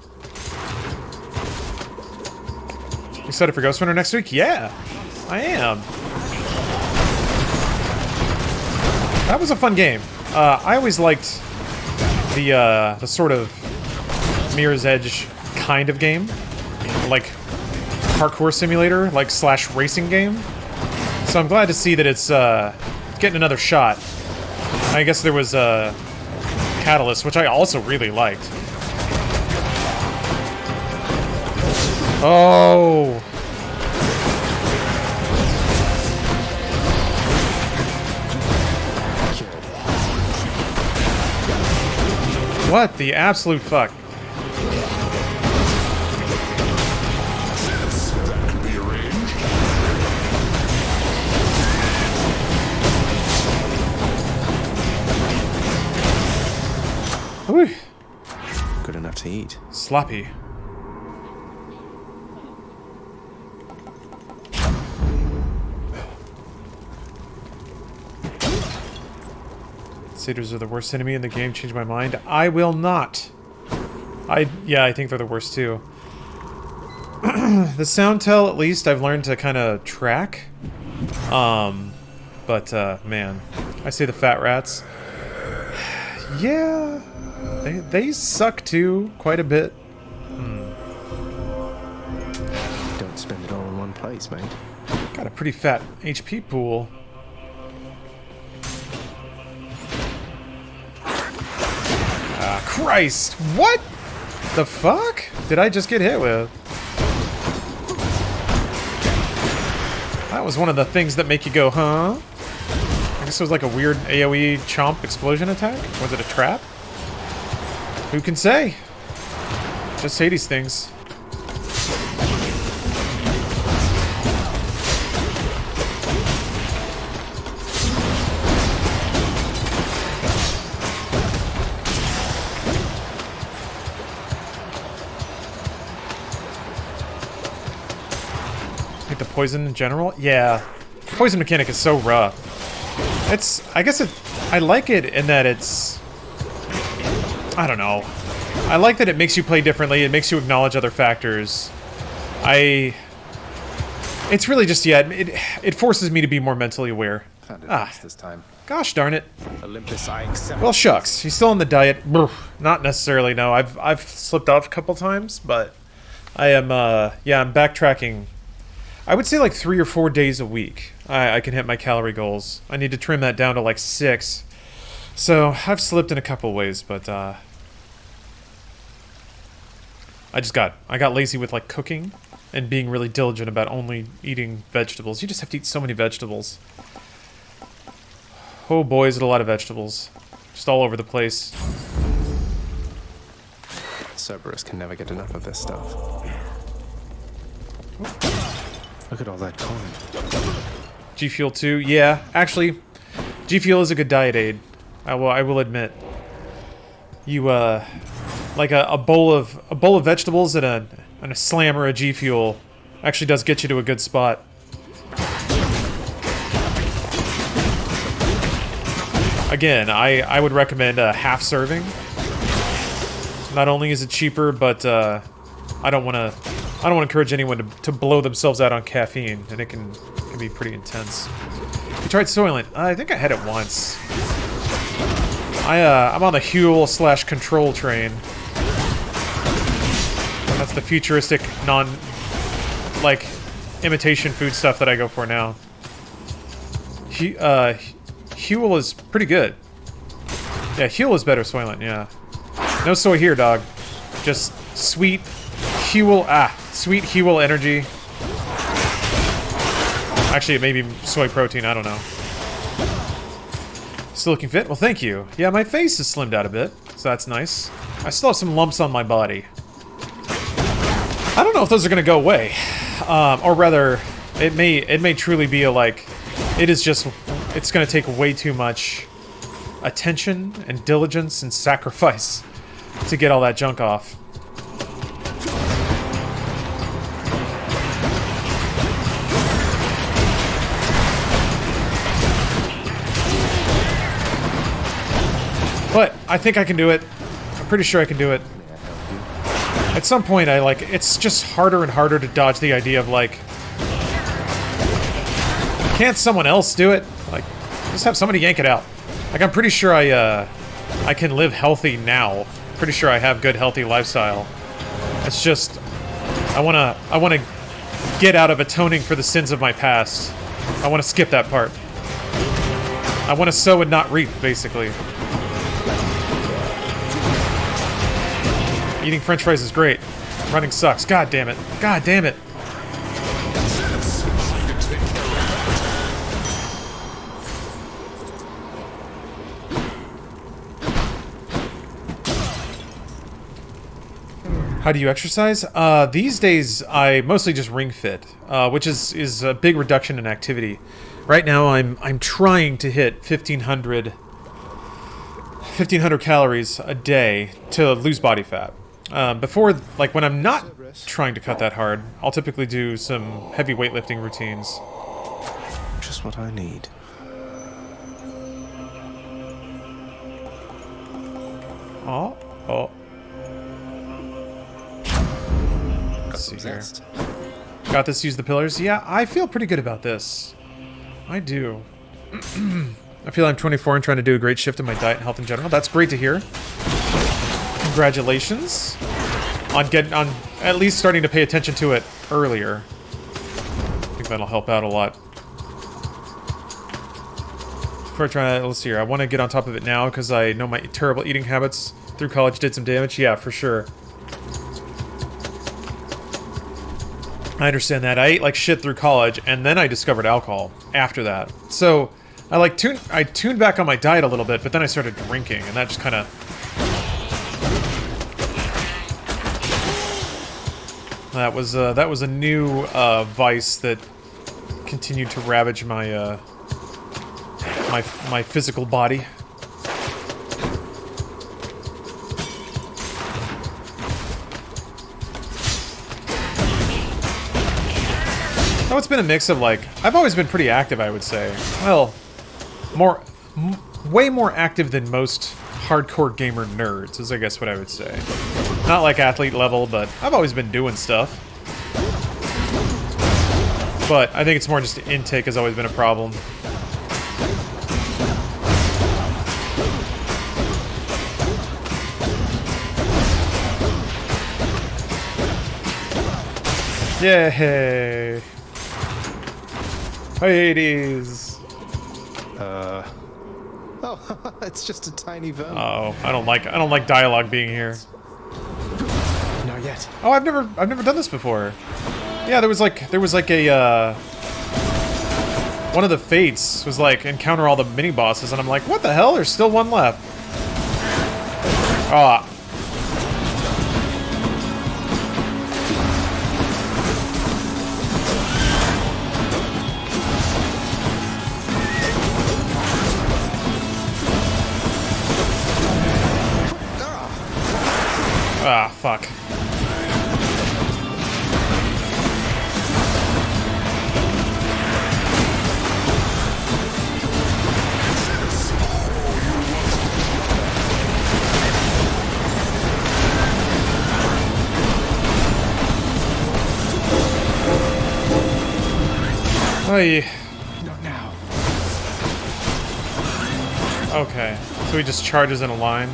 You excited for Ghost Runner next week? Yeah, I am. That was a fun game. I always liked the sort of Mirror's Edge kind of game, like parkour simulator, like slash racing game. So I'm glad to see that it's getting another shot. I guess there was Catalyst, which I also really liked. Oh. What the absolute fuck? That can be arranged. Whew. Good enough to eat. Sloppy. Satyrs are the worst enemy in the game. Change my mind. I will not. Yeah, I think they're the worst too. The sound tell, at least, I've learned to kind of track. But man, I say the fat rats. Yeah, they suck too, quite a bit. Don't spend it all in one place, mate. Got a pretty fat HP pool. Christ! What the fuck did I just get hit with? That was one of the things that make you go, huh? I guess it was like a weird AoE chomp explosion attack? Was it a trap? Who can say? Just Hades things. Like the poison in general? Yeah. Poison mechanic is so rough. I guess I like it in that it's, I don't know. I like that it makes you play differently, it makes you acknowledge other factors. It's really just, yeah, it forces me to be more mentally aware. Found it nice this time. Gosh darn it. Olympus, I accept. Well, shucks. He's still on the diet. Not necessarily, no. I've slipped off a couple times, but I am, yeah, I'm backtracking. I would say like 3 or 4 days a week. I can hit my calorie goals. I need to trim that down to like 6. So I've slipped in a couple ways, but I got lazy with like cooking and being really diligent about only eating vegetables. You just have to eat so many vegetables. Oh boy, is it a lot of vegetables. Just all over the place. Cerberus can never get enough of this stuff. Look at all that corn. G Fuel 2, yeah. Actually, G Fuel is a good diet aid. I will admit. You like a bowl of vegetables and a slammer of G Fuel actually does get you to a good spot. Again, I would recommend a half serving. Not only is it cheaper, but I don't want to encourage anyone to blow themselves out on caffeine, and it can be pretty intense. You tried Soylent? I think I had it once. I'm on the Huel/Control train. That's the futuristic, like, imitation food stuff that I go for now. Huel is pretty good. Yeah, heal is better, Soylent, yeah. No soy here, dog. Just sweet Huel, sweet Huel energy. Actually, it may be soy protein, I don't know. Still looking fit? Well, thank you. Yeah, my face is slimmed out a bit, so that's nice. I still have some lumps on my body. I don't know if those are gonna go away. Or rather, it may truly be a, like, it's gonna take way too much attention and diligence and sacrifice to get all that junk off. But I think I can do it. I'm pretty sure I can do it. At some point, it's just harder and harder to dodge the idea of, like, can't someone else do it? Like, just have somebody yank it out. Like, I'm pretty sure I can live healthy now. Pretty sure I have good, healthy lifestyle. It's just, I wanna get out of atoning for the sins of my past. I wanna skip that part. I wanna sow and not reap, basically. Eating french fries is great. Running sucks. God damn it. God damn it. How do you exercise? These days, I mostly just ring fit, which is a big reduction in activity. Right now, I'm trying to hit 1,500 calories a day to lose body fat. Before, like, when I'm not trying to cut that hard, I'll typically do some heavy weightlifting routines. Just what I need. Oh. Let's see here. Got this, use the pillars. Yeah, I feel pretty good about this. I do. I feel I'm 24 and trying to do a great shift in my diet and health in general. That's great to hear. Congratulations on at least starting to pay attention to it earlier. I think that'll help out a lot. Before I try, let's see here. I want to get on top of it now because I know my terrible eating habits through college did some damage. Yeah, for sure. I understand that. I ate like shit through college, and then I discovered alcohol after that. So I tuned back on my diet a little bit, but then I started drinking, and that just kind of. That was a new vice that continued to ravage my my physical body. Oh, it's been a mix of, like, I've always been pretty active, I would say. Well, way more active than most hardcore gamer nerds, is I guess what I would say. Not like athlete level, but I've always been doing stuff. But I think it's more just intake has always been a problem. Yay! Hades! Oh, it's just a tiny vermin. Oh, I don't like dialogue being here. Not yet. Oh, I've never done this before. Yeah, there was like a one of the fates was like encounter all the mini bosses, and I'm like, what the hell? There's still one left. Ah. Ah, fuck. Oy. Not now. Okay, so he just charges in a line.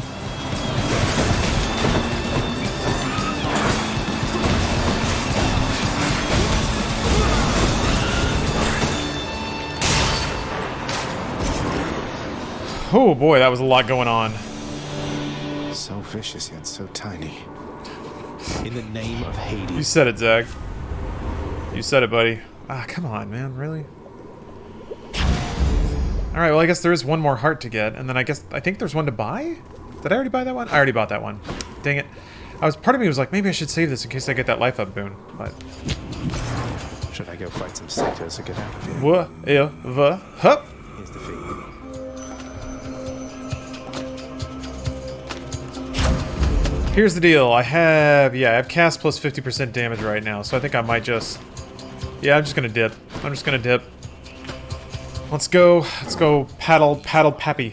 Oh boy, that was a lot going on. So vicious yet so tiny. In the name of Hades. You said it, Zach. You said it, buddy. Ah, come on, man. Really? Alright, well, I guess there is one more heart to get, and then I think there's one to buy? Did I already buy that one? I already bought that one. Dang it. Part of me was like, maybe I should save this in case I get that life up boon, but... Should I go fight some satyrs to get out of here? Hup! Here's the fee. Here's the deal. I have cast plus 50% damage right now, so I think I might just... Yeah, I'm just gonna dip. Let's go paddle Pappy.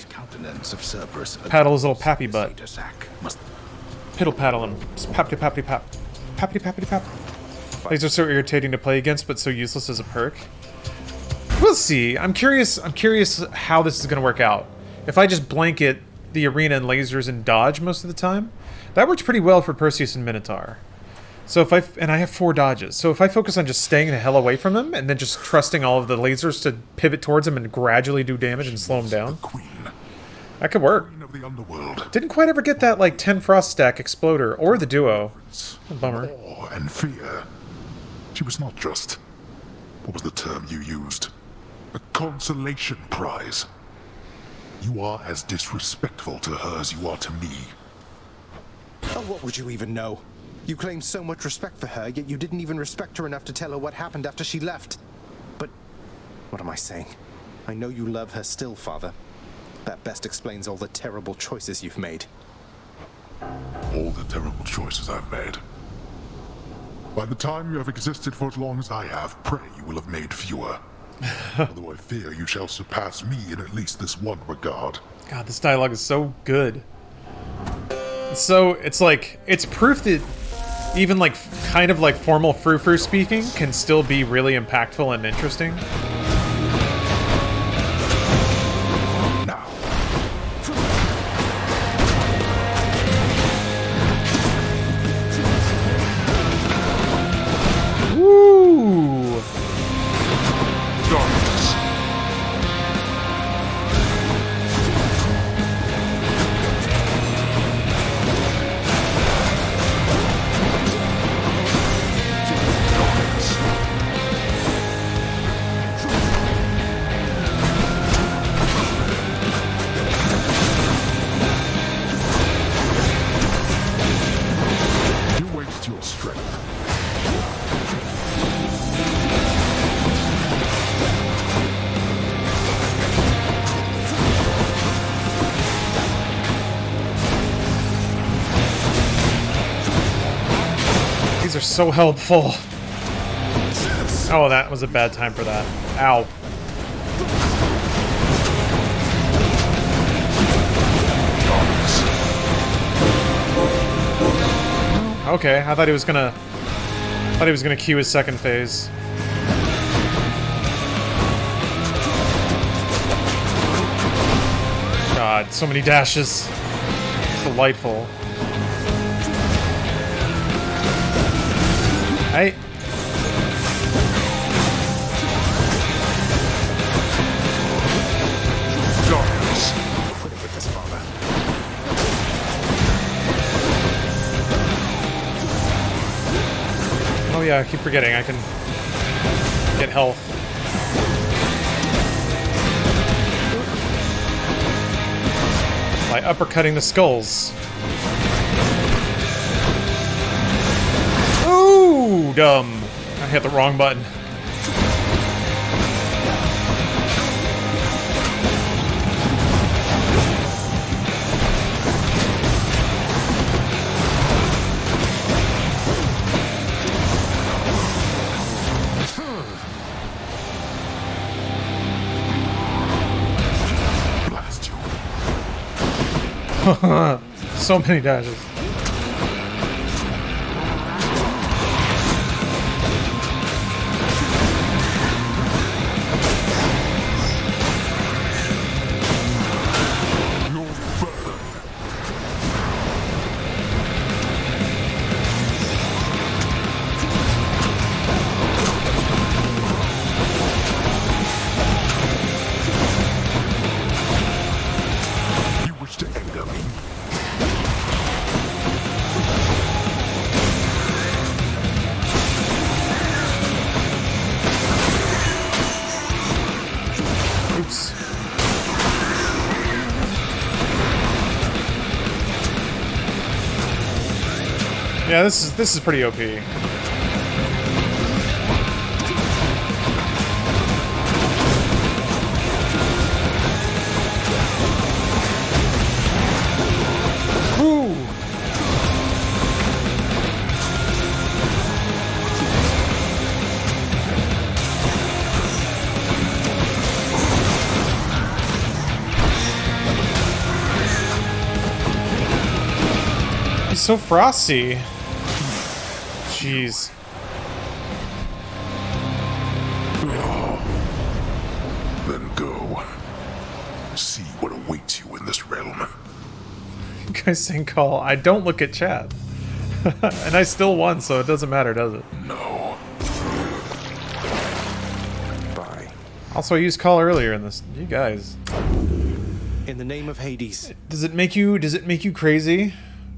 Paddle his little Pappy butt. Piddle paddle him. Just pap. Pappity pap. These are so irritating to play against, but so useless as a perk. We'll see. I'm curious how this is gonna work out. If I just blanket the arena and lasers and dodge most of the time, that works pretty well for Perseus and Minotaur. So I have 4 dodges. So if I focus on just staying the hell away from him and then just trusting all of the lasers to pivot towards him and gradually do damage and slow him down, that could work. Didn't quite ever get that like 10 frost stack exploder or the duo. Bummer. Awe and fear. She was not just, what was the term you used? A consolation prize. You are as disrespectful to her as you are to me. Oh, what would you even know? You claim so much respect for her, yet you didn't even respect her enough to tell her what happened after she left. But, what am I saying? I know you love her still, Father. That best explains all the terrible choices you've made. All the terrible choices I've made. By the time you have existed for as long as I have, pray you will have made fewer. Although I fear you shall surpass me in at least this one regard. God, this dialogue is so good. It's proof that even like kind of like formal frou-frou speaking can still be really impactful and interesting. Woo! These are so helpful. Oh, that was a bad time for that. Ow. Okay, I thought he was gonna cue his second phase. God, so many dashes. Delightful. Hey. Put it with this, Father. Oh yeah, I keep forgetting I can get health. By uppercutting the skulls. Ooh, dumb. I hit the wrong button. So many dashes. Yeah, this is pretty OP. Woo! He's so frosty. Jeez. Then go. See what awaits you in this realm. You guys saying call. I don't look at chat. And I still won, so it doesn't matter, does it? No. Bye. Also, I used call earlier in this. You guys. In the name of Hades. Does it make you crazy?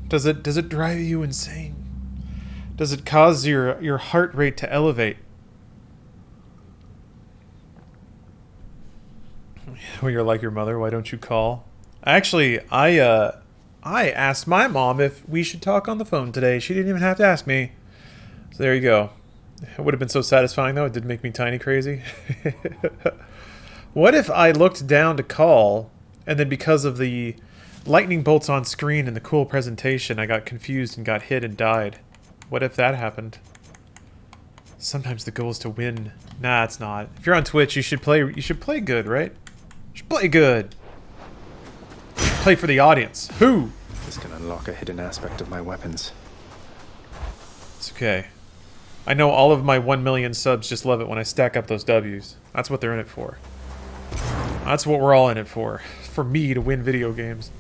Does it drive you insane? Does it cause your heart rate to elevate? Well, you're like your mother, why don't you call? Actually, I asked my mom if we should talk on the phone today. She didn't even have to ask me. So there you go. It would have been so satisfying, though. It did make me tiny crazy. What if I looked down to call, and then because of the lightning bolts on screen and the cool presentation, I got confused and got hit and died? What if that happened? Sometimes the goal is to win. Nah, it's not. If you're on Twitch, you should play good, right? You should play good. You should play for the audience. Who? This can unlock a hidden aspect of my weapons. It's okay. I know all of my 1 million subs just love it when I stack up those W's. That's what they're in it for. That's what we're all in it for. For me to win video games.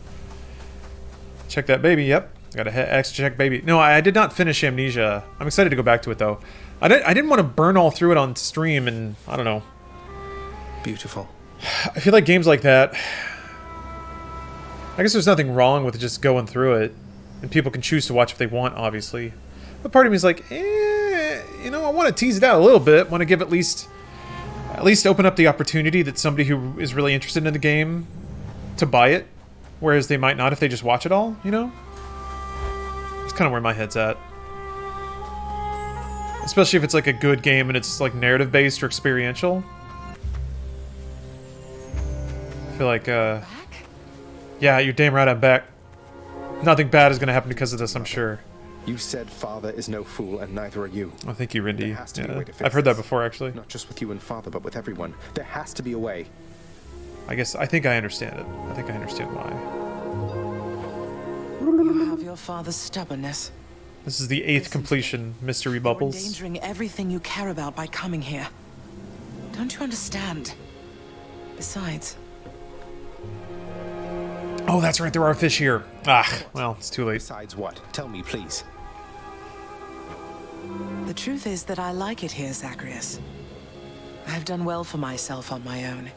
Check that baby, yep. Got a X check baby. No, I did not finish Amnesia. I'm excited to go back to it, though. I didn't want to burn all through it on stream, and I don't know. Beautiful. I feel like games like that... I guess there's nothing wrong with just going through it. And people can choose to watch if they want, obviously. But part of me is like, you know, I want to tease it out a little bit. Want to give at least open up the opportunity that somebody who is really interested in the game to buy it. Whereas they might not if they just watch it all, you know? That's kind of where my head's at. Especially if it's like a good game and it's like narrative based or experiential. I feel like, yeah, you're damn right I'm back. Nothing bad is going to happen because of this, I'm sure. You said Father is no fool, and neither are you. Oh, thank you, Rindy. There has to be a way to fix I've heard that this. before, actually. Not just with you and Father, but with everyone. There has to be a way. I think I understand it. I think I understand why. You have your father's stubbornness. This is the 8th completion, Mystery Bubbles. You're endangering everything you care about by coming here. Don't you understand? Besides... Oh, that's right, there are fish here. Ah, well, it's too late. Besides what? Tell me, please. The truth is that I like it here, Zacharias. I've done well for myself on my own.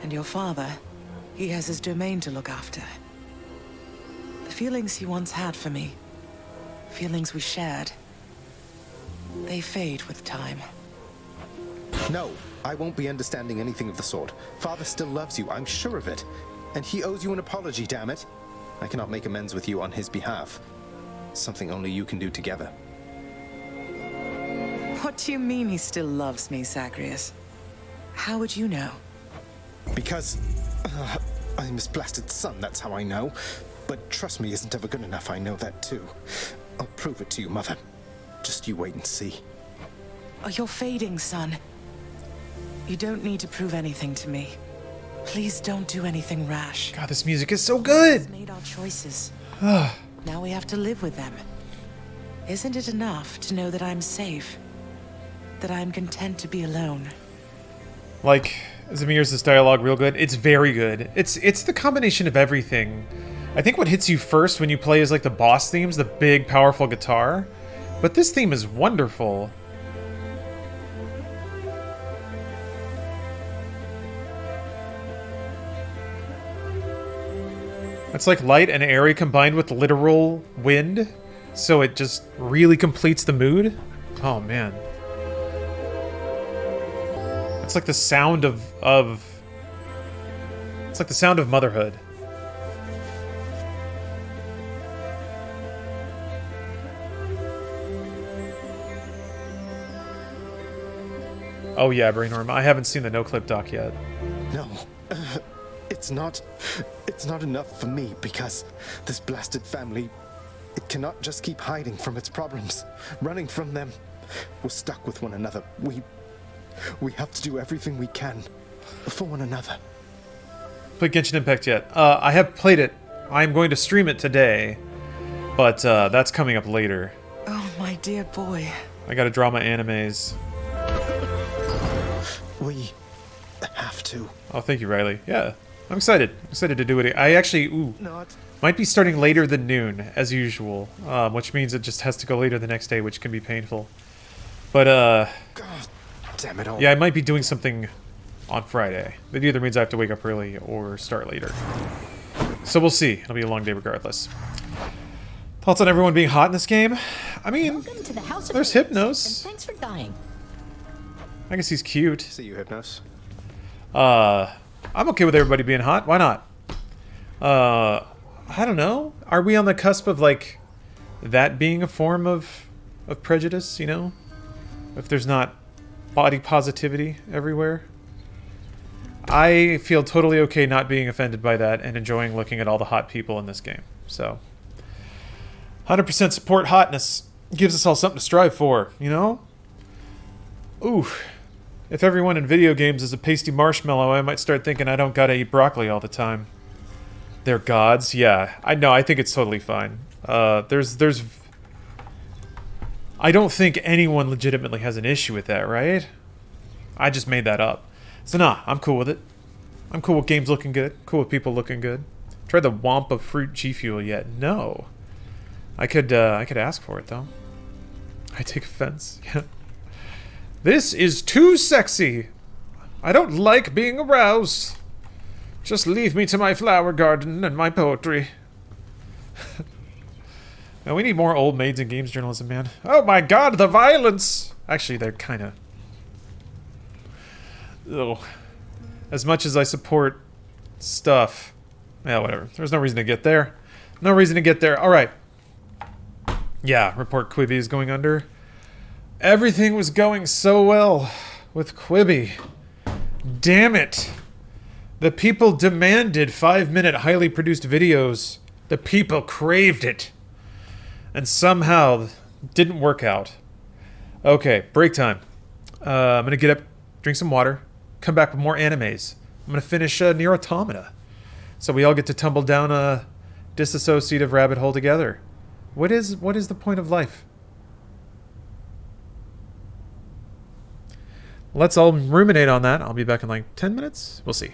And your father, he has his domain to look after. The feelings he once had for me, feelings we shared, they fade with time. No, I won't be understanding anything of the sort. Father still loves you, I'm sure of it. And he owes you an apology, damn it. I cannot make amends with you on his behalf. Something only you can do together. What do you mean he still loves me, Zacharias? How would you know? Because... I'm his blasted son, that's how I know. But trust me isn't ever good enough, I know that too. I'll prove it to you, Mother. Just you wait and see. Oh, you're fading, son. You don't need to prove anything to me. Please don't do anything rash. God, this music is so good! We've made our choices. Now we have to live with them. Isn't it enough to know that I'm safe? That I'm content to be alone? Like, Zamir's this dialogue real good? It's very good. It's the combination of everything. I think what hits you first when you play is like the boss themes, the big, powerful guitar. But this theme is wonderful. It's like light and airy combined with literal wind, so it just really completes the mood. Oh man. It's like the sound of it's like the sound of motherhood. Oh yeah, Brainorm. I haven't seen the no-clip doc yet. No. It's not enough for me because this blasted family, it cannot just keep hiding from its problems, running from them. We're stuck with one another. We have to do everything we can for one another. Played Genshin Impact yet? I have played it. I'm going to stream it today, but that's coming up later. Oh, my dear boy. I gotta draw my animes. We have to. Oh, thank you, Riley. Yeah, I'm excited. Excited to do it. I actually, might be starting later than noon, as usual, which means it just has to go later the next day, which can be painful. But, God damn it all. yeah, I might be doing something on Friday. That either means I have to wake up early or start later. So we'll see. It'll be a long day regardless. Thoughts on everyone being hot in this game? I mean, there's Hypnos. Thanks for dying. I guess he's cute. See you, Hypnos. I'm okay with everybody being hot. Why not? I don't know. Are we on the cusp of, like, that being a form of prejudice, you know? If there's not body positivity everywhere? I feel totally okay not being offended by that and enjoying looking at all the hot people in this game. So, 100% support hotness. Gives us all something to strive for, you know? Ooh. If everyone in video games is a pasty marshmallow, I might start thinking I don't gotta eat broccoli all the time. They're gods? Yeah. I know, I think it's totally fine. There's... I don't think anyone legitimately has an issue with that, right? I just made that up. So nah, I'm cool with it. I'm cool with games looking good. Cool with people looking good. Tried the Wampa Fruit G Fuel yet? No. I could ask for it though. I take offense. Yeah. This is too sexy. I don't like being aroused. Just leave me to my flower garden and my poetry. Now we need more old maids in games journalism, man. Oh my god, the violence! Actually, they're kind of... Ugh. As much as I support stuff. Yeah, whatever. There's no reason to get there. No reason to get there. Alright. Yeah, report Quibi is going under. Everything was going so well with Quibi. Damn it. The people demanded 5-minute highly produced videos. The people craved it. And somehow didn't work out. Okay, break time. I'm gonna get up, drink some water, come back with more animes. I'm gonna finish Nier Automata. So we all get to tumble down a disassociative rabbit hole together. What is the point of life? Let's all ruminate on that. I'll be back in like 10 minutes. We'll see.